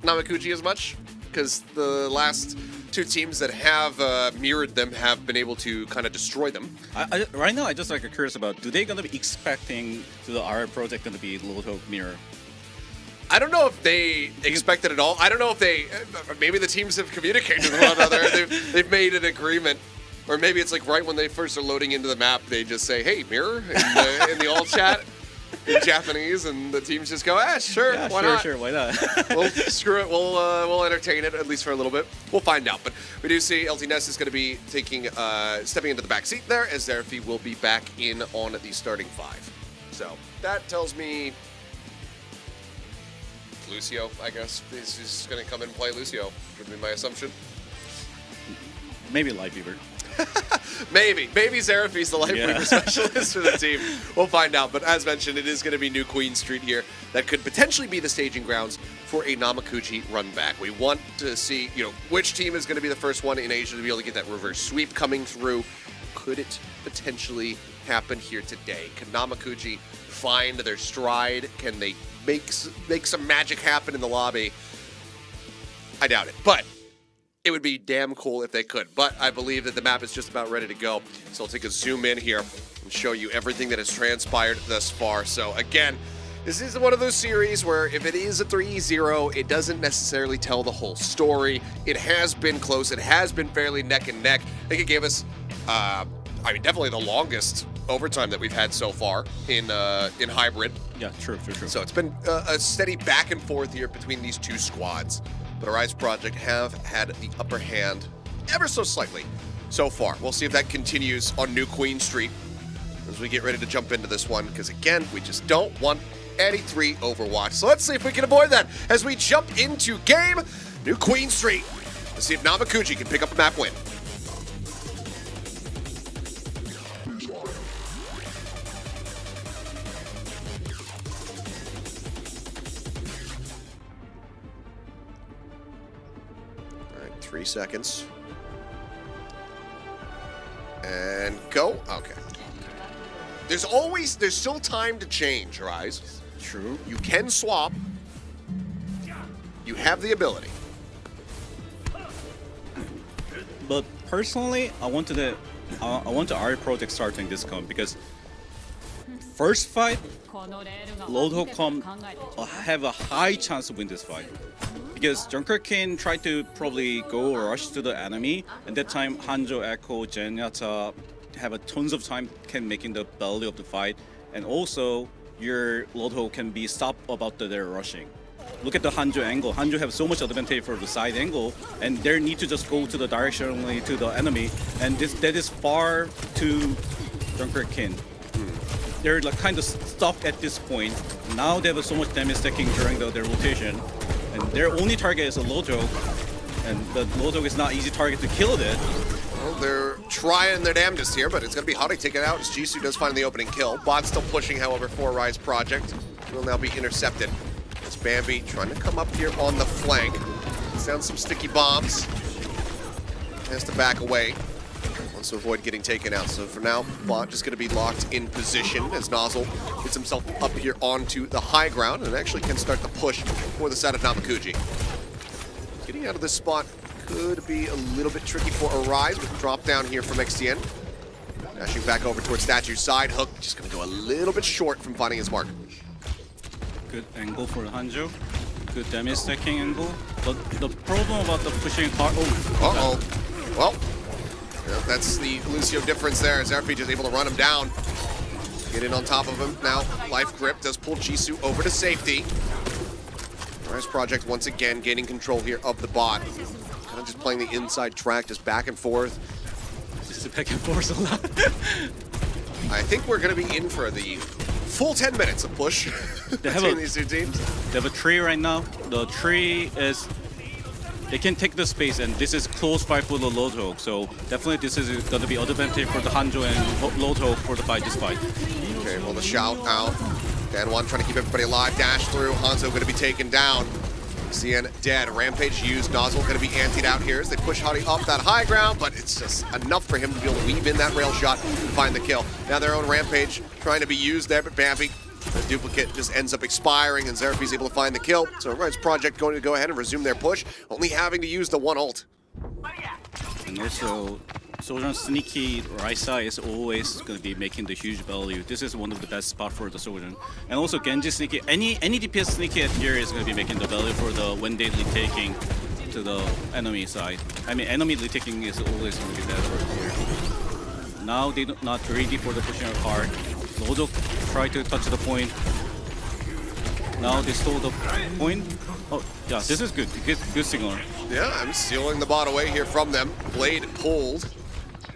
Namekuji as much, because the last two teams that have mirrored them have been able to kind of destroy them. Right now, I just curious about, do they going to be expecting the our project going to be Lodhok mirror? I don't know if they expect it at all. I don't know if they... maybe the teams have communicated with one another. They've made an agreement. Or maybe it's like right when they first are loading into the map, they just say, hey, mirror, in the all chat in Japanese, and the teams just go, sure, Yeah, why not? Sure, why not? Well, screw it. We'll entertain it, at least for a little bit. We'll find out. But we do see LT Ness is going to be stepping into the back seat there, as Zerafi will be back in on the starting five. So that tells me... Lucio, I guess. He's just going to come in and play Lucio, would be my assumption. Maybe live weaver. Maybe Zerafi's the life weaver specialist for the team. We'll find out. But as mentioned, it is going to be New Queen Street here. That could potentially be the staging grounds for a Namekuji run back. We want to see, which team is going to be the first one in Asia to be able to get that reverse sweep coming through. Could it potentially happen here today? Can Namekuji find their stride? Can they make some magic happen in the lobby? I doubt it, but it would be damn cool if they could. But I believe that the map is just about ready to go. So I'll take a zoom in here and show you everything that has transpired thus far. So again, this is one of those series where if it is a 3-0, it doesn't necessarily tell the whole story. It has been close. It has been fairly neck and neck. I think it gave us, definitely the longest overtime that we've had so far in hybrid. Yeah, true. So it's been a steady back and forth here between these two squads. But Rise Project have had the upper hand ever so slightly so far. We'll see if that continues on New Queen Street as we get ready to jump into this one, because again, we just don't want any 3 Overwatch. So let's see if we can avoid that as we jump into game New Queen Street. Let's see if Namekuji can pick up a map win. All right, 3 seconds. And go. Okay. There's still time to change, Rise. True. You can swap. You have the ability. But personally, I want the RE project starting this comp because first fight, Lodhok have a high chance to win this fight. Because Junker can try to probably go rush to the enemy, and that time Hanjo, Echo, Zenyatta have a tons of time can making the belly of the fight, and also your Lotto can be stopped about their rushing. Look at the Hanjo angle. Hanjo have so much advantage for the side angle, and they need to just go to the directionally to the enemy, and that is far too Dunkerkin. They're like kind of stuck at this point. Now they have so much damage stacking during their rotation, and their only target is a Lotto, and the Lotto is not easy target to kill it. Well, they're trying their damnedest here, but it's going to be Hottie taken out as Jisoo does find the opening kill. Bot still pushing, however, for Rise Project. Will now be intercepted. It's Bambi trying to come up here on the flank. Puts down some sticky bombs. Has to back away. Wants to avoid getting taken out. So for now, Bot just going to be locked in position as Nozzle gets himself up here onto the high ground and actually can start the push for the side of Namekuji. Getting out of this spot could be a little bit tricky for Arise with the drop down here from XTN. Dashing back over towards Statue's side. Hook just going to go a little bit short from finding his mark. Good angle for Hanjo. Good damage stacking angle. But the problem about the pushing hard. Uh-oh. Well, yeah, that's the Colosseo difference there as RP is able to run him down. Get in on top of him. Now, Life Grip does pull Jisoo over to safety. Rise Project once again gaining control here of the bot. Kind of just playing the inside track, just back and forth. Just back and forth a lot. I think we're going to be in for the full 10 minutes of push between these two teams. They have a tree right now. The tree is... They can take the space, and this is close fight for the Lotto. So definitely this is going to be advantage for the Hanjo and Lotto for the fight, this fight. Okay, well the shout out. Dan1 trying to keep everybody alive. Dash through. Hanzo going to be taken down. CN dead. Rampage used. Nozzle going to be antied out here as they push Hottie up that high ground, but it's just enough for him to be able to weave in that rail shot and find the kill. Now their own Rampage trying to be used there, but Bambi, the duplicate just ends up expiring and Xeraph's able to find the kill. So Rise Project going to go ahead and resume their push, only having to use the one ult. And also, Sojourn Sneaky Raisa is always going to be making the huge value. This is one of the best spots for the Sojourn. And also Genji Sneaky, any DPS Sneaky at here is going to be making the value for the when they lead taking to the enemy side. I mean, enemy lead taking is always going to be better here. Now they're not ready for the pushing hard. Lodo try to touch the point. Now they stole the point. Oh, yeah, this is good. Good signal. Yeah, I'm stealing the bot away here from them. Blade pulled.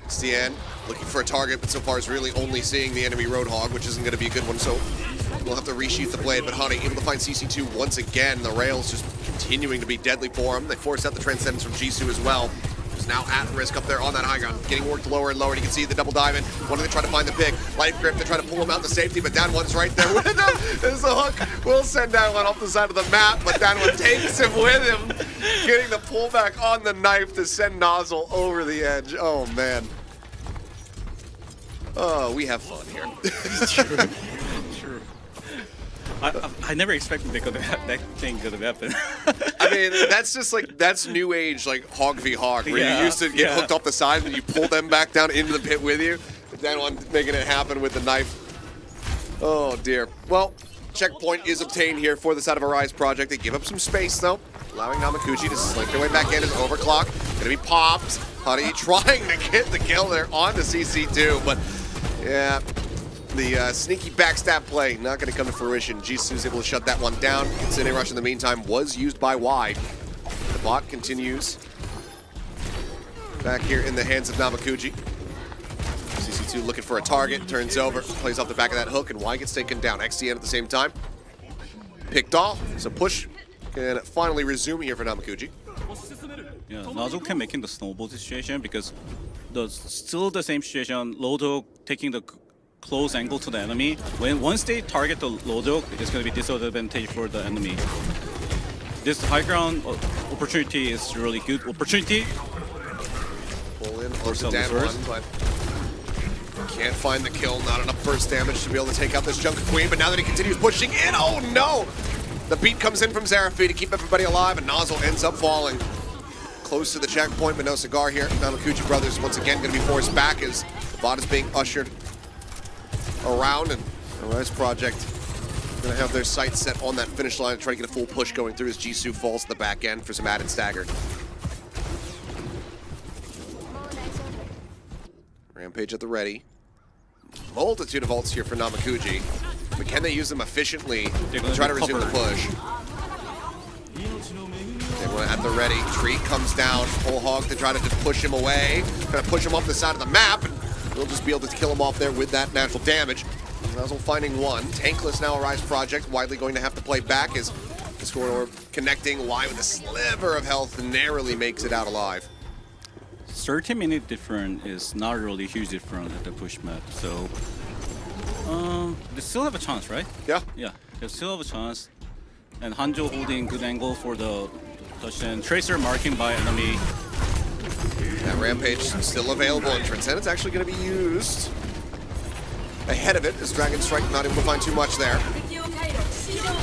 CN looking for a target, but so far is really only seeing the enemy Roadhog, which isn't going to be a good one, so we'll have to resheath the blade. But Hottie able to find CC2 once again. The rails just continuing to be deadly for him. They force out the Transcendence from Jisoo as well. Who's now at risk up there on that high ground. Getting worked lower and lower, and you can see the double dive in. Wanting to try to find the pick. Life Grip to try to pull him out to safety, but Dan1's right there with him. There's the hook. We'll send Dan1 off the side of the map, but Dan1 takes him with him. Getting the pullback on the knife to send Nozzle over the edge. Oh, man. Oh, we have fun here. True. True. I never expected that thing could have happened. I mean, that's just like, that's new age, like Hog v Hog, where you used to get hooked off the side and you pull them back down into the pit with you. But then one making it happen with the knife. Oh, dear. Well, checkpoint is obtained here for the side of a Rise Project. They give up some space, though, allowing Namekuji to slink their way back in as Overclock. Gonna be popped. Hottie trying to get the kill there on the CC2, but yeah, the sneaky backstab play not going to come to fruition. Jisoo's able to shut that one down. Insane Rush in the meantime was used by Wide. The bot continues. Back here in the hands of Namekuji. CC2 looking for a target, turns over, plays off the back of that hook, and Wide gets taken down. XTN at the same time. Picked off, so push can finally resume here for Namekuji. Yeah, Nozzle can make in the snowball situation because still the same situation. Lodo taking the close angle to the enemy. Once they target the Lodo, it's going to be disadvantage for the enemy. This high ground opportunity is really good opportunity. Pull in onto Dan1, but can't find the kill. Not enough burst damage to be able to take out this Junker Queen. But now that he continues pushing in, oh no! The beat comes in from Xeraph's to keep everybody alive, and Nozzle ends up falling. Close to the checkpoint, but no cigar here. Namekuji brothers once again going to be forced back as the bot is being ushered around, and the Rise Project going to have their sights set on that finish line and try to get a full push going through as Jisoo falls to the back end for some added stagger. Rampage at the ready. Multitude of ults here for Namekuji. But can they use them efficiently They're to gonna try be to resume the covered. push? They want at the ready. Treat comes down. Whole hog to try to just push him away. Trying to push him off the side of the map. And we'll just be able to kill him off there with that natural damage. Nozzle finding one. Tankless now, Arise Project. Widely going to have to play back as the score connecting. Y with a sliver of health narrowly makes it out alive. 30-minute difference is not really huge difference at the push map, so they still have a chance, right? Yeah. Yeah, they still have a chance. And Hanjo holding good angle for the touchdown. Tracer marking by enemy. That Rampage still available, and Transcendent's actually going to be used ahead of it as Dragon Strike not able to find too much there.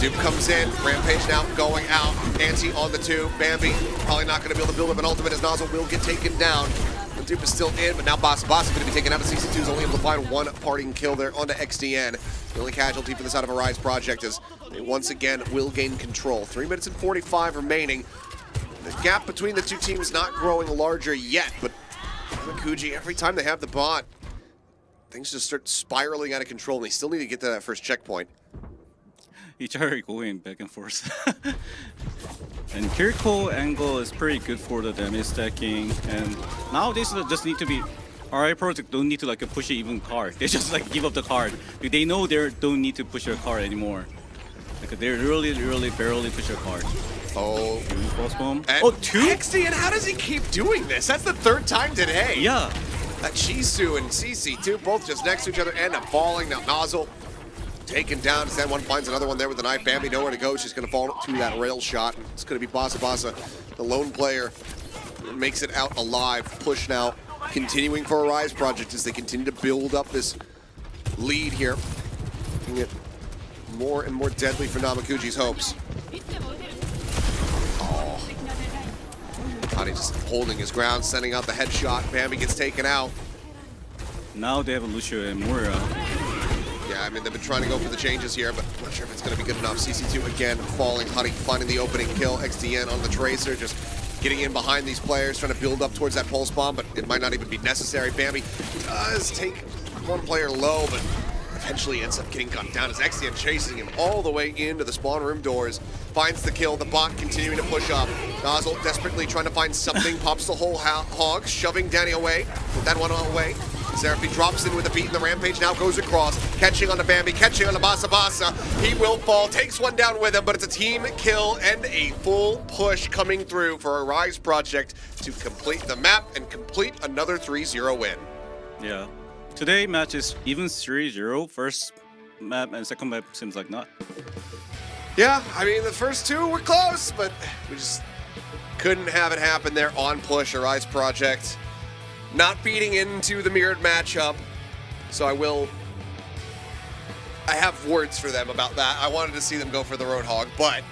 Dupe comes in, Rampage now going out, Anti on the 2, Bambi probably not going to be able to build up an ultimate as Nozzle will get taken down. And Dupe is still in, but now Boss Boss is going to be taken out. CC2 is only able to find one parting kill there onto XDN. The only casualty for the side of Arise Project is they once again will gain control. 3 minutes and 45 remaining. The gap between the two teams not growing larger yet, but Namekuji, every time they have the bot, things just start spiraling out of control, and they still need to get to that first checkpoint. Each are going back and forth. And Kiriko angle is pretty good for the damage stacking. And nowadays they just need to be RI project don't need to like push it even card. They just like give up the card. They know they don't need to push their card anymore. Like they really barely push their card. Oh, False bomb. and Oh, 2? XD, and how does he keep doing this? That's the 3rd time today. Yeah. That Shisu and CC2 both just next to each other end up falling. Now Nozzle taken down. Zen one finds another one there with the knife. Bambi nowhere to go. She's going to fall to that rail shot. It's going to be Basa Basa, the lone player, makes it out alive. Push now continuing for Arise Project as they continue to build up this lead here. Making it more and more deadly for Namekuji's hopes. Oh. Tani just holding his ground, sending out the headshot. Bambi gets taken out. Now they have a Lucio and Moira. Yeah, I mean, they've been trying to go for the changes here, but I'm not sure if it's going to be good enough. CC2 again falling. Honey finding the opening kill. XDN on the Tracer, just getting in behind these players, trying to build up towards that pulse bomb, but it might not even be necessary. Bambi does take one player low, but eventually ends up getting gunned down as XDN chasing him all the way into the spawn room doors. Finds the kill, the bot continuing to push up. Nozzle desperately trying to find something, pops the whole hog, shoving Danny away. Put that one away. Seraphine drops in with a beat, and the Rampage now goes across, catching on to Bambi, catching on to Basa Basa. He will fall, takes one down with him, but it's a team kill and a full push coming through for Arise Project to complete the map and complete another 3-0 win. Yeah. Today match is even 3-0. First map and second map seems like not. Yeah, I mean, the first two were close, but we just couldn't have it happen there on push. Arise Project not feeding into the mirrored matchup, so I have words for them about that. I wanted to see them go for the Roadhog, but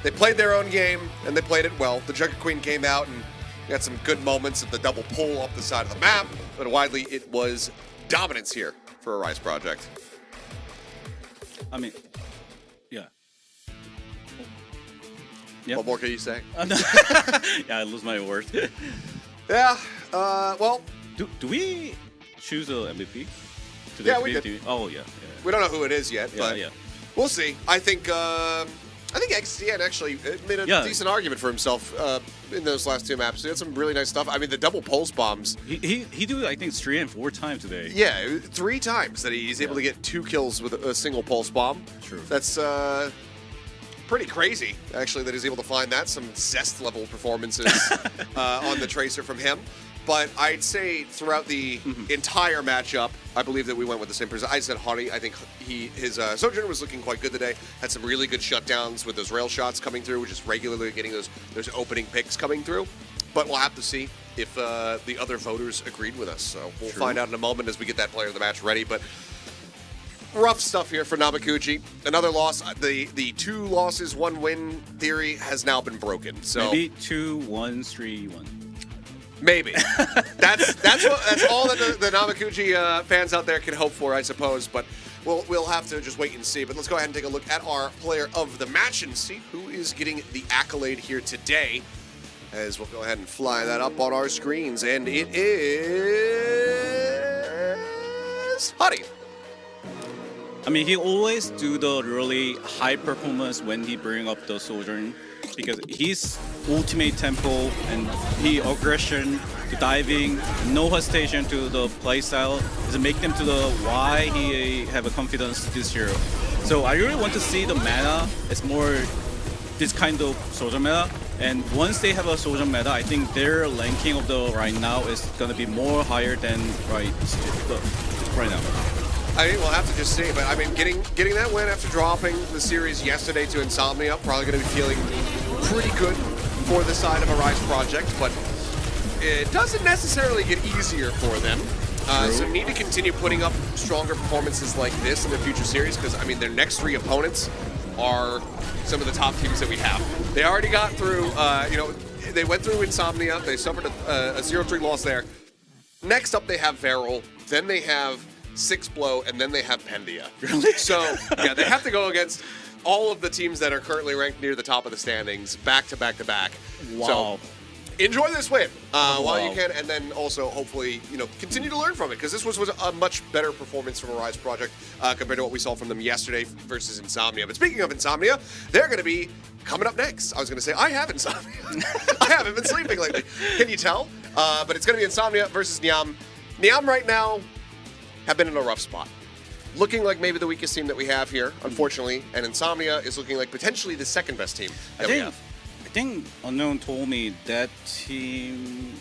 they played their own game, and they played it well. The Junker Queen came out and got some good moments of the double pull off the side of the map, but widely it was dominance here for Arise Project. I mean, yeah. Yep. What more can you say? Yeah, I lose my word. Yeah, well, Do we choose a MVP? Today? Yeah, we did. Oh, yeah. we don't know who it is yet, but yeah. we'll see. I think XDN actually made a decent argument for himself in those last two maps. He had some really nice stuff. I mean, the double pulse bombs. He do, I think, 3 and 4 times today. Yeah, 3 times that he's able to get 2 kills with a single pulse bomb. True. That's pretty crazy, actually, that he's able to find that. Some zest level performances on the Tracer from him. But I'd say throughout the entire matchup, I believe that we went with the same person. I said Honey. I think his Sojourner was looking quite good today. Had some really good shutdowns with those rail shots coming through, which is regularly getting those opening picks coming through. But we'll have to see if the other voters agreed with us. So we'll find out in a moment as we get that player of the match ready. But rough stuff here for Namekuji. Another loss. The 2 losses, 1 win theory has now been broken. So maybe 2-1, 3-1. Maybe. that's all that the Namekuji fans out there can hope for, I suppose. But we'll have to just wait and see. But let's go ahead and take a look at our player of the match and see who is getting the accolade here today. As we'll go ahead and fly that up on our screens, and it is Honey. I mean, he always do the really high performance when he bring up the Sojourn, because his ultimate tempo and he aggression, the diving, no hesitation to the play style is make them to the why he have a confidence this year. So I really want to see the meta. It's more this kind of Sojourn meta. And once they have a Sojourn meta, I think their ranking of the right now is gonna be more higher than right now. I mean, we'll have to just see. But I mean, getting that win after dropping the series yesterday to Insomnia, probably going to be feeling pretty good for the side of a Rise project. But it doesn't necessarily get easier for them. So need to continue putting up stronger performances like this in the future series, because I mean, their next 3 opponents are some of the top teams that we have. They already got through. They went through Insomnia. They suffered a 0-3 loss there. Next up, they have Varel. Then they have Six Blow, and then they have Pandia. Really? So, yeah, they have to go against all of the teams that are currently ranked near the top of the standings, back to back to back. Wow. So, enjoy this win while you can, and then also, hopefully, continue to learn from it, because this was a much better performance from a Rise project compared to what we saw from them yesterday versus Insomnia. But speaking of Insomnia, they're going to be coming up next. I was going to say, I have Insomnia. I haven't been sleeping lately. Can you tell? But it's going to be Insomnia versus Nyam. Nyam right now have been in a rough spot. Looking like maybe the weakest team that we have here, unfortunately, and Insomnia is looking like potentially the second best team that we have. I think Unknown told me that team...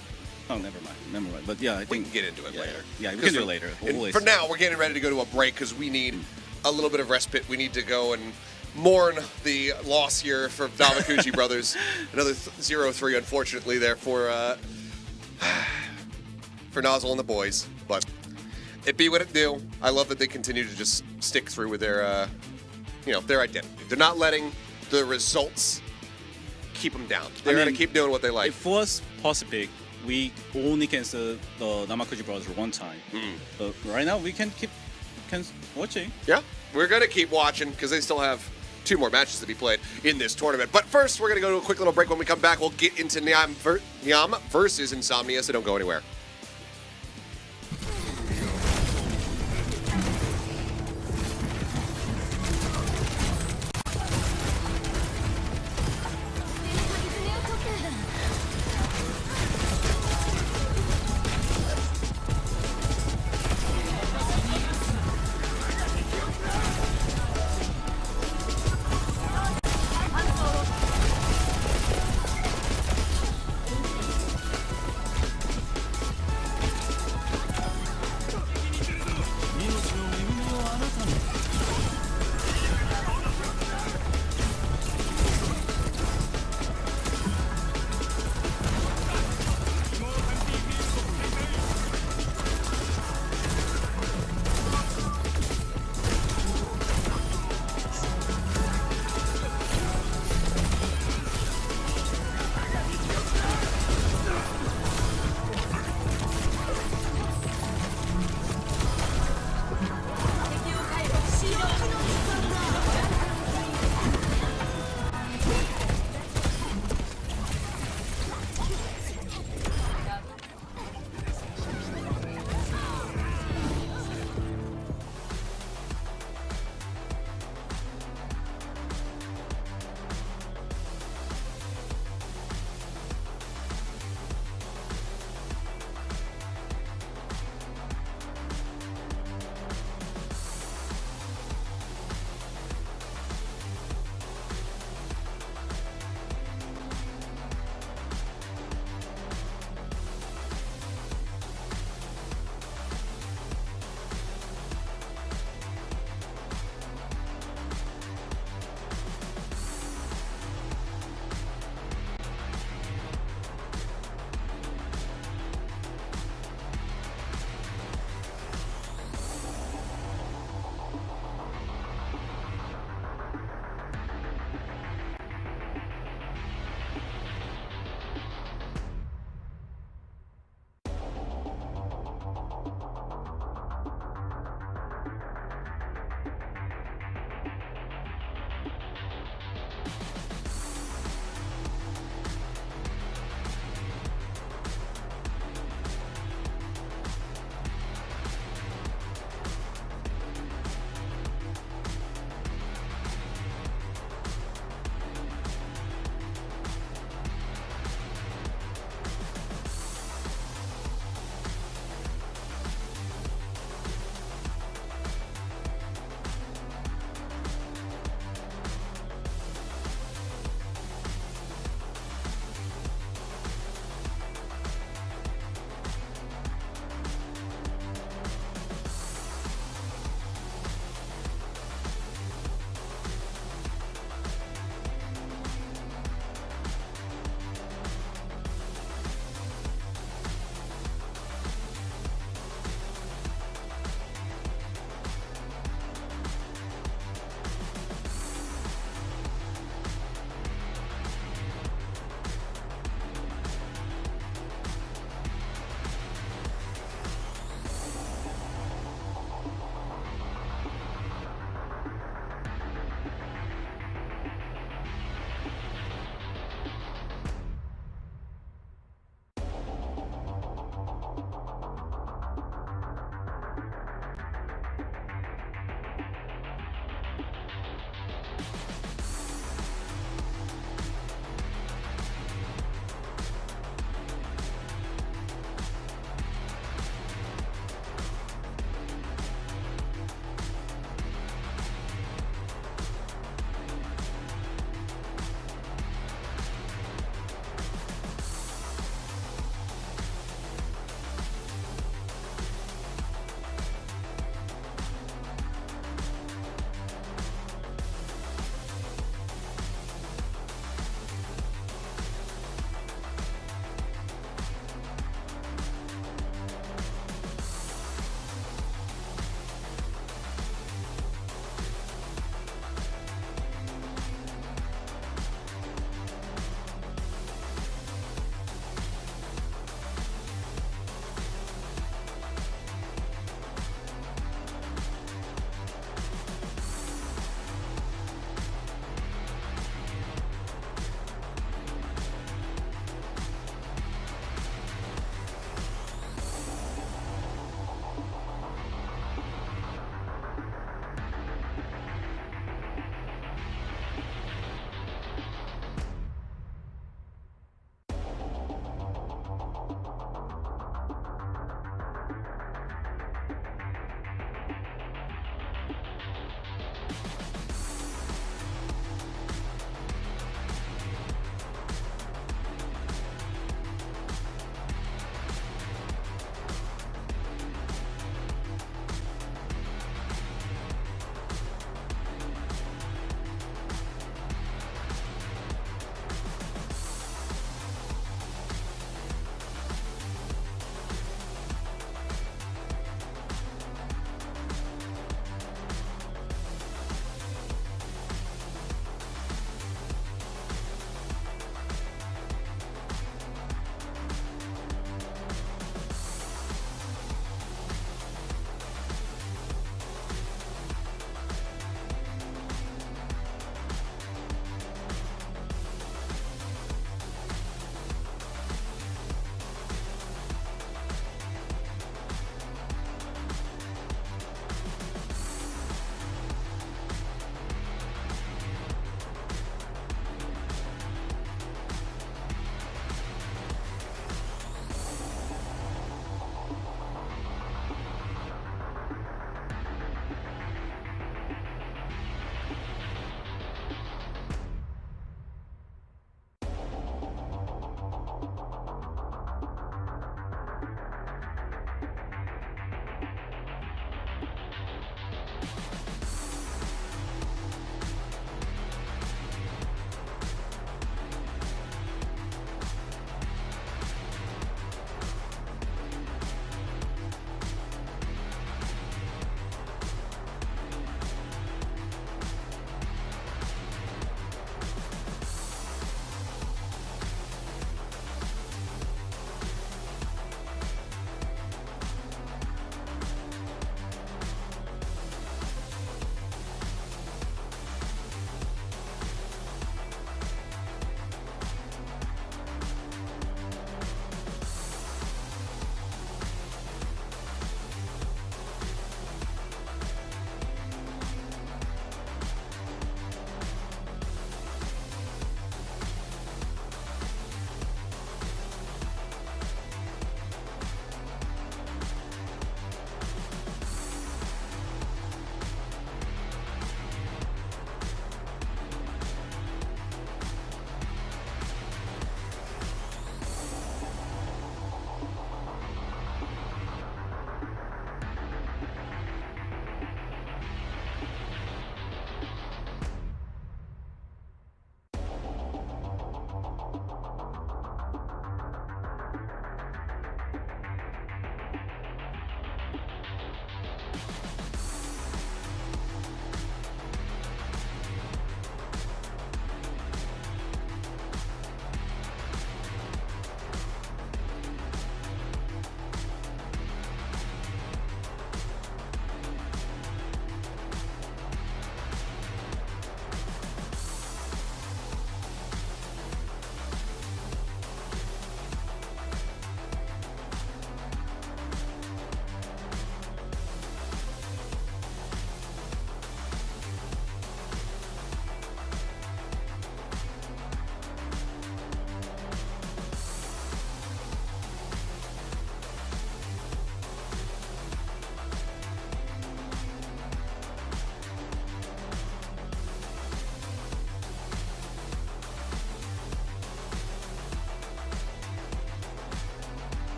Oh, never mind. But yeah, I think... We can get into it later. Yeah, we can do it later. For now, we're getting ready to go to a break because we need a little bit of respite. We need to go and mourn the loss here for Namekuji brothers. Another 0-3, unfortunately, there for Nozzle and the boys. But it be what it do. I love that they continue to just stick through with their, their identity. They're not letting the results keep them down. They're going to keep doing what they like. If it was possible, we only can see the Namekuji brothers one time. But right now, we can keep watching. Yeah, we're going to keep watching because they still have 2 more matches to be played in this tournament. But first, we're going to go to a quick little break. When we come back, we'll get into Nyam versus Insomnia, so don't go anywhere.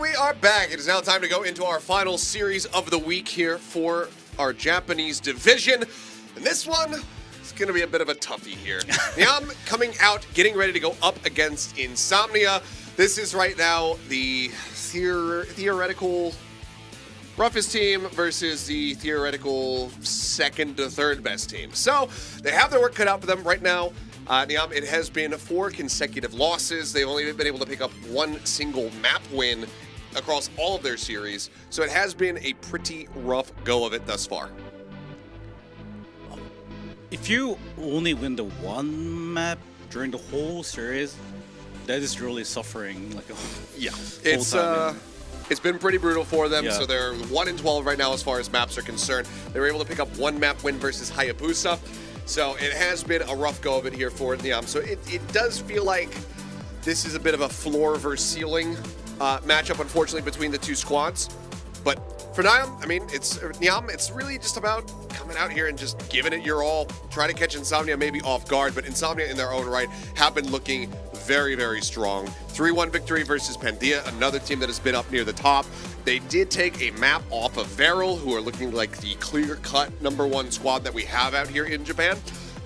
we are back. It is now time to go into our final series of the week here for our Japanese division. And this one is going to be a bit of a toughie here. Nyam coming out, getting ready to go up against Insomnia. This is right now the theoretical roughest team versus the theoretical second to third best team. So they have their work cut out for them right now. Nyam, it has been 4 consecutive losses. They've only been able to pick up 1 single map win across all of their series. So it has been a pretty rough go of it thus far. If you only win the one map during the whole series, that is really suffering. Like yeah, it's been pretty brutal for them. Yeah. So they're 1-12 right now as far as maps are concerned. They were able to pick up 1 map win versus Hayabusa. So it has been a rough go of it here for Nyam. So it does feel like this is a bit of a floor versus ceiling matchup, unfortunately, between the 2 squads. But for Nyam, I mean, Nyam, it's really just about coming out here and just giving it your all. Try to catch Insomnia maybe off guard, but Insomnia in their own right have been looking very, very strong. 3-1 victory versus Pandia, another team that has been up near the top. They did take a map off of Varel, who are looking like the clear-cut #1 squad that we have out here in Japan.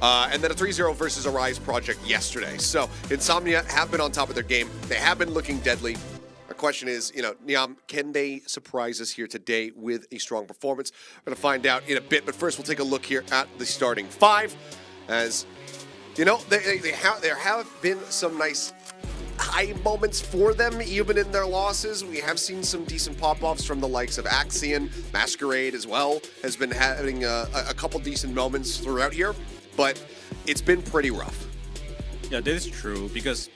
And then a 3-0 versus Arise Project yesterday. So Insomnia have been on top of their game. They have been looking deadly. Our question is, Nyam, can they surprise us here today with a strong performance? We're going to find out in a bit, but first we'll take a look here at the starting 5. As, there have been some nice high moments for them, even in their losses. We have seen some decent pop-offs from the likes of Axion. Masquerade as well has been having a couple decent moments throughout here, but it's been pretty rough. Yeah, that is true, because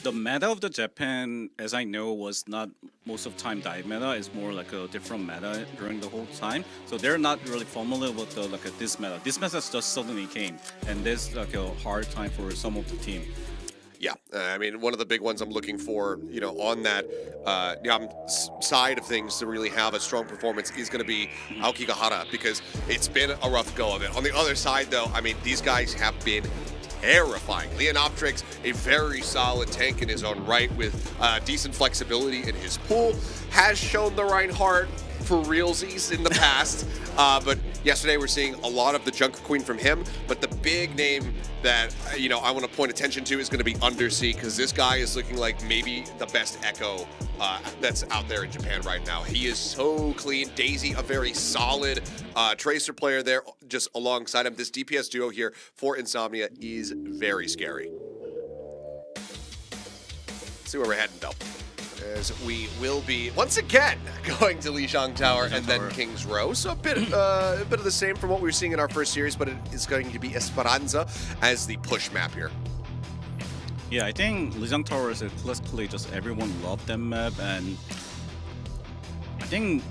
the meta of the Japan, as I know, was not most of the time dive meta. It's more like a different meta during the whole time. So they're not really familiar with this meta. This meta just suddenly came, and there's like a hard time for some of the team. Yeah, I mean, one of the big ones I'm looking for, on that side of things to really have a strong performance is going to be Aokigahara, because it's been a rough go of it. On the other side, though, I mean, these guys have been terrifying. Leonoptrix, a very solid tank in his own right with decent flexibility in his pool, has shown the Reinhardt for realsies in the past. But yesterday we're seeing a lot of the Junker Queen from him. But the big name that, I want to point attention to is going to be Undersea, because this guy is looking like maybe the best Echo that's out there in Japan right now. He is so clean. Daisy, a very solid Tracer player there just alongside him. This DPS duo here for Insomnia is very scary. Let's see where we're heading, though. As we will be, once again, going to Lijiang Tower and then King's Row. So a bit of the same from what we were seeing in our first series, but it is going to be Esperanza as the push map here. Yeah, I think Lijiang Tower is classically just everyone loved that map, and I think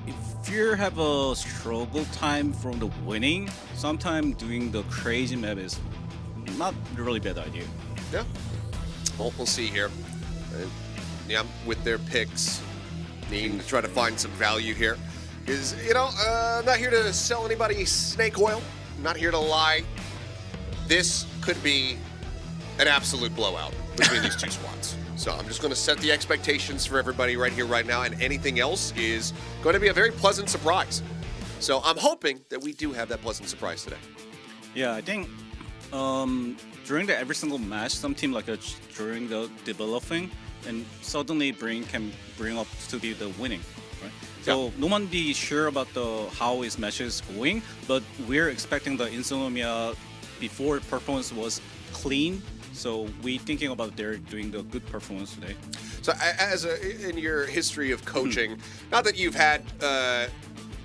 if you have a struggle time from the winning, sometimes doing the crazy map is not really bad idea. Yeah. Well, we'll see here. Yeah, with their picks, needing to try to find some value here. Because, I'm not here to sell anybody snake oil. I'm not here to lie. This could be an absolute blowout between these 2 squads. So I'm just going to set the expectations for everybody right here, right now, and anything else is going to be a very pleasant surprise. So I'm hoping that we do have that pleasant surprise today. Yeah, I think during every single match, some team during the developing, and suddenly can bring up to the winning, right? So no one be sure about how his match is going, but we're expecting the Insomnia before performance was clean. So we thinking about they're doing the good performance today. So in your history of coaching, not that you've had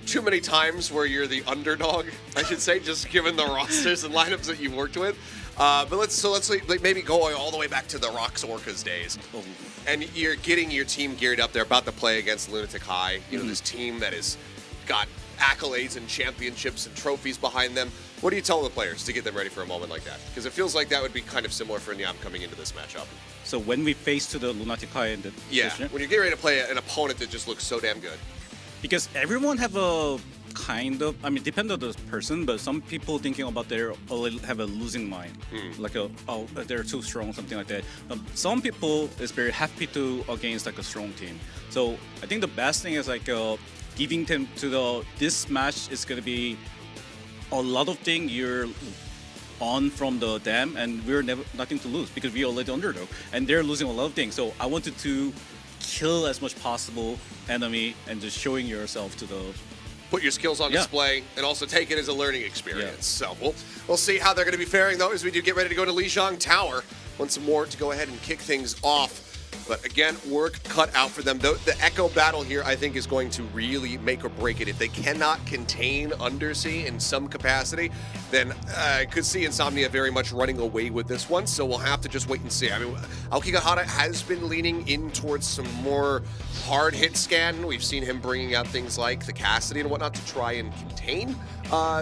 too many times where you're the underdog, I should say, just given the rosters and lineups that you've worked with. But let's maybe go all the way back to the Rocks Orcas days. Oh. And you're getting your team geared up. They're about to play against Lunatic High. This team that has got accolades and championships and trophies behind them. What do you tell the players to get them ready for a moment like that? Because it feels like that would be kind of similar for Nyam coming into this matchup. So when we face to the Lunatic High when you're getting ready to play an opponent that just looks so damn good. Because everyone have a kind of, I mean, depend on the person, but some people thinking about have a losing mind, like they're too strong, something like that. Some people is very happy to against like a strong team. So I think the best thing is like giving them to this match is gonna be a lot of things you're on from them, and we're nothing to lose because we're already underdog, and they're losing a lot of things. So I wanted to kill as much possible enemy and just showing yourself to the put your skills on display and also take it as a learning experience. So we'll see how they're going to be faring though as we do get ready to go to Lijiang Tower once more to go ahead and kick things off. But again, work cut out for them. The Echo battle here, I think, is going to really make or break it. If they cannot contain Undersea in some capacity, then I could see Insomnia very much running away with this one. So we'll have to just wait and see. I mean, Aokigahara has been leaning in towards some more hard hit scan. We've seen him bringing out things like the Cassidy and whatnot to try and contain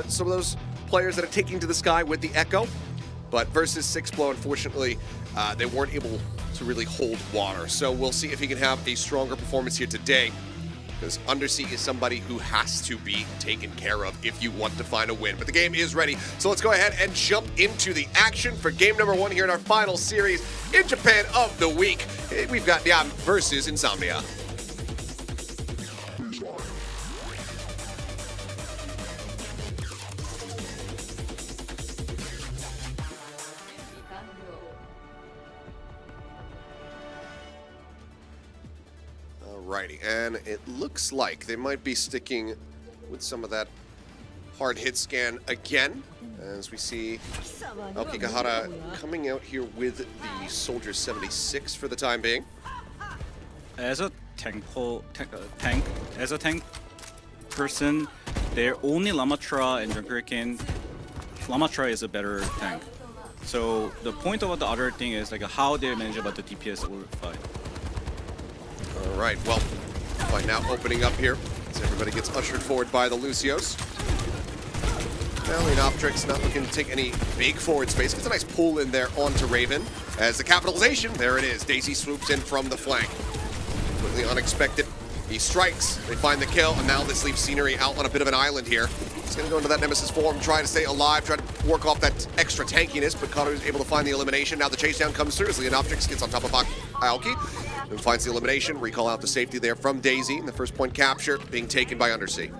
some of those players that are taking to the sky with the Echo. But versus Sixblow, unfortunately, they weren't able to really hold water. So we'll see if he can have a stronger performance here today, because Undersea is somebody who has to be taken care of if you want to find a win. But the game is ready, so let's go ahead and jump into the action for game number 1 here in our final series in Japan of the week. We've got Nyam versus Insomnia. Alrighty, and it looks like they might be sticking with some of that hard hit scan again, as we see Aokigahara coming out here with the Soldier 76 for the time being. As a tank person, they're only Lamatra and Junkerkin. Lamatra is a better tank. So the point of the other thing is like how they manage about the DPS or fight. All right, well, fight now opening up here as everybody gets ushered forward by the Lucios. Now, Leonoptrix not looking to take any big forward space. Gets a nice pull in there onto Raven. As the capitalization, there it is. Daisy swoops in from the flank. Completely unexpected. He strikes, they find the kill, and now this leaves Scenery out on a bit of an island here. He's going to go into that Nemesis form, try to stay alive, try to work off that extra tankiness, but Kato is able to find the elimination. Now the chase down comes through as Leonoptrix gets on top of Aoki and finds the elimination. Recall out the safety there from Daisy, and the first point capture being taken by Undersea.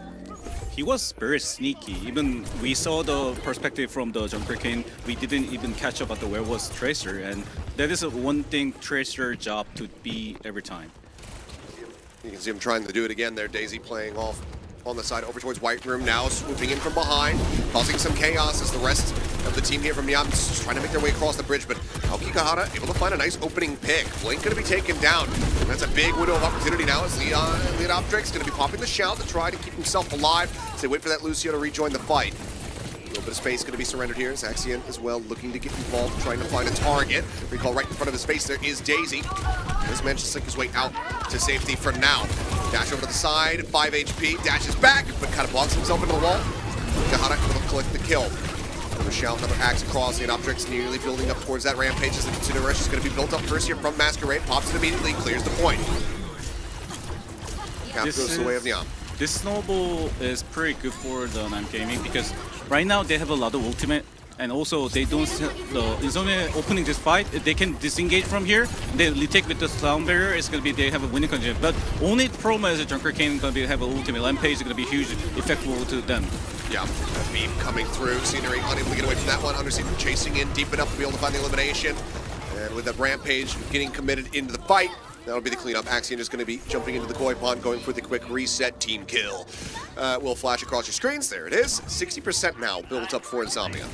He was very sneaky. Even we saw the perspective from the Jumper King. We didn't even catch up at where was Tracer, and that is one thing Tracer job to be every time. You can see him trying to do it again there. Daisy playing off on the side over towards White Room, now swooping in from behind, causing some chaos as the rest of the team here from Nyam just trying to make their way across the bridge, but Aokigahara able to find a nice opening pick. Blink going to be taken down, and that's a big window of opportunity now as Leonoptrix going to be popping the shout to try to keep himself alive as they wait for that Lucio to rejoin the fight. A little bit of space going to be surrendered here. Zaxian as well looking to get involved, trying to find a target. Recall right in front of his face there is Daisy. This man just slick his way out to safety for now. Dash over to the side, 5 HP, dashes back, but kind of blocks himself into the wall. Kahara able to collect the kill. Another shout, another axe across. Leonoptrix nearly building up towards that rampage as the Consider Rush is going to be built up first here from Masquerade. Pops it immediately, clears the point. Cap goes the way of Nyam. This snowball is pretty good for the Nyam Gaming because right now they have a lot of ultimate, and also they don't the Insomnia opening this fight. They can disengage from here. They retake with the sound barrier. It's gonna be they have a winning condition. But only problem is the Junker King gonna be have an ultimate rampage. It's gonna be huge, effective to them. Yeah, a beam coming through. Scenery unable to get away from that one. Undersea chasing in deep enough to be able to find the elimination. And with that rampage getting committed into the fight, that'll be the cleanup. Axion is going to be jumping into the koi pond, going for the quick reset team kill. Will flash across your screens. There it is. 60% now built up for Insomnia.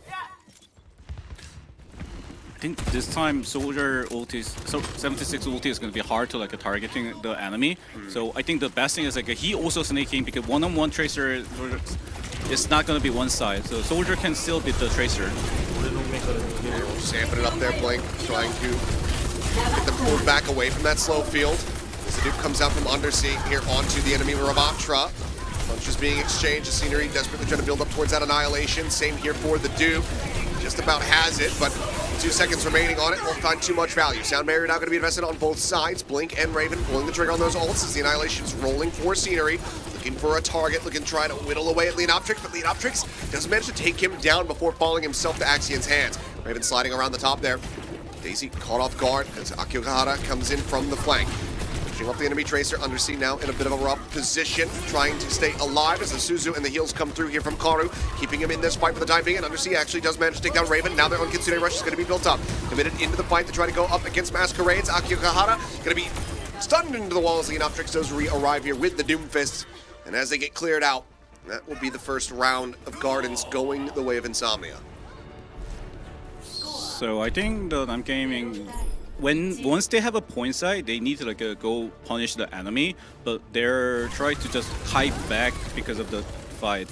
I think this time Soldier ulti, so 76 ulti is going to be hard to like targeting the enemy. So I think the best thing is like he also snaking because one-on-one Tracer is not going to be one side. So Soldier can still beat the Tracer. Just amping it up there, Blink, trying to get them pulled back away from that slow field. As the Duke comes out from Undersea here onto the enemy Ramatra. Punches being exchanged. The Scenery desperately trying to build up towards that annihilation. Same here for the Duke. Just about has it, but 2 seconds remaining on it. Won't find too much value. Sound Barrier now going to be invested on both sides. Blink and Raven pulling the trigger on those ults as the annihilation's rolling for Scenery. looking for a target, looking to try to whittle away at Leonoptrix, but Leonoptrix does manage to take him down before falling himself to Axian's hands. Raven sliding around the top there. Daisy caught off guard as Akihara comes in from the flank. Pushing up the enemy Tracer, Undersea now in a bit of a rough position, trying to stay alive as the Suzu and the heals come through here from Karu, keeping him in this fight for the time being, and Undersea actually does manage to take down Raven. Now their own Kitsune Rush is going to be built up. Committed into the fight to try to go up against Masquerades. Akihara going to be stunned into the walls. Leonoptrix does re-arrive here with the Doomfist, and as they get cleared out, that will be the first round of Gardens going the way of Insomnia. So I think the Nam Gaming, once they have a point side, they need to like go punish the enemy, but they're trying to just hide back because of the fight.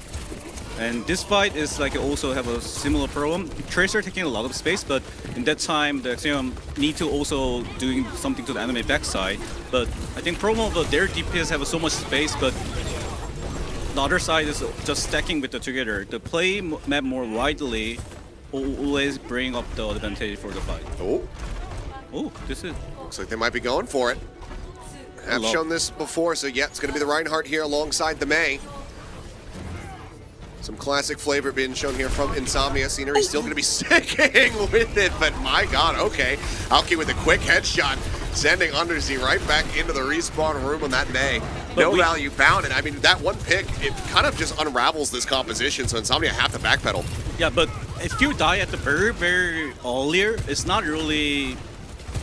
And this fight is like also have a similar problem. Tracer taking a lot of space, but in that time the Axiom need to also doing something to the enemy backside. But I think problem of their DPS have so much space, but the other side is just stacking with the together. The play map more widely always bring up the advantage for the fight. Oh, this is... Looks like they might be going for it. Have shown this before, so yeah, it's going to be the Reinhardt here alongside the Mei. Some classic flavor being shown here from Insomnia. Scenery still going to be sticking with it, but my god, okay. Alki with a quick headshot, sending Undersea right back into the respawn room on that Mei. No value found, and I mean, that one pick, it kind of just unravels this composition, so Insomnia have to backpedal. Yeah, but if you die at the very earlier, it's not really...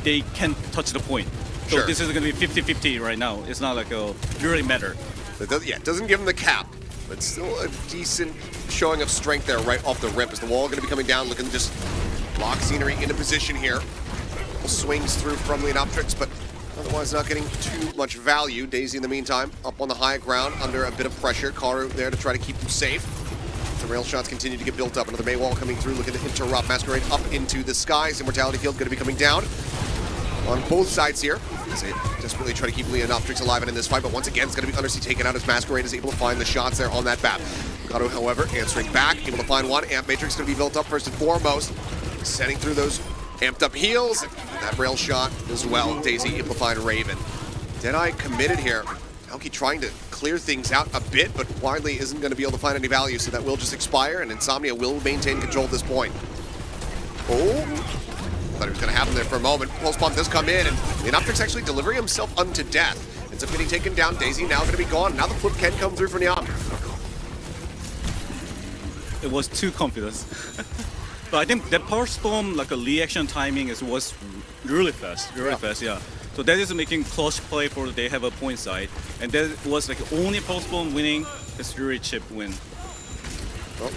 they can touch the point. So Sure. this is going to be 50-50 right now. It's not like a really matter. It doesn't give him the cap, but still a decent showing of strength there right off the rip as the wall going to be coming down, looking to just lock Scenery into position here. Swings through from Leonoptrix, but otherwise not getting too much value. Daisy in the meantime up on the high ground under a bit of pressure. Karu there to try to keep him safe. The rail shots continue to get built up. Another Mei wall coming through, looking to interrupt Masquerade up into the skies. Immortality Field going to be coming down on both sides here. As they desperately try to keep Leonoptrix alive and in this fight, but once again, it's going to be Undersea taken out as Masquerade is able to find the shots there on that map. Karu, however, answering back, able to find one. Amp Matrix going to be built up first and foremost, setting through those amped up heals. That rail shot as well. Daisy able to find Raven. Deadeye committed here. Alki trying to clear things out a bit, but Widely isn't going to be able to find any value, so that will just expire, and Insomnia will maintain control at this point. Oh, thought it was going to happen there for a moment. Pulse Bomb does come in, and Leonoptrix actually delivering himself unto death. Ends up getting taken down. Daisy now going to be gone. Now the flip can come through for Nyam. It was too confident. But I think that Pulse Bomb, like a reaction timing was really fast. Yeah. So that is making clutch play for they have a point side. And that was like only Pulse Bomb winning, it's really cheap win. Well,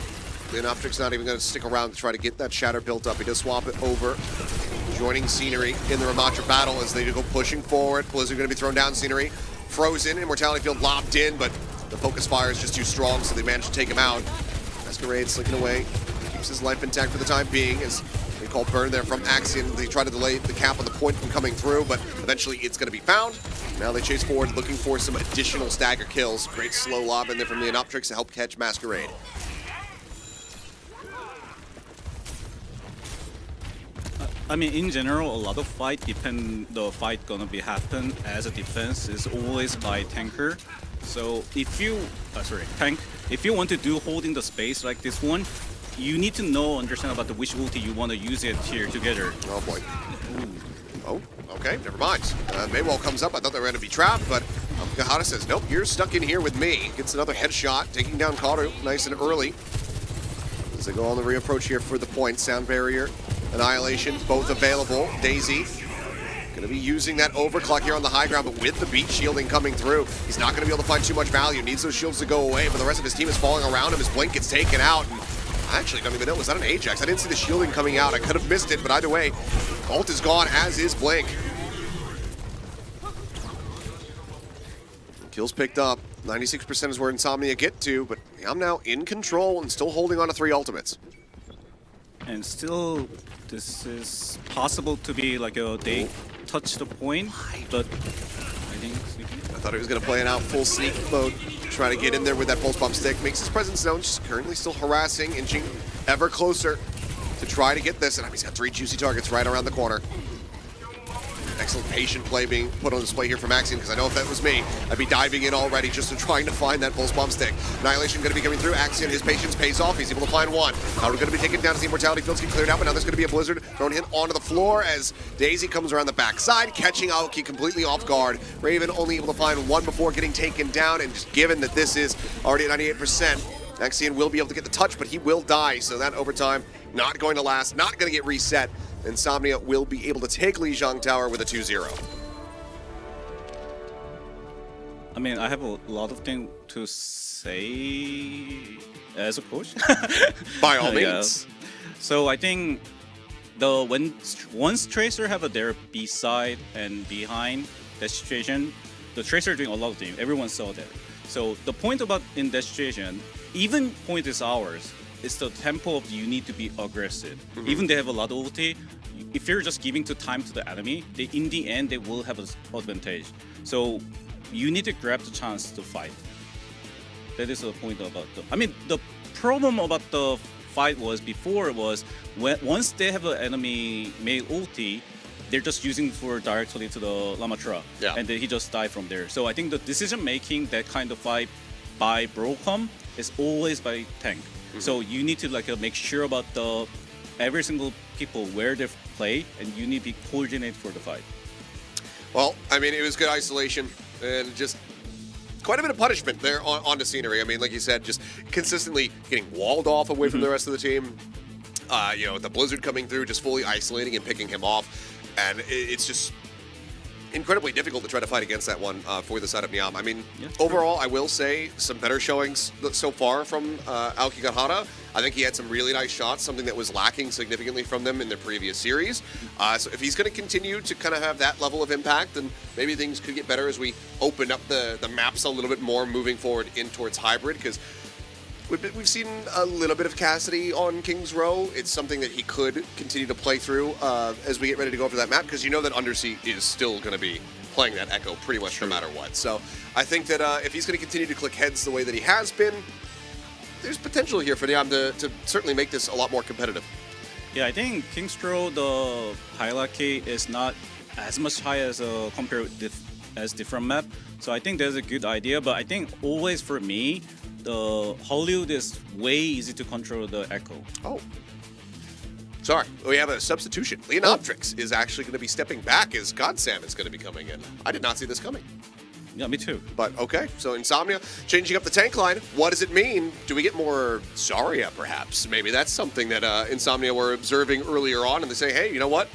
Leonoptrix not even going to stick around to try to get that shatter built up. He does swap it over, joining Scenery in the Ramatra battle as they go pushing forward. Blizzard going to be thrown down. Scenery frozen, Immortality Field locked in, but the focus fire is just too strong, so they managed to take him out. Masquerade slinking away, keeps his life intact for the time being as they call burn there from Axion. They try to delay the cap on the point from coming through, but eventually it's going to be found. Now they chase forward, looking for some additional stagger kills. Great slow lob in there from Leonoptrix to help catch Masquerade. I mean, in general, a lot of fight the fight gonna be happen as a defense is always by tanker. So if you, tank, if you want to do holding the space like this one, you need to understand about the which ulti you want to use it here together. Oh boy. Oh, okay, never mind. Maywall comes up. I thought they were going to be trapped, but Gahara says, nope, you're stuck in here with me. Gets another headshot, taking down Karu nice and early. As they go on the reapproach here for the point. Sound Barrier, Annihilation, both available. Daisy going to be using that overclock here on the high ground, but with the beat shielding coming through, he's not going to be able to find too much value. Needs those shields to go away, but the rest of his team is falling around him. His blink gets taken out. And I actually don't even know, was that an Ajax? I didn't see the shielding coming out. I could have missed it, but either way, ult is gone, as is blink. Kills picked up. 96% is where Insomnia get to, but I'm now in control and still holding on to 3 ultimates. And still, this is possible to be like they touch the point, but I think I thought he was going to play it out full sneak mode, try to get in there with that pulse bomb stick. Makes his presence known, just currently still harassing, inching ever closer to try to get this. And I mean, he's got 3 juicy targets right around the corner. Excellent patient play being put on display here from Axiom, because I know if that was me, I'd be diving in already just to trying to find that pulse bomb stick. Annihilation going to be coming through. Axiom, his patience pays off. He's able to find one. Now we're going to be taken down as the Immortality fields get cleared out, but now there's going to be a Blizzard thrown in onto the floor as Daisy comes around the backside, catching Aoki completely off guard. Raven only able to find one before getting taken down, and just given that this is already at 98%, Axiom will be able to get the touch, but he will die, so that overtime not going to last, not going to get reset. Insomnia will be able to take Lijiang Tower with a 2-0. I mean, I have a lot of things to say as a coach. By all means. So I think once Tracer have their B side and behind that situation, the Tracer doing a lot of things. Everyone saw that. So the point about in that situation, even point is ours. It's the tempo of you need to be aggressive. Even they have a lot of ulti. If you're just giving to time to the enemy, in the end they will have an advantage. So you need to grab the chance to fight. That is the point about the. I mean, the problem about the fight was before was once they have an enemy made ulti, they're just using for directly to the Lamatra, and then he just died from there. So I think the decision making that kind of fight by Broadcom is always by tank. So you need to make sure about the every single people where they play, and you need to be coordinated for the fight. Well, I mean, it was good isolation and just quite a bit of punishment there on the scenery. I mean, like you said, just consistently getting walled off away from the rest of the team. You know, the Blizzard coming through, just fully isolating and picking him off, and it's just incredibly difficult to try to fight against that one for the side of Nyam. I mean, overall, I will say some better showings so far from Aoki Gahara. I think he had some really nice shots, something that was lacking significantly from them in their previous series. So if he's going to continue to kind of have that level of impact, then maybe things could get better as we open up the maps a little bit more moving forward in towards hybrid, because we've seen a little bit of Cassidy on King's Row. It's something that he could continue to play through as we get ready to go after that map, because you know that Undersea is still going to be playing that Echo pretty much no matter what. So I think that if he's going to continue to click heads the way that he has been, there's potential here for Nyam to certainly make this a lot more competitive. Yeah, I think King's Row, the hierarchy is not as much high as compared as different map. So I think that's a good idea, but I think always for me, the Hollywood is way easy to control the Echo. Oh. Sorry, we have a substitution. Leonoptrix is actually going to be stepping back as Godsam is going to be coming in. I did not see this coming. Yeah, me too. But okay, so Insomnia changing up the tank line. What does it mean? Do we get more Zarya, perhaps? Maybe that's something that Insomnia were observing earlier on, and they say, hey, you know what?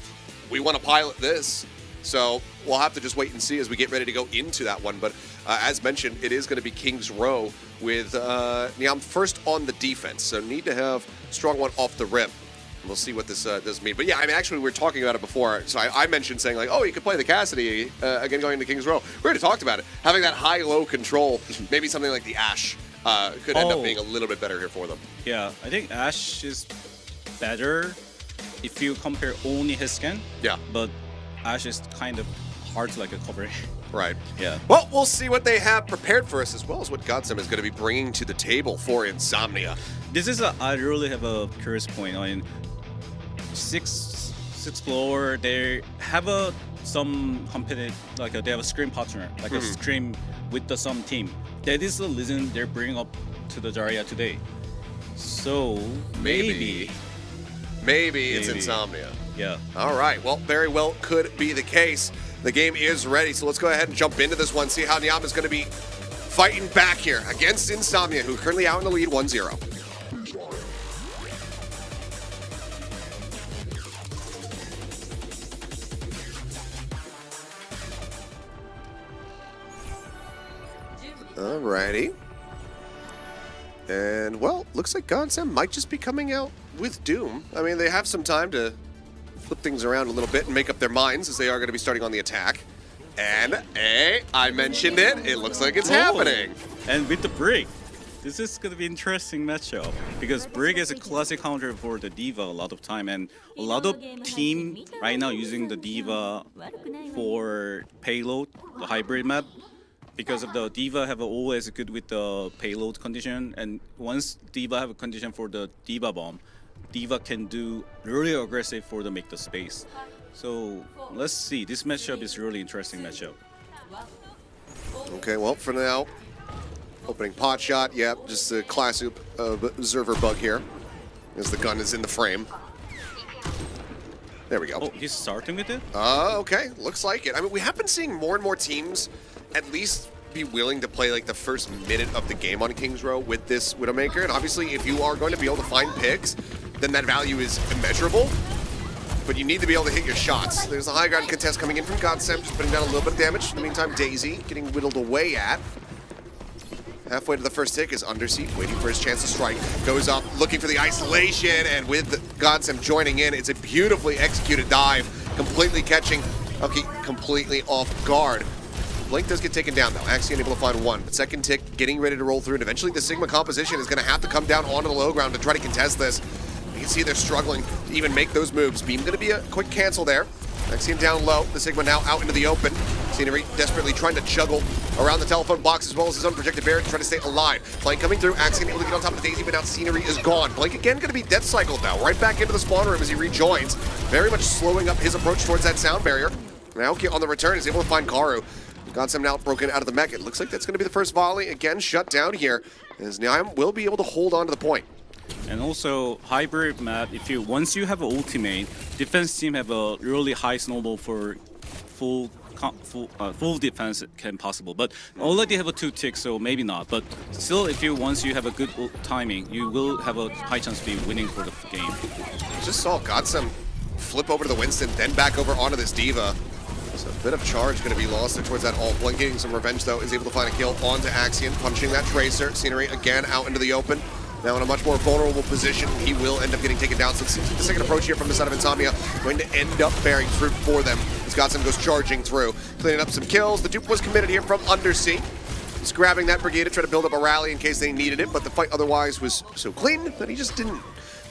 We want to pilot this. So we'll have to just wait and see as we get ready to go into that one. But as mentioned, it is going to be King's Row with Nyam first on the defense. So need to have a strong one off the rip. We'll see what this does mean. But yeah, I mean, actually, we were talking about it before. So I mentioned saying, like, oh, you could play the Cassidy again going into King's Row. We already talked about it. Having that high-low control, maybe something like the Ashe could end up being a little bit better here for them. Yeah, I think Ashe is better if you compare only his skin. Yeah. But Ashe is kind of hard to cover. Right. Yeah. Well, we'll see what they have prepared for us, as well as what Godsam is going to be bringing to the table for Insomnia. This is I really have a curious point. I mean, six floor, they have some competitive, they have a scrim partner, a scrim with some team. That is the reason they're bringing up to the Zarya today. So maybe it's Insomnia. Yeah. All right. Well, very well could be the case. The game is ready, so let's go ahead and jump into this one, see how Nyam is going to be fighting back here against Insomnia, who are currently out in the lead 1-0. Alrighty. And, well, looks like Godsam might just be coming out with Doom. I mean, they have some time to flip things around a little bit and make up their minds, as they are going to be starting on the attack. And, hey, I mentioned it. It looks like it's happening. And with the Brig. This is going to be an interesting matchup, because Brig is a classic counter for the D.Va a lot of time, and a lot of team right now using the D.Va for payload, the hybrid map, because of the D.Va have always good with the payload condition, and once D.Va have a condition for the D.Va bomb, D.Va can do really aggressive for the make the space. So let's see. This matchup is really interesting matchup. Okay, well, for now, opening pot shot. Yep, just the classic observer bug here, as the gun is in the frame. There we go. Oh, he's starting with it? Okay, looks like it. I mean, we have been seeing more and more teams at least be willing to play like the first minute of the game on King's Row with this Widowmaker. And obviously, if you are going to be able to find picks, then that value is immeasurable. But you need to be able to hit your shots. There's a high ground contest coming in from Godsem, just putting down a little bit of damage. In the meantime, Daisy getting whittled away at. Halfway to the first tick is Undersea, waiting for his chance to strike. Goes up, looking for the isolation, and with Godsem joining in, it's a beautifully executed dive, completely catching Elky completely off guard. Blink does get taken down though, Axion able to find one. But second tick getting ready to roll through, and eventually the Sigma composition is going to have to come down onto the low ground to try to contest this. You can see they're struggling to even make those moves. Beam going to be a quick cancel there. Axion down low, the Sigma now out into the open. Scenery desperately trying to juggle around the telephone box as well as his own projected barrier to try to stay alive. Blink coming through, Axion able to get on top of Daisy, but now Scenery is gone. Blink again going to be death cycled now, right back into the spawn room as he rejoins. Very much slowing up his approach towards that sound barrier. Now on the return is able to find Karu. Godsem now broken out of the mech. It looks like that's going to be the first volley. Again, shut down here as Nyam will be able to hold on to the point. And also, hybrid map, if you once you have an ultimate, defense team have a really high snowball for full defense can possible. But already have a 2 tick, so maybe not. But still, if you once you have a good timing, you will have a high chance to be winning for the game. Just saw Godsem flip over to the Winston, then back over onto this Diva. So a bit of charge going to be lost there towards that ult. Blink getting some revenge though, is able to find a kill onto Axion, punching that Tracer. Scenery again out into the open. Now in a much more vulnerable position, he will end up getting taken down. So it seems like the second approach here from the side of Insomnia going to end up bearing fruit for them as Godsem goes charging through, cleaning up some kills. The dupe was committed here from Undersea. He's grabbing that brigade to try to build up a rally in case they needed it, but the fight otherwise was so clean that he just didn't.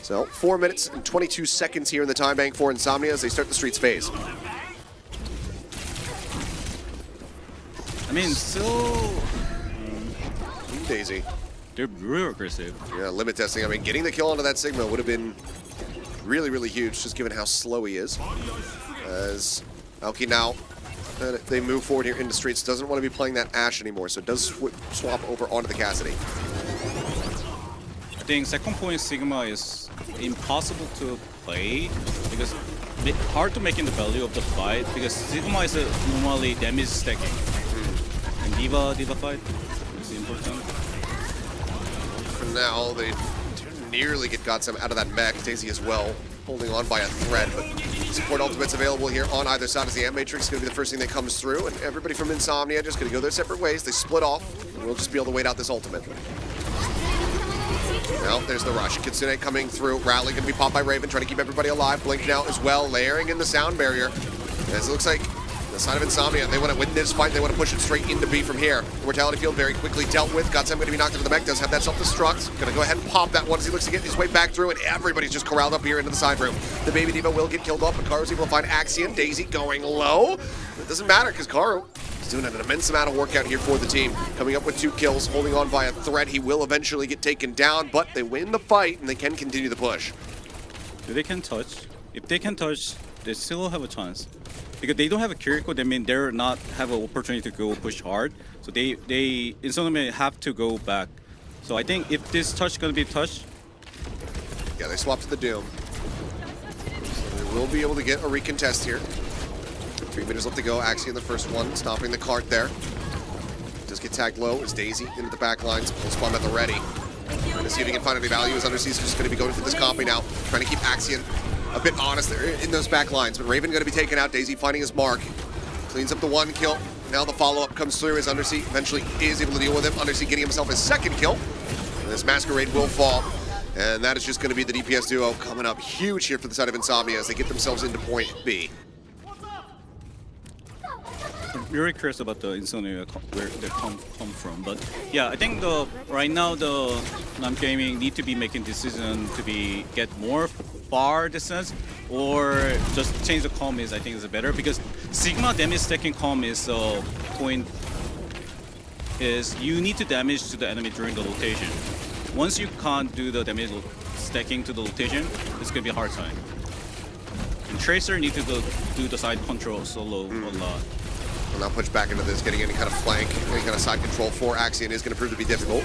So 4 minutes and 22 seconds here in the time bank for Insomnia as they start the Streets phase. I mean, still... Daisy. They're real aggressive. Yeah, limit testing. I mean, getting the kill onto that Sigma would have been really, really huge, just given how slow he is. As Elky now, they move forward here into Streets. Doesn't want to be playing that Ashe anymore, so it does swap over onto the Cassidy. I think second point Sigma is impossible to play because it's hard to make in the value of the fight because Sigma is normally damage stacking. And Diva fight is important. For now, they nearly get Godsem out of that mech. Daisy as well, holding on by a thread, but support ultimates available here on either side as the Amp Matrix is going to be the first thing that comes through, and everybody from Insomnia just going to go their separate ways. They split off, and we'll just be able to wait out this ultimate. Well, there's the rush. Kitsune coming through. Rally going to be popped by Raven, trying to keep everybody alive. Blink now as well, layering in the sound barrier. As it looks like the side of Insomnia, they want to win this fight. They want to push it straight into B from here. Mortality field very quickly dealt with. Godsem going to be knocked into the mech. Does have that self-destruct. Going to go ahead and pop that one as he looks to get his way back through, and everybody's just corralled up here into the side room. The Baby Diva will get killed off, but Karu's able to find Axion. Daisy going low. It doesn't matter because Karu is doing an immense amount of work out here for the team. Coming up with 2 kills, holding on by a thread. He will eventually get taken down, but they win the fight and they can continue the push. They can touch. If they can touch, they still have a chance. Because they don't have a Kiriko, that means they're not have an opportunity to go push hard. So they Insomnia have to go back. So I think if this touch gonna be touched. Yeah, they swap to the Doom. So they will be able to get a recontest here. 3 minutes left to go. Axion the first one, stopping the cart there. Does get tagged low as Daisy into the back lines. Full spawn at the ready. Trying to see if he can find any value as Undersea's just going to be going for this copy now. Trying to keep Axion a bit honest there in those back lines. But Raven going to be taken out. Daisy finding his mark. Cleans up the 1 kill. Now the follow-up comes through as Undersea eventually is able to deal with him. Undersea getting himself his 2nd kill. And this Masquerade will fall. And that is just going to be the DPS duo coming up huge here for the side of Insomnia as they get themselves into point B. I'm very curious about the Insomnia where they come from, but yeah, I think right now the Nam Gaming need to be making decision to get more far distance or just change the comp I think is better because Sigma damage stacking comp is point is you need to damage to the enemy during the rotation. Once you can't do the damage stacking to the rotation, it's gonna be a hard time. And Tracer need to go do the side control solo a lot. Will now push back into this, getting any kind of flank, any kind of side control for Axion is going to prove to be difficult.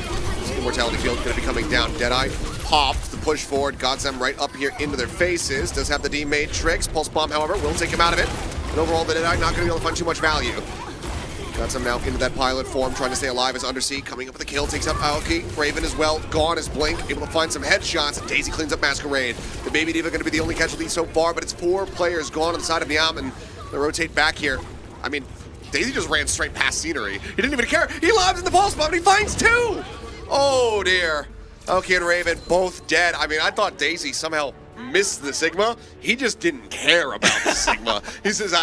Immortality Field going to be coming down. Deadeye popped the push forward. Godsam right up here into their faces. Does have the D made tricks. Pulse Bomb, however, will take him out of it. And overall, the Deadeye not going to be able to find too much value. Godsam now into that pilot form, trying to stay alive as Undersea coming up with the kill. Takes out Aoki. Raven as well. Gone as Blink. Able to find some headshots. And Daisy cleans up Masquerade. The Baby Diva going to be the only casualty so far, but it's 4 players gone on the side of Nyam, and they rotate back here. I mean, Daisy just ran straight past scenery. He didn't even care. He lobs in the pulse bomb and he finds 2! Oh dear. Okay, and Raven both dead. I mean, I thought Daisy somehow missed the Sigma. He just didn't care about the Sigma. He says,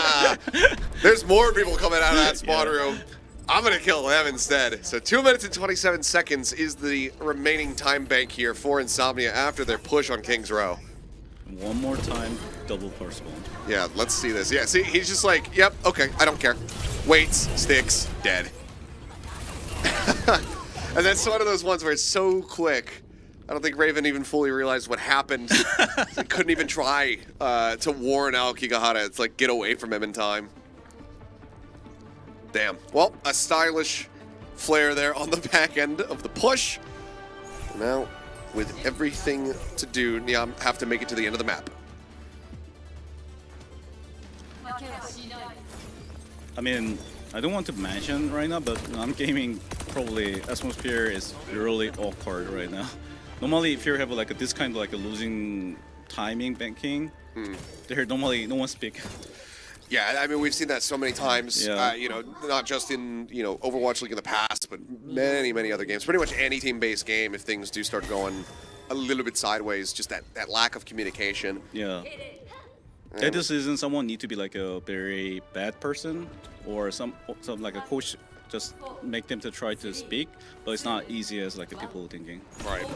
there's more people coming out of that spawn room. I'm gonna kill them instead. So 2 minutes and 27 seconds is the remaining time bank here for Insomnia after their push on King's Row. One more time, double pulse bomb. Yeah, let's see this. Yeah, see, he's just like, yep, okay, I don't care. Waits, sticks, dead. And that's one of those ones where it's so quick. I don't think Raven even fully realized what happened. He couldn't even try to warn Aokigahara. It's like, get away from him in time. Damn. Well, a stylish flare there on the back end of the push. Now, with everything to do, Nyam have to make it to the end of the map. I mean, I don't want to mention right now, but I'm gaming probably atmosphere is really awkward right now. Normally, if you have like this kind of like a losing timing banking, there normally no one speak. Yeah, I mean, we've seen that so many times, Yeah. you know, not just in, you know, Overwatch League in the past, but many, many other games. Pretty much any team-based game, if things do start going a little bit sideways, just that lack of communication. Yeah. That decision, someone need to be like a very bad person, or some like a coach just make them to try to speak, but it's not easy as like the people thinking. Right.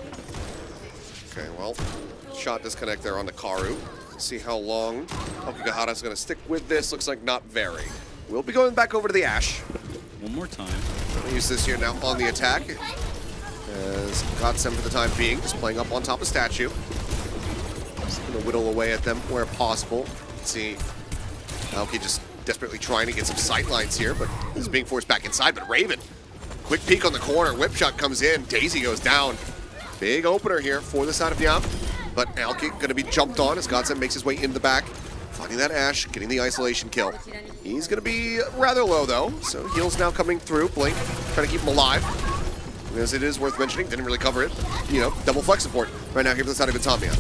Okay, well, shot disconnect there on the Karu. See how long Okigahara's going to stick with this. Looks like not very. We'll be going back over to the Ashe. One more time. Use this here now on the attack. As Godsem for the time being, just playing up on top of statue. Just going to whittle away at them where possible. Let's see. Aoki just desperately trying to get some sight lines here, but is being forced back inside. But Raven, quick peek on the corner. Whip shot comes in. Daisy goes down. Big opener here for the side of Nyam. But Aoki going to be jumped on as Godsem makes his way into the back. Finding that Ashe, getting the isolation kill. He's going to be rather low, though. So heals now coming through. Blink, trying to keep him alive. As it is worth mentioning, didn't really cover it. You know, double flex support right now here for the side of Insomnia.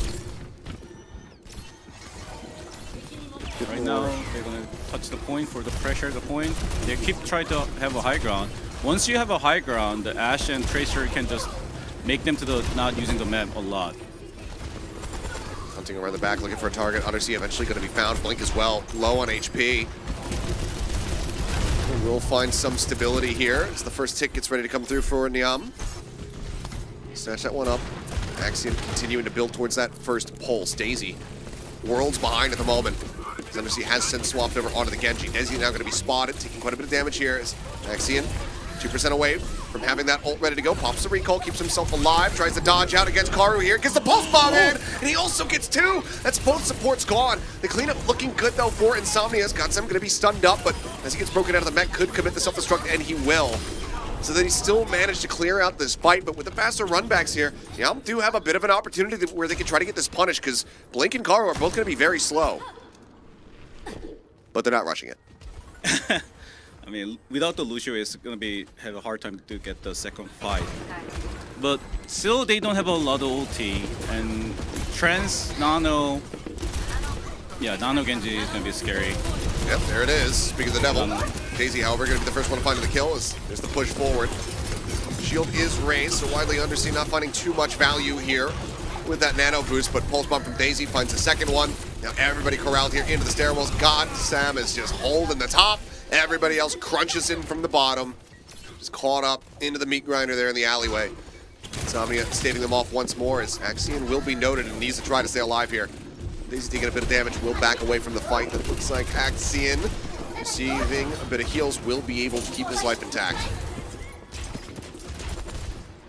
Right now, they're gonna touch the point for the pressure the point. They keep trying to have a high ground. Once you have a high ground, the Ashe and Tracer can just make them to the not using the map a lot. Hunting around the back, looking for a target. Undersea eventually going to be found. Blink as well, low on HP. We'll find some stability here as the first tick gets ready to come through for Nyam. Snatch that one up. Axion continuing to build towards that first pulse. Daisy, worlds behind at the moment. Undersea has since swapped over onto the Genji. Daisy now going to be spotted, taking quite a bit of damage here as Axion 2% away from having that ult ready to go. Pops the recall, keeps himself alive, tries to dodge out against Karu here, gets the pulse bomb in, and he also gets 2. That's both supports gone. The cleanup looking good though for Insomnia's. Godsem going to be stunned up, but as he gets broken out of the mech, could commit the self-destruct, and he will. So that he still managed to clear out this fight, but with the faster runbacks here, Nyam do have a bit of an opportunity where they can try to get this punished, because Blink and Karu are both going to be very slow. But they're not rushing it. I mean, without the Lucio, it's gonna be have a hard time to get the second fight. But still, they don't have a lot of ulti, and Trans, Nano, yeah, Nano Genji is gonna be scary. Yep, there it is. Speaking of the devil, Daisy, however, going to be the first one to find the kill as there's the push forward. Shield is raised, so widely Undersea not finding too much value here with that nano boost, but pulse bomb from Daisy finds the second one. Now everybody corralled here into the stairwells. Godsam is just holding the top. Everybody else crunches in from the bottom. Just caught up into the meat grinder there in the alleyway. Insomnia staving them off once more as Axion will be noted and needs to try to stay alive here. Daisy taking a bit of damage, will back away from the fight. That looks like Axion receiving a bit of heals, will be able to keep his life intact.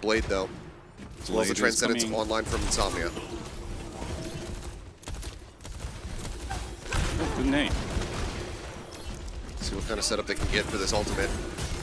Blade though, as well as the Transcendence online from Insomnia. Good name. See what kind of setup they can get for this ultimate.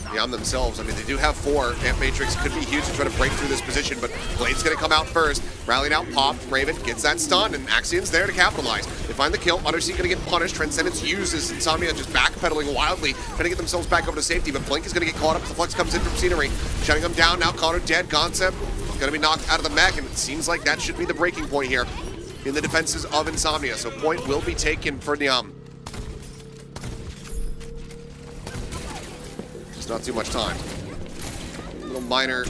Nyam themselves, I mean, they do have 4. Amp Matrix could be huge to try to break through this position, but Blade's going to come out first. Rallying out, pop. Raven gets that stun, and Axion's there to capitalize. They find the kill. Undersea going to get punished. Transcendence uses Insomnia just backpedaling wildly, trying to get themselves back over to safety, but Blink is going to get caught up. The Flux comes in from Scenery, shutting them down. Now Connor dead. Concept going to be knocked out of the mech, and it seems like that should be the breaking point here in the defenses of Insomnia. So point will be taken for Nyam. Just not too much time. Little minor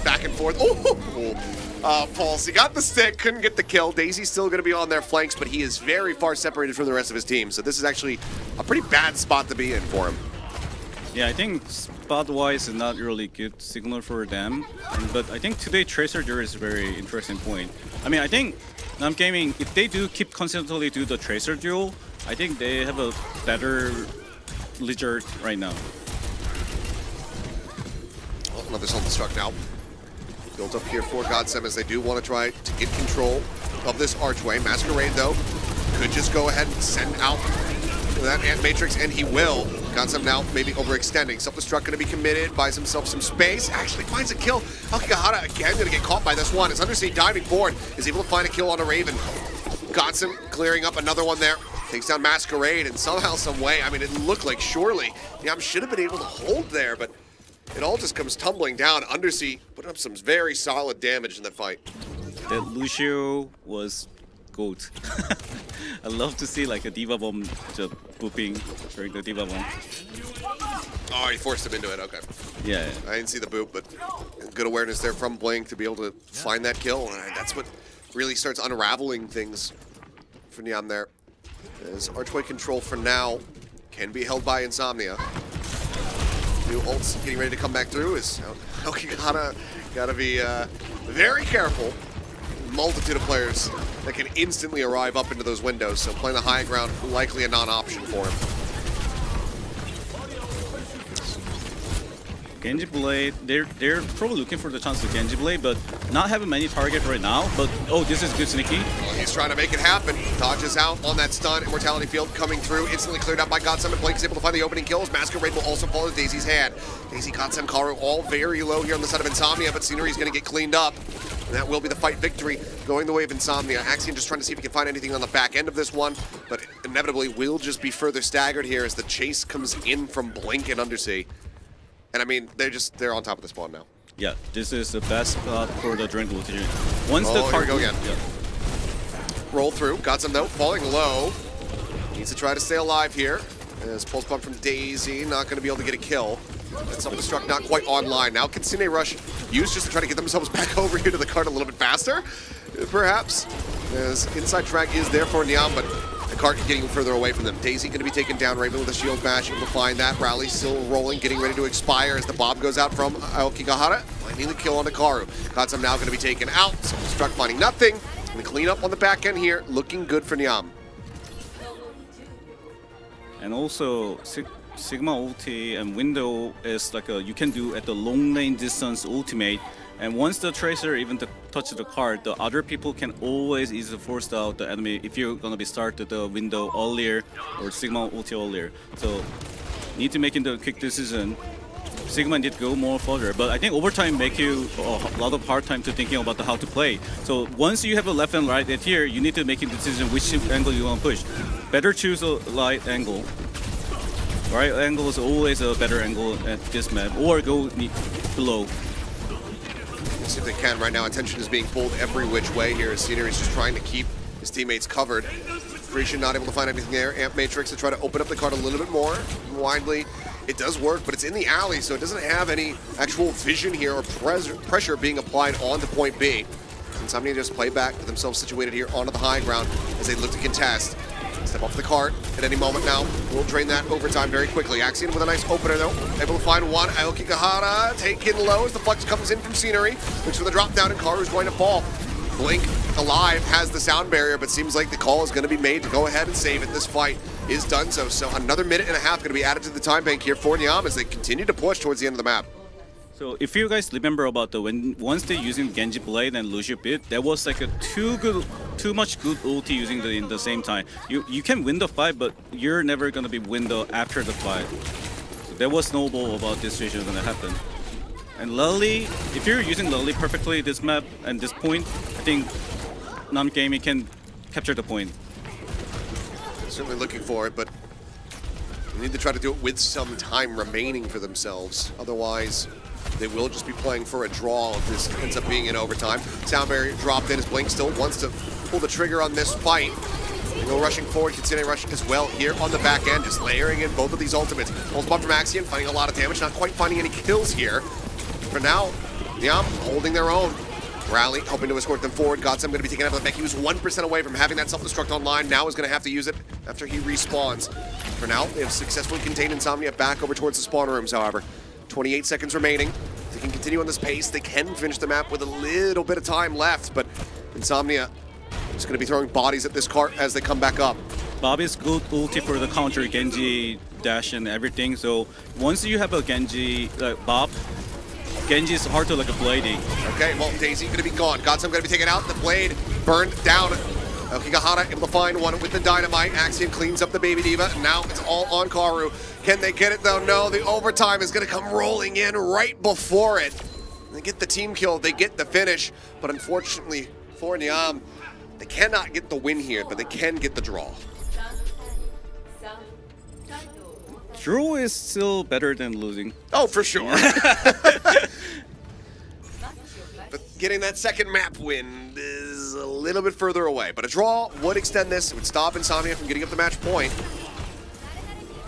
back and forth. Oh, Pulse, he got the stick, couldn't get the kill. Daisy's still going to be on their flanks, but he is very far separated from the rest of his team. So this is actually a pretty bad spot to be in for him. Yeah, I think spot-wise is not really good signal for them. But I think today Tracer Duel is a very interesting point. I mean, I think Nam Gaming, if they do keep consistently do the Tracer Duel, I think they have a better Lizard right now. Oh, another self-destruct now. Built up here for Godsem as they do want to try to get control of this archway. Masquerade, though, could just go ahead and send out that Ant Matrix, and he will. Godsem now maybe overextending. Self-destruct going to be committed, buys himself some space, actually finds a kill. Alkigahara again going to get caught by this one. As Undersea diving forward is able to find a kill on a Raven. Godsem clearing up another one there. Takes down Masquerade, and somehow, some way, I mean, it looked like surely Nyam should have been able to hold there, but it all just comes tumbling down. Undersea put up some very solid damage in that fight. That Lucio was goat. I love to see like a Diva Bomb just booping during the Diva Bomb. Oh, he forced him into it, okay. Yeah. I didn't see the boop, but good awareness there from Blink to be able to find that kill. And that's what really starts unraveling things for Nyam there. As archway control for now can be held by Insomnia. New ults getting ready to come back through is gotta be very careful. Multitude of players that can instantly arrive up into those windows, so playing the high ground likely a non-option for him. Genji Blade, they're probably looking for the chance to Genji Blade, but not having many targets right now. But oh, this is good sneaky. Well, he's trying to make it happen. Dodges out on that stun. Immortality field coming through, instantly cleared out by Godsem, and Blake is able to find the opening kills. Masquerade will also fall to Daisy's hand. Daisy, Godsem, Karu all very low here on the side of Insomnia, but Scenery is going to get cleaned up. And that will be the fight victory going the way of Insomnia. Axion just trying to see if he can find anything on the back end of this one, but inevitably will just be further staggered here as the chase comes in from Blink and Undersea. And I mean, they're on top of the spawn now. Yeah, this is the best spot for the drink rotation. Once the here we go again. Yeah. Roll through. Godsem though, falling low. Needs to try to stay alive here. As pulse bump from Daisy, not going to be able to get a kill. That self-destruct not quite online. Now can Cine Rush use just to try to get themselves back over here to the cart a little bit faster? Perhaps. As inside track is there for Nyam, but the cart getting further away from them. Daisy going to be taken down. Raven with a shield bash, able to find that. Rally still rolling, getting ready to expire as the bomb goes out from Aokigahara. Finding the kill on Karu. Godsem now going to be taken out. Self-destruct finding nothing. And the cleanup on the back end here, looking good for Nyam. And also, Sigma ulti and window is like you can do at the long range distance ultimate. And once the Tracer even touches the card, the other people can always easily force out the enemy if you're gonna be started the window earlier or Sigma ulti earlier. So need to make the quick decision. Sigma did go more further, but I think overtime make you a lot of hard time to thinking about how to play. So once you have a left and right at here, you need to make a decision which angle you want to push. Better choose a light angle. Right angle is always a better angle at this map, or go below. See if they can right now. Attention is being pulled every which way here as Scenery is just trying to keep his teammates covered. Creation not able to find anything there. Amp Matrix to try to open up the card a little bit more widely. It does work, but it's in the alley, so it doesn't have any actual vision here or pressure being applied onto point B. Insomnia just play back with themselves situated here onto the high ground as they look to contest. Step off the cart at any moment now. We'll drain that overtime very quickly. Axion with a nice opener though. Able to find one. Aokigahara taken low as the Flux comes in from Scenery. Looks for the drop down and Karu's going to fall. Blink alive has the sound barrier, but seems like the call is going to be made to go ahead and save it. This fight is done so. So another minute and a half going to be added to the time bank here for Nyam as they continue to push towards the end of the map. So if you guys remember about once they're using Genji Blade and Lucio Bit, there was like a too much good ulti using in the same time. You can win the fight, but you're never gonna be win after the fight. So there was snowball about this situation gonna happen. And Lily, if you're using Lily perfectly this map and this point, I think Nam Gaming can capture the point. Certainly looking for it, but they need to try to do it with some time remaining for themselves. Otherwise, they will just be playing for a draw if this ends up being in overtime. Sound Barrier dropped in as Blink still wants to pull the trigger on this fight. Go rushing forward, Kitsune rush as well here on the back end, just layering in both of these ultimates. Pulse bomb from Axiom, finding a lot of damage, not quite finding any kills here. For now, Nyam holding their own. Rally, hoping to escort them forward. Godsam going to be taken out of the mech. He was 1% away from having that self-destruct online. Now is going to have to use it after he respawns. For now, they have successfully contained Insomnia back over towards the spawn rooms, however. 28 seconds remaining. If they can continue on this pace, they can finish the map with a little bit of time left, but Insomnia is going to be throwing bodies at this cart as they come back up. Bobby's good ulti for the counter Genji dash and everything. So once you have a Genji Bob, Genji is hard to like a blading. Okay, well, Daisy going to be gone. Godsam going to be taken out. The blade burned down. Okigahara able to find one with the dynamite. Axiom cleans up the baby diva. And now it's all on Karu. Can they get it though? No, the overtime is going to come rolling in right before it. They get the team kill. They get the finish. But unfortunately for Nyam, they cannot get the win here, but they can get the draw. Draw is still better than losing. Oh, for sure. But getting that second map win is a little bit further away. But a draw would extend this. It would stop Insomnia from getting up the match point.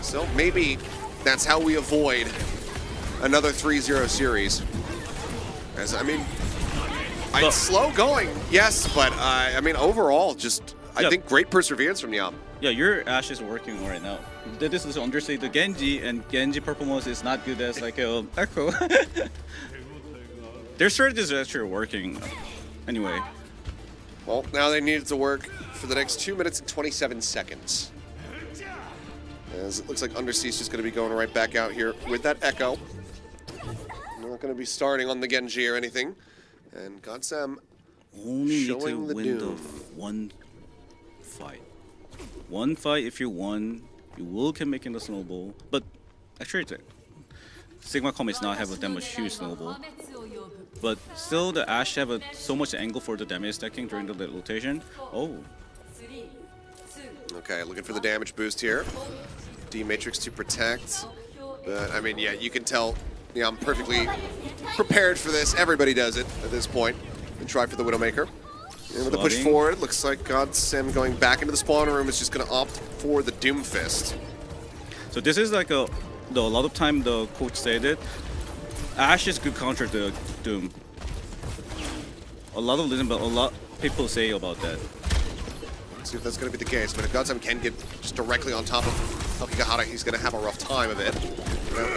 So maybe that's how we avoid another 3-0 series. As I mean, it's slow going, yes, but I mean overall, just I think great perseverance from Nyam. Yeah, your Ash is working right now. This is understate the Genji, and Genji performance is not good as like a Echo. Their strategy is actually working. Anyway. Well, now they need it to work for the next 2 minutes and 27 seconds. As it looks like Undersea is just going to be going right back out here with that Echo. Not going to be starting on the Genji or anything. And Godsam only showing need to the win doom. one fight. One fight, if you won, you will can make in the snowball. But actually, Sigma Com is not have that much huge snowball. But still, the Ashe have so much angle for the damage stacking during the rotation. Oh. Okay, looking for the damage boost here. D-Matrix to protect. But, I mean, yeah, you can tell I'm perfectly prepared for this. Everybody does it at this point. And try for the Widowmaker. And with the push forward, looks like Godsam going back into the spawn room is just going to opt for the Doom Fist. So this is like a lot of time the coach said it. Ashe is good counter to Doom. A lot of listen, but a lot people say about that. Let's see if that's going to be the case. But if Godsam can get just directly on top of Okigahara, he's going to have a rough time of it.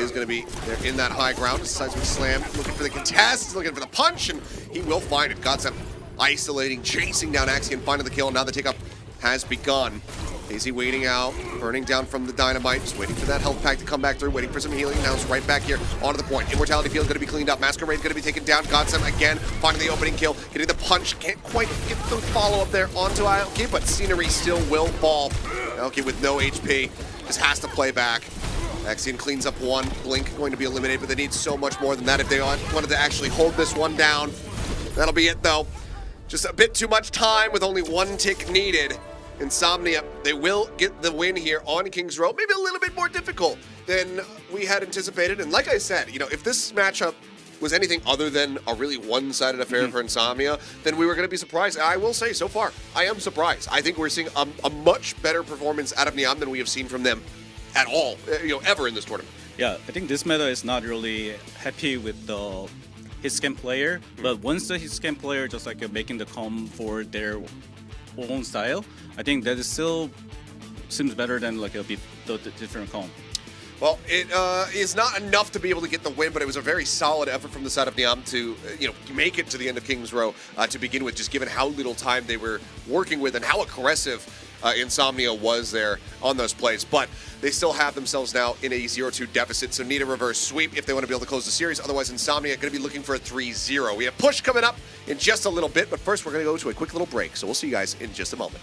Is going to be there in that high ground. Decides to slam, looking for the contest, he's looking for the punch, and he will find it. Godsam isolating, chasing down Axiom, finding the kill. Now the takeoff has begun. Daisy waiting out, burning down from the dynamite, just waiting for that health pack to come back through, waiting for some healing. Now it's right back here onto the point. Immortality Field going to be cleaned up. Masquerade going to be taken down. Godsam again, finding the opening kill, getting the punch. Can't quite get the follow-up there onto Aoki, but Scenery still will fall. Aoki with no HP, just has to play back. Axiom cleans up one. Blink going to be eliminated, but they need so much more than that if they wanted to actually hold this one down. That'll be it, though. Just a bit too much time with only one tick needed. Insomnia, they will get the win here on King's Row. Maybe a little bit more difficult than we had anticipated. And like I said, you know, if this matchup was anything other than a really one-sided affair for Insomnia, then we were going to be surprised. And I will say, so far, I am surprised. I think we're seeing a much better performance out of Nyam than we have seen from them at all, ever in this tournament. Yeah, I think this meta is not really happy with the hit scan player, but once the hit scan player just like making the com for their own style, I think that is still seems better than like the different com. Well, it is not enough to be able to get the win, but it was a very solid effort from the side of Nyam to make it to the end of King's Row to begin with, just given how little time they were working with and how aggressive Insomnia was there. on those plays. But they still have themselves now in a 0-2 deficit, so need a reverse sweep if they want to be able to close the series. Otherwise, Insomnia going to be looking for a 3-0. We have push coming up in just a little bit, but first we're going to go to a quick little break. So we'll see you guys in just a moment.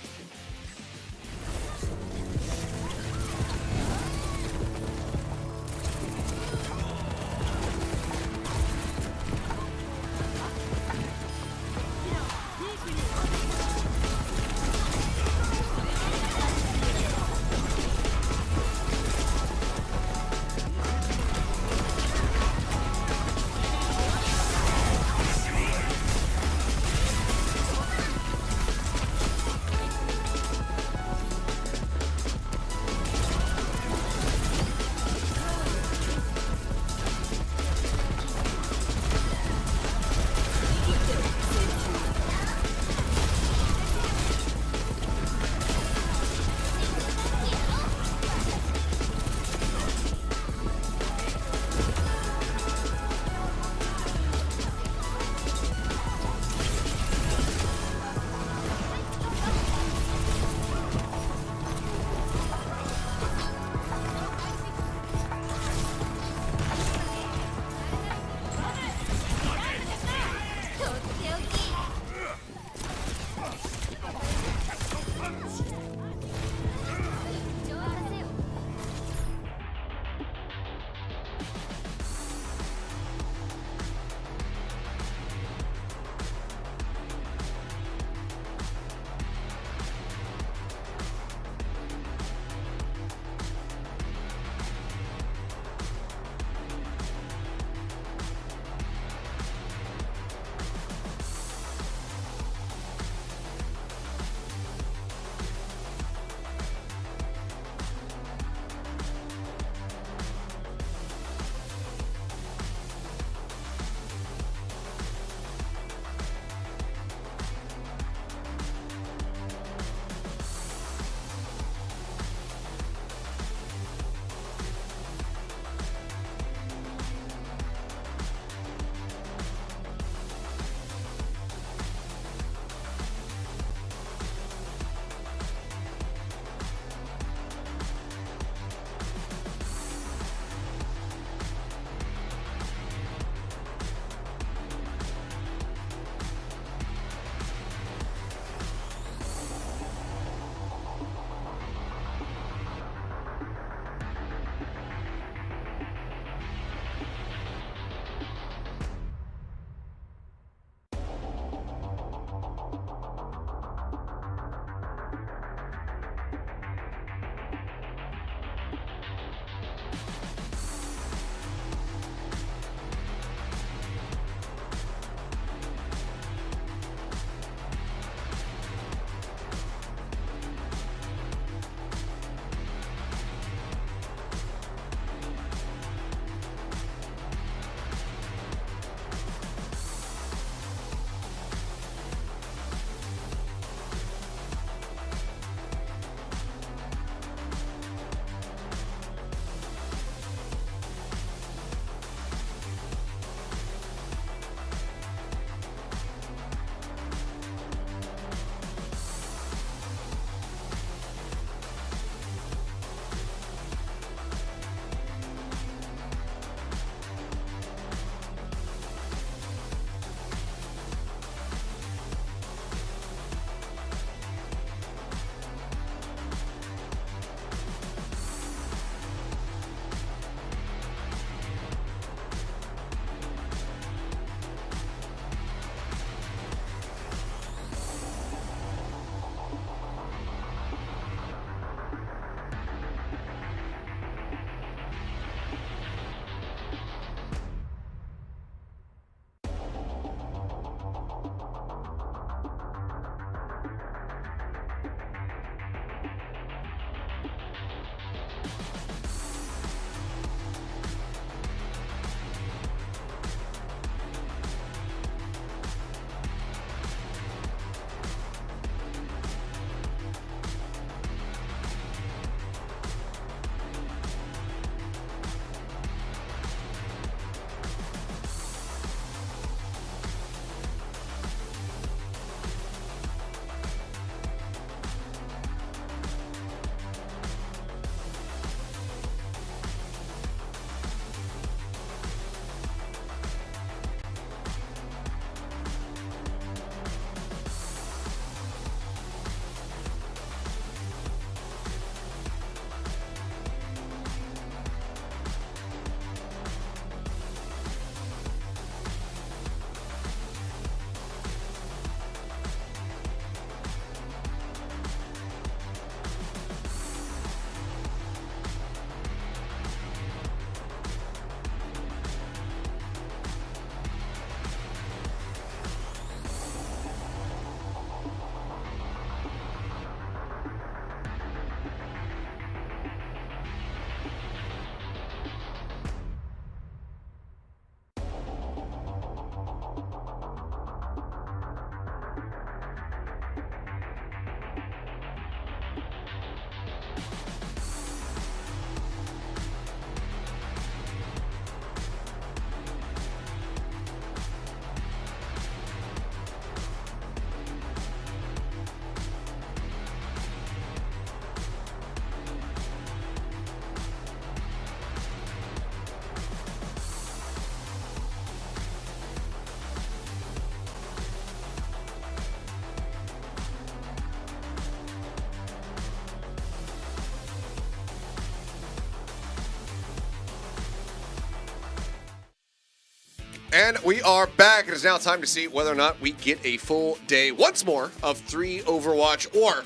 And we are back. It is now time to see whether or not we get a full day once more of 3 Overwatch, or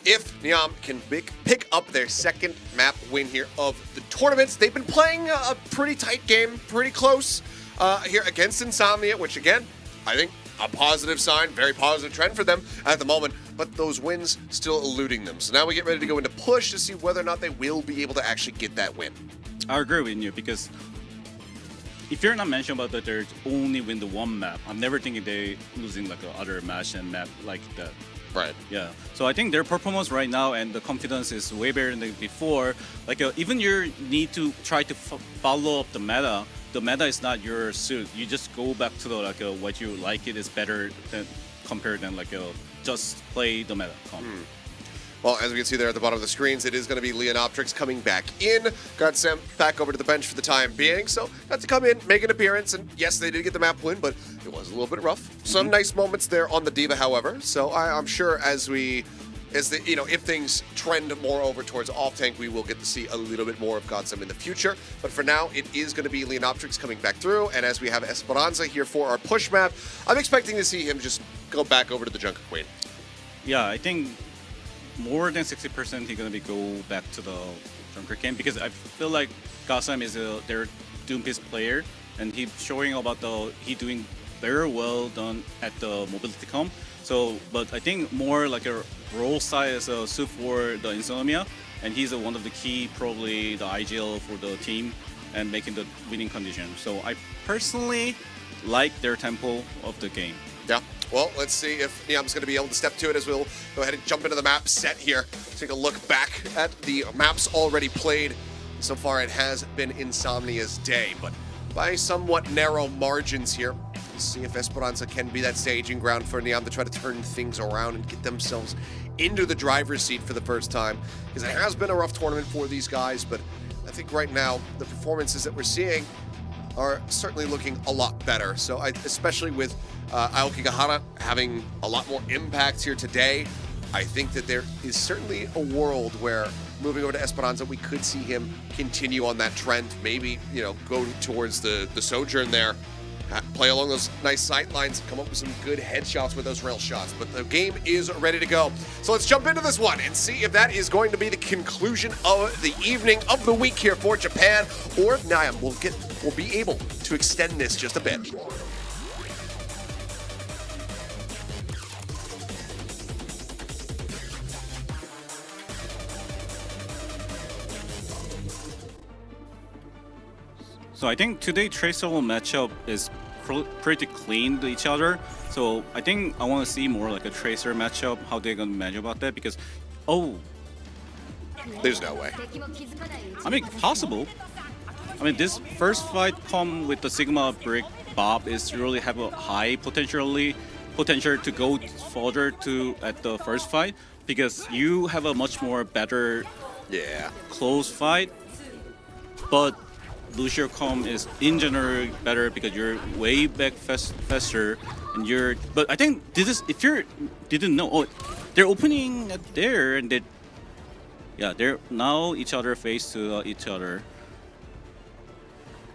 if Nyam can pick up their second map win here of the tournaments. They've been playing a pretty tight game, pretty close here against Insomnia, which again, I think a positive sign, very positive trend for them at the moment, but those wins still eluding them. So now we get ready to go into push to see whether or not they will be able to actually get that win. I agree with you, because if you're not mentioning about that there's only win the one map, I'm never thinking they losing like a other match and map like that. Right. Yeah. So I think their performance right now and the confidence is way better than before. Like even you need to try to follow up the meta. The meta is not your suit. You just go back to the what you like. It is better than compared than just play the meta. Well, as we can see there at the bottom of the screens, it is going to be Leonoptrix coming back in. Got sent back over to the bench for the time being, so got to come in, make an appearance, and yes, they did get the map win, but it was a little bit rough. Some nice moments there on the Diva, however, so I'm sure if things trend more over towards off-tank, we will get to see a little bit more of Godsend in the future. But for now, it is going to be Leonoptrix coming back through, and as we have Esperanza here for our push map, I'm expecting to see him just go back over to the Junker Queen. Yeah, I think more than 60% he's gonna go back to the Junker Camp, because I feel like Godsend is their Doomfist player, and he's showing about he doing very well done at the mobility comp. So, but I think more like a role side as a suit for the Insomnia, and he's one of the key, probably the IGL for the team and making the winning condition. So I personally like their tempo of the game. Yeah. Well, let's see if Nyam's going to be able to step to it, as we'll go ahead and jump into the map set here. Take a look back at the maps already played. So far, it has been Insomnia's day, but by somewhat narrow margins here. Let's see if Esperanza can be that staging ground for Nyam to try to turn things around and get themselves into the driver's seat for the first time. Because it has been a rough tournament for these guys, but I think right now, the performances that we're seeing are certainly looking a lot better. So especially with Aokigahara having a lot more impact here today, I think that there is certainly a world where moving over to Esperanza, we could see him continue on that trend, maybe, go towards the Sojourn there, play along those nice sight lines, come up with some good headshots with those rail shots. But the game is ready to go. So let's jump into this one and see if that is going to be the conclusion of the evening of the week here for Japan, or if Nyam will be able to extend this just a bit. So I think today Tracer matchup is pretty clean to each other. So I think I want to see more like a Tracer matchup, how they're gonna manage about that, because there's no way. I mean, possible. I mean, this first fight come with the Sigma Brick Bob is really have a high potential to go further at the first fight, because you have a much more better close fight, but Lucio Com is in general better because you're way back faster, and but I think if you didn't know, they're opening at there, and they're now each other face to each other.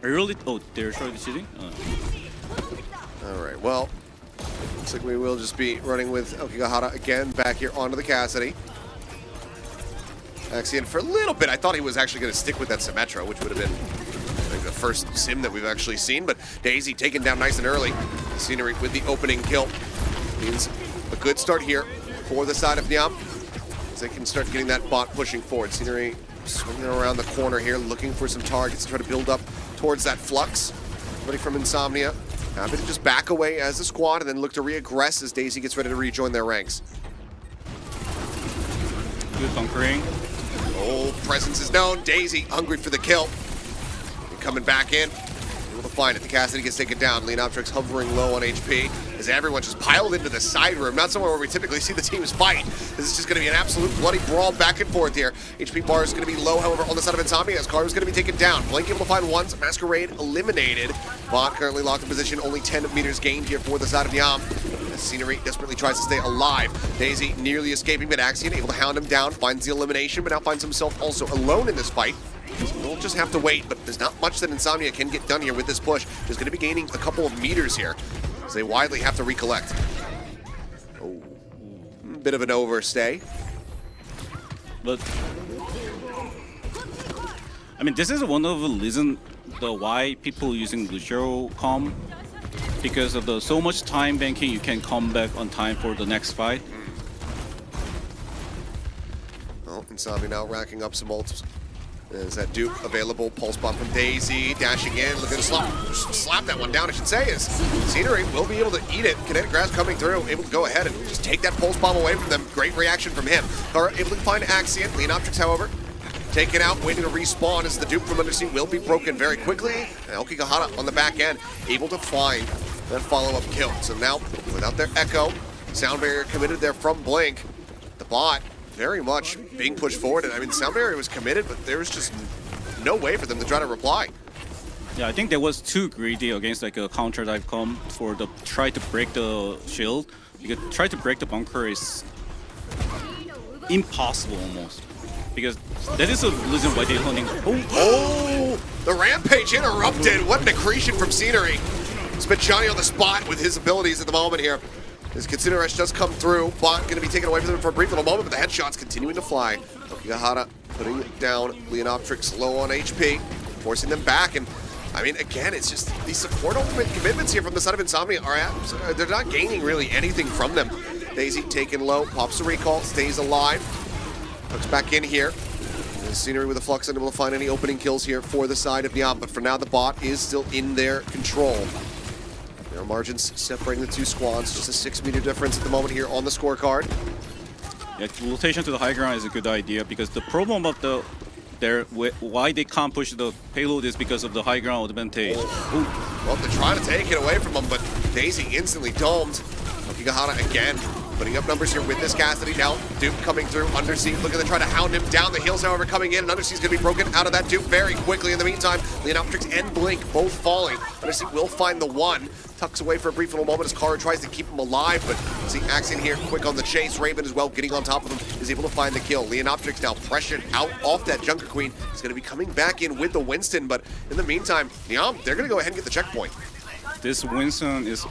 Are you really? Oh, they're showing cheating. All right. Well, looks like we will just be running with Aokigahara again back here onto the Cassidy. Axion for a little bit. I thought he was actually going to stick with that Symmetra, which would have been the first sim that we've actually seen, but Daisy taken down nice and early. Scenery with the opening kill means a good start here for the side of Nyam, as they can start getting that bot pushing forward. Scenery swinging around the corner here, looking for some targets to try to build up towards that flux. Somebody from Insomnia happy to just back away as a squad and then look to re-aggress as Daisy gets ready to rejoin their ranks. Good bunkering. Oh, presence is known. Daisy hungry for the kill. Coming back in, able to find it. The Cassidy gets taken down. Leonoptrix hovering low on HP as everyone just piled into the side room. Not somewhere where we typically see the teams fight. This is just going to be an absolute bloody brawl back and forth here. HP bar is going to be low, however, on the side of Insomnia, as Carver's going to be taken down. Blink able to find one. Masquerade eliminated. Bot currently locked in position. Only 10 meters gained here for the side of Nyam. As Scenery desperately tries to stay alive. Daisy nearly escaping, but Axion able to hound him down. Finds the elimination, but now finds himself also alone in this fight. We'll just have to wait, but there's not much that Insomnia can get done here with this push. There's going to be gaining a couple of meters here, as they widely have to recollect. Oh, bit of an overstay. But I mean, this is one of the reasons why people using Lucio comp, because of the so much time banking, you can come back on time for the next fight. Well, Insomnia now racking up some ults. There's that dupe available. Pulse bomb from Daisy, dashing in, looking to slap that one down, I should say, as Scenery will be able to eat it. Kinetic Grasp coming through, able to go ahead and just take that pulse bomb away from them. Great reaction from him. Kara able to find Axion. Leonoptrix, however, taken out, waiting to respawn as the dupe from Undersea will be broken very quickly. And Okigahara on the back end, able to find that follow-up kill. So now, without their Echo, Sound Barrier committed there from Blink. The bot very much being pushed forward. And I mean, Sound Barrier was committed, but there was just no way for them to try to reply. Yeah, I think they was too greedy against like a counter type comp for the try to break the shield. Because try to break the bunker is impossible almost. Because that is the reason why they're hunting. Oh, the rampage interrupted. What an accretion from Scenery. Spitchani on the spot with his abilities at the moment here. As Kitsune Rush does come through, bot going to be taken away from them for a brief little moment, but the headshots continuing to fly. Okigahara putting it down. Leonoptrix low on HP, forcing them back. And I mean, again, it's just these support ultimate commitments here from the side of Insomnia are they're not gaining really anything from them. Daisy taken low, pops the recall, stays alive. Hooks back in here. Scenery with a flux unable to find any opening kills here for the side of Nyam, but for now the bot is still in their control. There are margins separating the two squads, just a 6-meter difference at the moment here on the scorecard. Yeah, rotation to the high ground is a good idea because the problem of why they can't push the payload is because of the high ground advantage. Oh. Well, they're trying to take it away from them, but Daisy instantly domed. Okigahara again putting up numbers here with this Cassidy. Now Duke coming through. Undersea looking to try to hound him down. The heels, however, coming in, and Undersea's going to be broken out of that Duke very quickly. In the meantime, Leonoptrix and Blink both falling. Undersea will find the one. Tucks away for a brief little moment as Kara tries to keep him alive, but see Axion here quick on the chase. Raven as well getting on top of him is able to find the kill. Leonoptrix now pressured out off that Junker Queen. He's going to be coming back in with the Winston, but in the meantime, Nyam, they're going to go ahead and get the checkpoint. This Winston is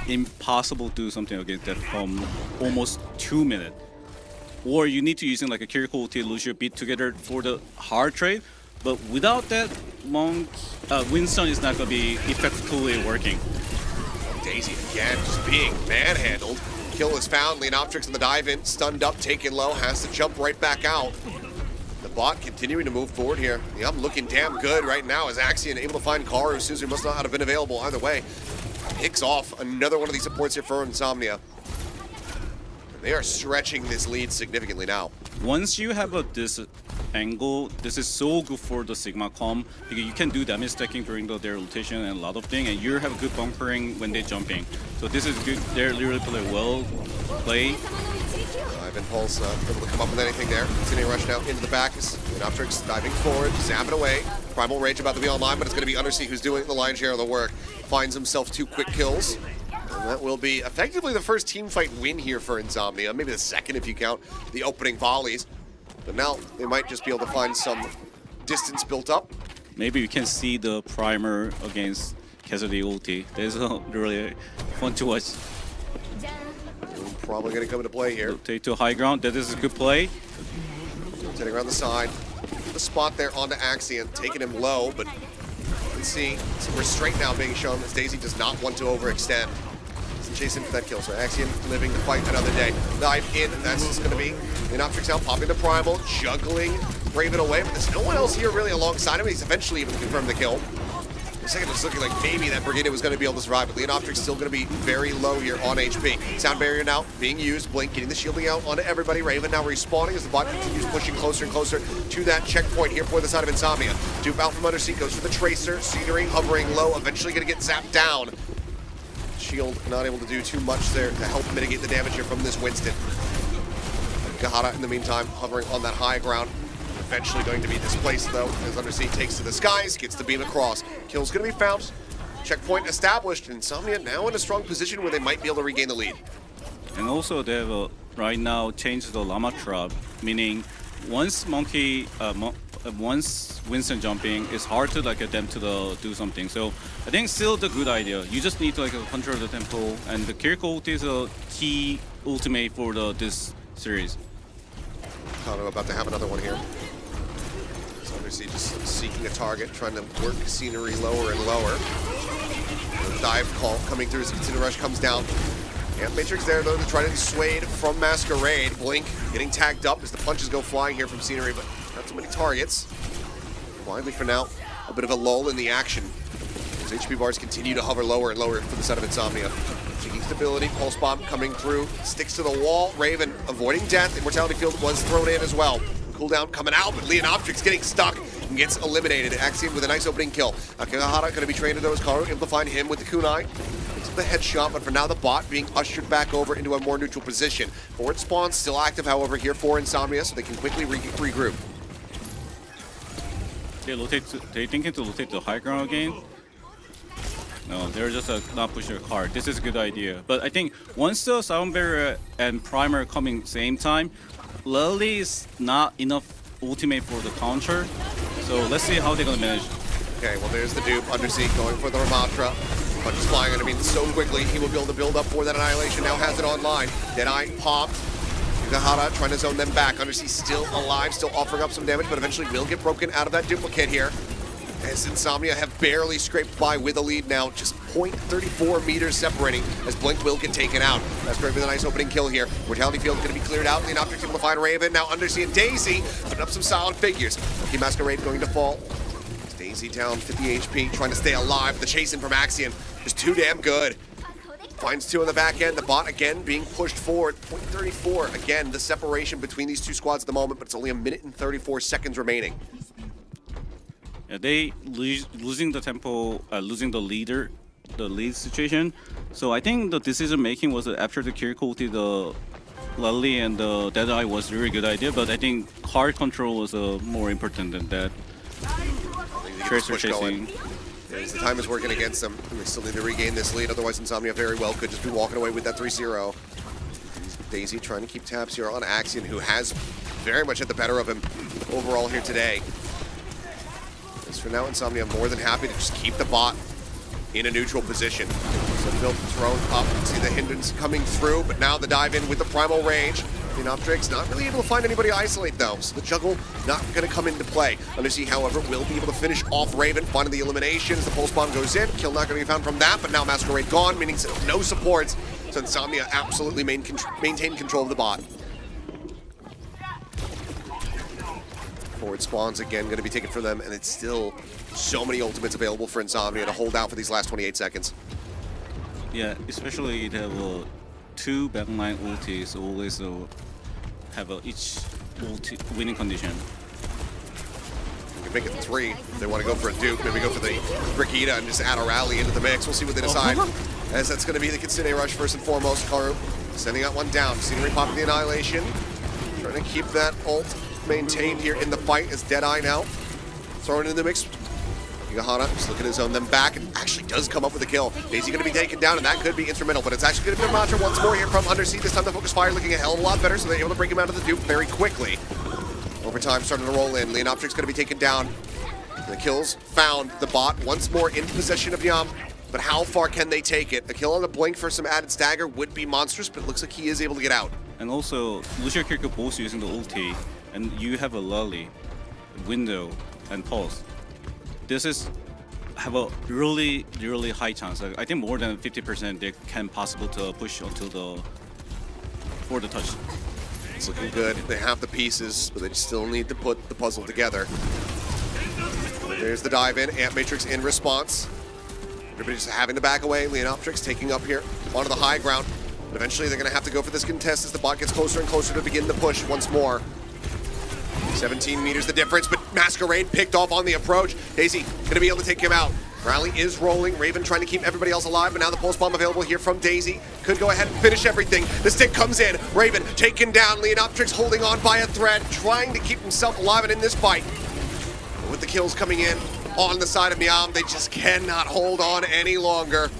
impossible to do something against that from almost 2 minutes. Or you need to use like a Kiriko Ulti Lucio beat together for the hard trade, but without that, Winston is not going to be effectively working. Daisy again, just being manhandled. Kill is found. Leonoptrix in the dive in, stunned up, taken low, has to jump right back out. The bot continuing to move forward here. Yeah, I'm looking damn good right now as Axion able to find Karu. Suzu must not have been available either way. Picks off another one of these supports here for Insomnia. They are stretching this lead significantly now. Once you have this angle, this is so good for the Sigma comp because you can do damage stacking during their rotation and a lot of things, and you have good bunkering when they're jumping. So this is good. They're really well played. Ivan Pulse able to come up with anything there. Continuing rush now into the back. Leonoptrix diving forward, zapping away. Primal Rage about to be online, but it's going to be Undersea who's doing the lion's share of the work. Finds himself 2 quick kills. And that will be effectively the first team fight win here for Insomnia. Maybe the second if you count the opening volleys. But now they might just be able to find some distance built up. Maybe you can see the primer against Cassidy ulti. That's really fun to watch. Probably going to come into play here. Take to high ground. That is a good play. Turning around the side. The spot there onto Axion, taking him low, but let's see some restraint now being shown as Daisy does not want to overextend. Doesn't chase in for that kill, so Axion living to fight another day. Dive in, that's just going to be Leonoptrix out, popping the Primal, juggling Raven away, but there's no one else here really alongside him. He's eventually even confirmed the kill. For a second, it was looking like maybe that Brigida was going to be able to survive, but Leonoptrix still going to be very low here on HP. Sound Barrier now being used. Blink getting the shielding out onto everybody. Raven now respawning as the bot continues pushing closer and closer to that checkpoint here for the side of Insomnia. Dupe out from Undersea, goes for the Tracer. Scenery hovering low, eventually going to get zapped down. Shield not able to do too much there to help mitigate the damage here from this Winston. Gahara in the meantime hovering on that high ground. Eventually going to be displaced though, as Undersea takes to the skies, gets the beam across. Kill's going to be found. Checkpoint established. Insomnia now in a strong position where they might be able to regain the lead. And also they have right now changed the llama trap, meaning once Monkey once Winston jumping, it's hard to like get them to do something. So I think still the good idea. You just need to like control the tempo, and the Kiriko ult is a key ultimate for this series. Kano about to have another one here. So obviously just seeking a target, trying to work scenery lower and lower. The dive call coming through as Katsuna Rush comes down. And Matrix there though to try to dissuade from Masquerade. Blink getting tagged up as the punches go flying here from scenery, but not too many targets. Blindly for now, a bit of a lull in the action. As HP bars continue to hover lower and lower for the side of Insomnia. Taking stability, Pulse Bomb coming through, sticks to the wall. Raven avoiding death. Immortality Field was thrown in as well. Cooldown coming out, but Leonoptrix getting stuck and gets eliminated. Axiom with a nice opening kill. Akihara going to be trained to those. Karu able to find him with the kunai. It's the headshot, but for now the bot being ushered back over into a more neutral position. Forward spawn still active, however, here for Insomnia, so they can quickly regroup. They thinking to rotate the high ground again. No, they're just not pushing hard. This is a good idea. But I think once the Sound Barrier and Primer coming same time, Lily is not enough ultimate for the counter. So let's see how they're gonna manage. Okay, well there's the dupe, Undersea going for the Ramatra. Punches flying, I mean, so quickly he will be able to build up for that Annihilation. Now has it online. Deadeye popped. Akihara trying to zone them back. Undersea still alive, still offering up some damage, but eventually will get broken out of that duplicate here. As Insomnia have barely scraped by with a lead now, just 0.34 meters separating as Blink will get taken out. That's great with a nice opening kill here. Mortality Field going to be cleared out. Leonoptrix able to find Raven. Now Undersea and Daisy putting up some solid figures. Lucky Masquerade going to fall. Daisy down 50 HP, trying to stay alive. The chase in from Axion is too damn good. Finds two on the back end. The bot again being pushed forward. 0.34. Again, the separation between these two squads at the moment, but it's only a minute and 34 seconds remaining. Yeah, they losing the tempo, losing the lead situation. So I think the decision making was after the Kiriko ulti, the Lally and the Deadeye was a really good idea, but I think hard control was more important than that. Tracer chasing. As the time is working against them, and they still need to regain this lead, otherwise Insomnia very well could just be walking away with that 3-0. Daisy trying to keep tabs here on Axion, who has very much at the better of him overall here today. As for now, Insomnia more than happy to just keep the bot in a neutral position. So Phil thrown up, see the hindrance coming through, but now the dive in with the Primal Rage. Leonoptrix not really able to find anybody to isolate though, so the juggle not going to come into play. Undersea, however, will be able to finish off Raven, finding the elimination as the pulse bomb goes in. Kill not going to be found from that, but now Masquerade gone, meaning no supports. So Insomnia absolutely maintain control of the bot. Forward spawns again going to be taken for them, and it's still so many ultimates available for Insomnia to hold out for these last 28 seconds. Yeah, especially they have two backline ultis always have each ulti winning condition. You can make it 3 if they want to go for a dupe. Maybe go for the Brigida and just add a rally into the mix. We'll see what they decide. As that's going to be the Kitsune Rush first and foremost. Karu sending out one down. Scenery popping the Annihilation. Trying to keep that ult maintained here in the fight as Deadeye now thrown in the mix. Akihara just looking to zone them back and actually does come up with a kill. Daisy going to be taken down, and that could be instrumental, but it's actually going to be a mantra once more here from Undersea. This time the focus fire looking a hell of a lot better, so they're able to break him out of the dupe very quickly. Overtime starting to roll in. Leonoptrix going to be taken down. The kills found. The bot once more in possession of Nyam, but how far can they take it? A kill on the Blink for some added stagger would be monstrous, but it looks like he is able to get out. And also, Lucio Kiriko both using the ulti, and you have a Lally, Window, and Pulse. This is have a really high chance. I think more than 50% they can possible to push until for the touch. It's looking good. They have the pieces, but they still need to put the puzzle together. There's the dive in. Ant Matrix in response. Everybody's having to back away. Leonoptrix taking up here onto the high ground. But eventually they're going to have to go for this contest as the bot gets closer and closer to begin the push once more. 17 meters the difference, but Masquerade picked off on the approach. Daisy going to be able to take him out. Rally is rolling. Raven trying to keep everybody else alive, but now the pulse bomb available here from Daisy. Could go ahead and finish everything. The stick comes in. Raven taken down. Leonoptrix holding on by a thread, trying to keep himself alive and in this fight. But with the kills coming in on the side of Nyam, they just cannot hold on any longer.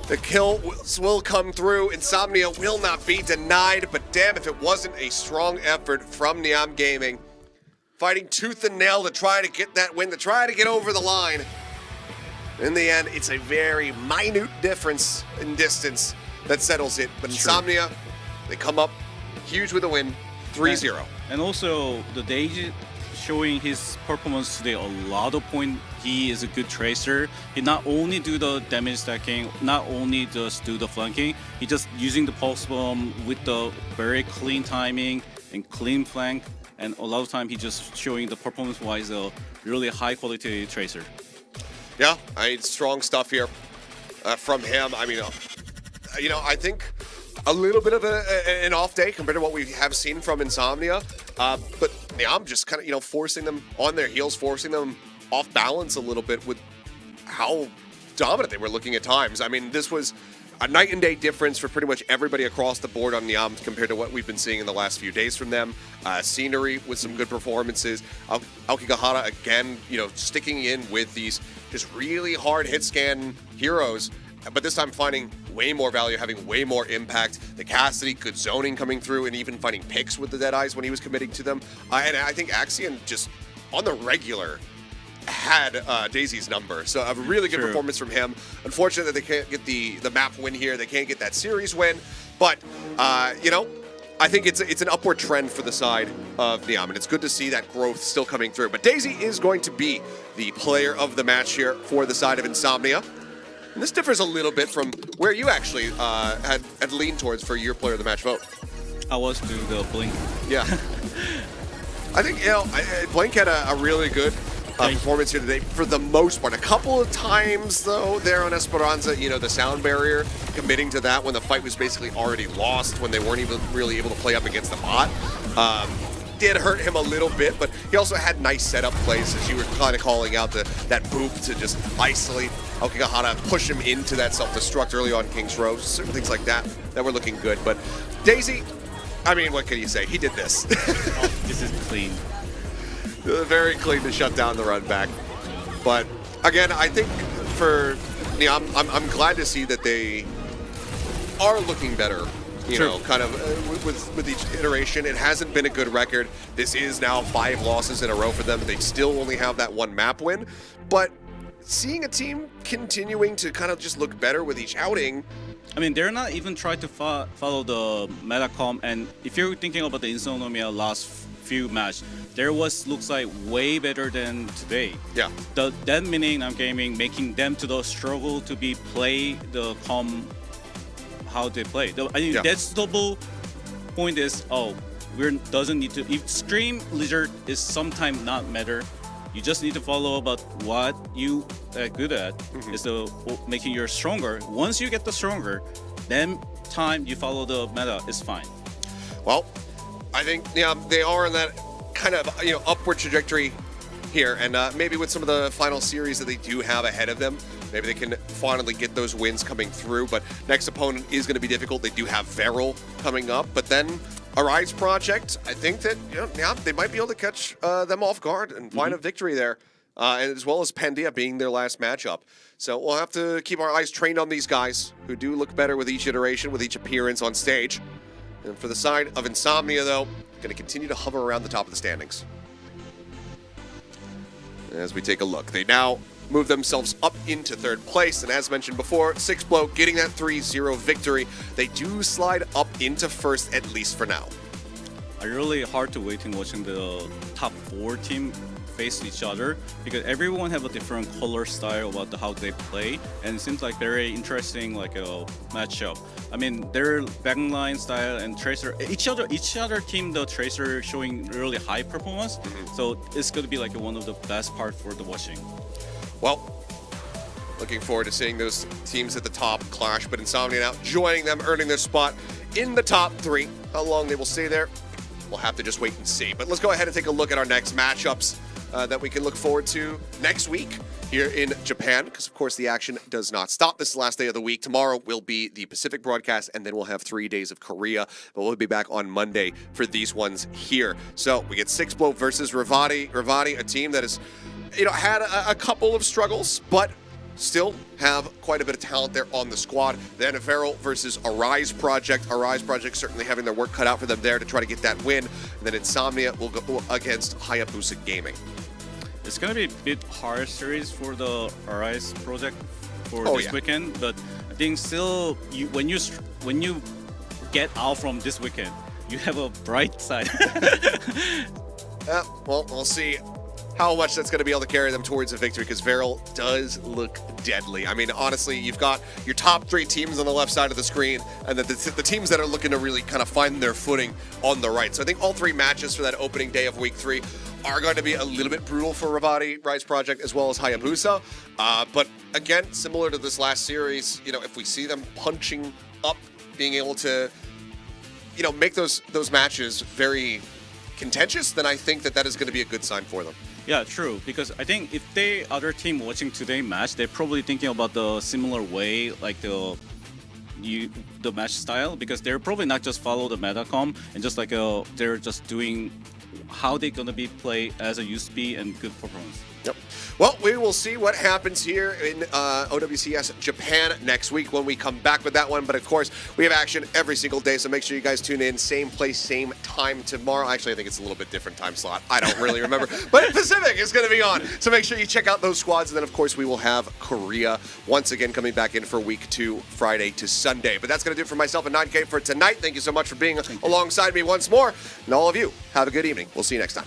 The kill will come through. Insomnia will not be denied, but damn if it wasn't a strong effort from Nyam Gaming. fighting tooth and nail to try to get that win, to try to get over the line. In the end, it's a very minute difference in distance that settles it. But Insomnia, they come up huge with a win, 3-0. And also, the Daisy showing his performance today a lot of point. He is a good tracer. He not only do the damage stacking, not only just do the flanking, he just using the pulse bomb with the very clean timing and clean flank. And a lot of time he just showing the performance-wise a really high quality tracer. Yeah, strong stuff here from him. I mean, I think a little bit of an off day compared to what we have seen from Insomnia. But Nyam just kind of, forcing them on their heels, forcing them off balance a little bit with how dominant they were looking at times. I mean, this was a night and day difference for pretty much everybody across the board on Nyam compared to what we've been seeing in the last few days from them. Scenery with some good performances. Aokigahara, again, sticking in with these just really hard hit scan heroes, but this time finding way more value, having way more impact. The Cassidy, good zoning coming through, and even finding picks with the Deadeyes when he was committing to them. And I think Axion just, on the regular, had Daisy's number. So a really good performance from him. Unfortunate that they can't get the map win here. They can't get that series win. But, I think it's an upward trend for the side of Nyam, and it's good to see that growth still coming through. But Daisy is going to be the player of the match here for the side of Insomnia. And this differs a little bit from where you actually had leaned towards for your player of the match vote. I was to the Blink. Yeah. I think, Blink had a really good performance here today for the most part. A couple of times, though, there on Esperanza, the sound barrier, committing to that when the fight was basically already lost, when they weren't even really able to play up against the bot. Did hurt him a little bit, but he also had nice setup plays, as you were kind of calling out that boop to just isolate Aokigahara, push him into that self-destruct early on King's Row, certain things like that were looking good. But Daisy, I mean, what can you say? He did this. This is clean. Very clean to shut down the run back. But again, I think for Nyam, I'm glad to see that they are looking better. Kind of with each iteration. It hasn't been a good record. This is now 5 losses in a row for them. They still only have that one map win. But seeing a team continuing to kind of just look better with each outing. I mean, they're not even trying to follow the metacom. And if you're thinking about the Insomnia last few match, there looks like way better than today. Yeah. That meaning I'm gaming, making them to the struggle to play the com how they play. I think that's the whole point is, doesn't need to, if stream lizard is sometimes not matter, you just need to follow about what you are good at, is the making you stronger. Once you get the stronger, then time you follow the meta is fine. Well, I think they are in that kind of upward trajectory here, and maybe with some of the final series that they do have ahead of them, maybe they can finally get those wins coming through. But next opponent is going to be difficult. They do have Feral coming up, but then Arise Project, I think that they might be able to catch them off guard and find a victory there, and as well as Pandia being their last matchup. So we'll have to keep our eyes trained on these guys who do look better with each iteration, with each appearance on stage. And for the side of Insomnia, though, going to continue to hover around the top of the standings. As we take a look, they now move themselves up into 3rd place, and as mentioned before, 6blow getting that 3-0 victory. They do slide up into 1st, at least for now. I really hard to wait in watching the top 4 team face each other, because everyone have a different color style about how they play, and it seems like very interesting a matchup. I mean, their backline style and tracer, each other team, the tracer showing really high performance. So it's going to be one of the best part for the watching. Well, looking forward to seeing those teams at the top clash, but Insomnia now joining them, earning their spot in the top 3. How long they will stay there, we'll have to just wait and see. But let's go ahead and take a look at our next matchups that we can look forward to next week here in Japan, because of course the action does not stop. This is the last day of the week. Tomorrow will be the Pacific broadcast, and then we'll have 3 days of Korea, but we'll be back on Monday for these ones here. So we get 6blow versus Ravati. Ravati, a team that has had a couple of struggles, but still have quite a bit of talent there on the squad. Then Veryl versus Arise Project. Arise Project certainly having their work cut out for them there to try to get that win. And then Insomnia will go against Hayabusa Gaming. It's gonna be a bit hard series for the Arise project for this weekend, but I think still when you get out from this weekend, you have a bright side. Well, we'll see how much that's going to be able to carry them towards a victory, because Veryl does look deadly. I mean, honestly, you've got your top 3 teams on the left side of the screen, and then the teams that are looking to really kind of find their footing on the right. So I think all 3 matches for that opening day of Week 3 are going to be a little bit brutal for Ravati, Rise Project, as well as Hayabusa. But again, similar to this last series, if we see them punching up, being able to, make those matches very contentious, then I think that is going to be a good sign for them. Yeah, true. Because I think if the other team watching today's match, they're probably thinking about the similar way, like the match style, because they're probably not just follow the metacom and just like they're just doing how they're gonna be played as a USP and good performance. Yep. Well, we will see what happens here in OWCS Japan next week when we come back with that one. But of course, we have action every single day, so make sure you guys tune in. Same place, same time tomorrow. Actually, I think it's a little bit different time slot. I don't really remember. But Pacific is going to be on. So make sure you check out those squads. And then, of course, we will have Korea once again coming back in for Week 2, Friday to Sunday. But that's going to do it for myself and 9K for tonight. Thank you so much for being alongside me once more. And all of you, have a good evening. We'll see you next time.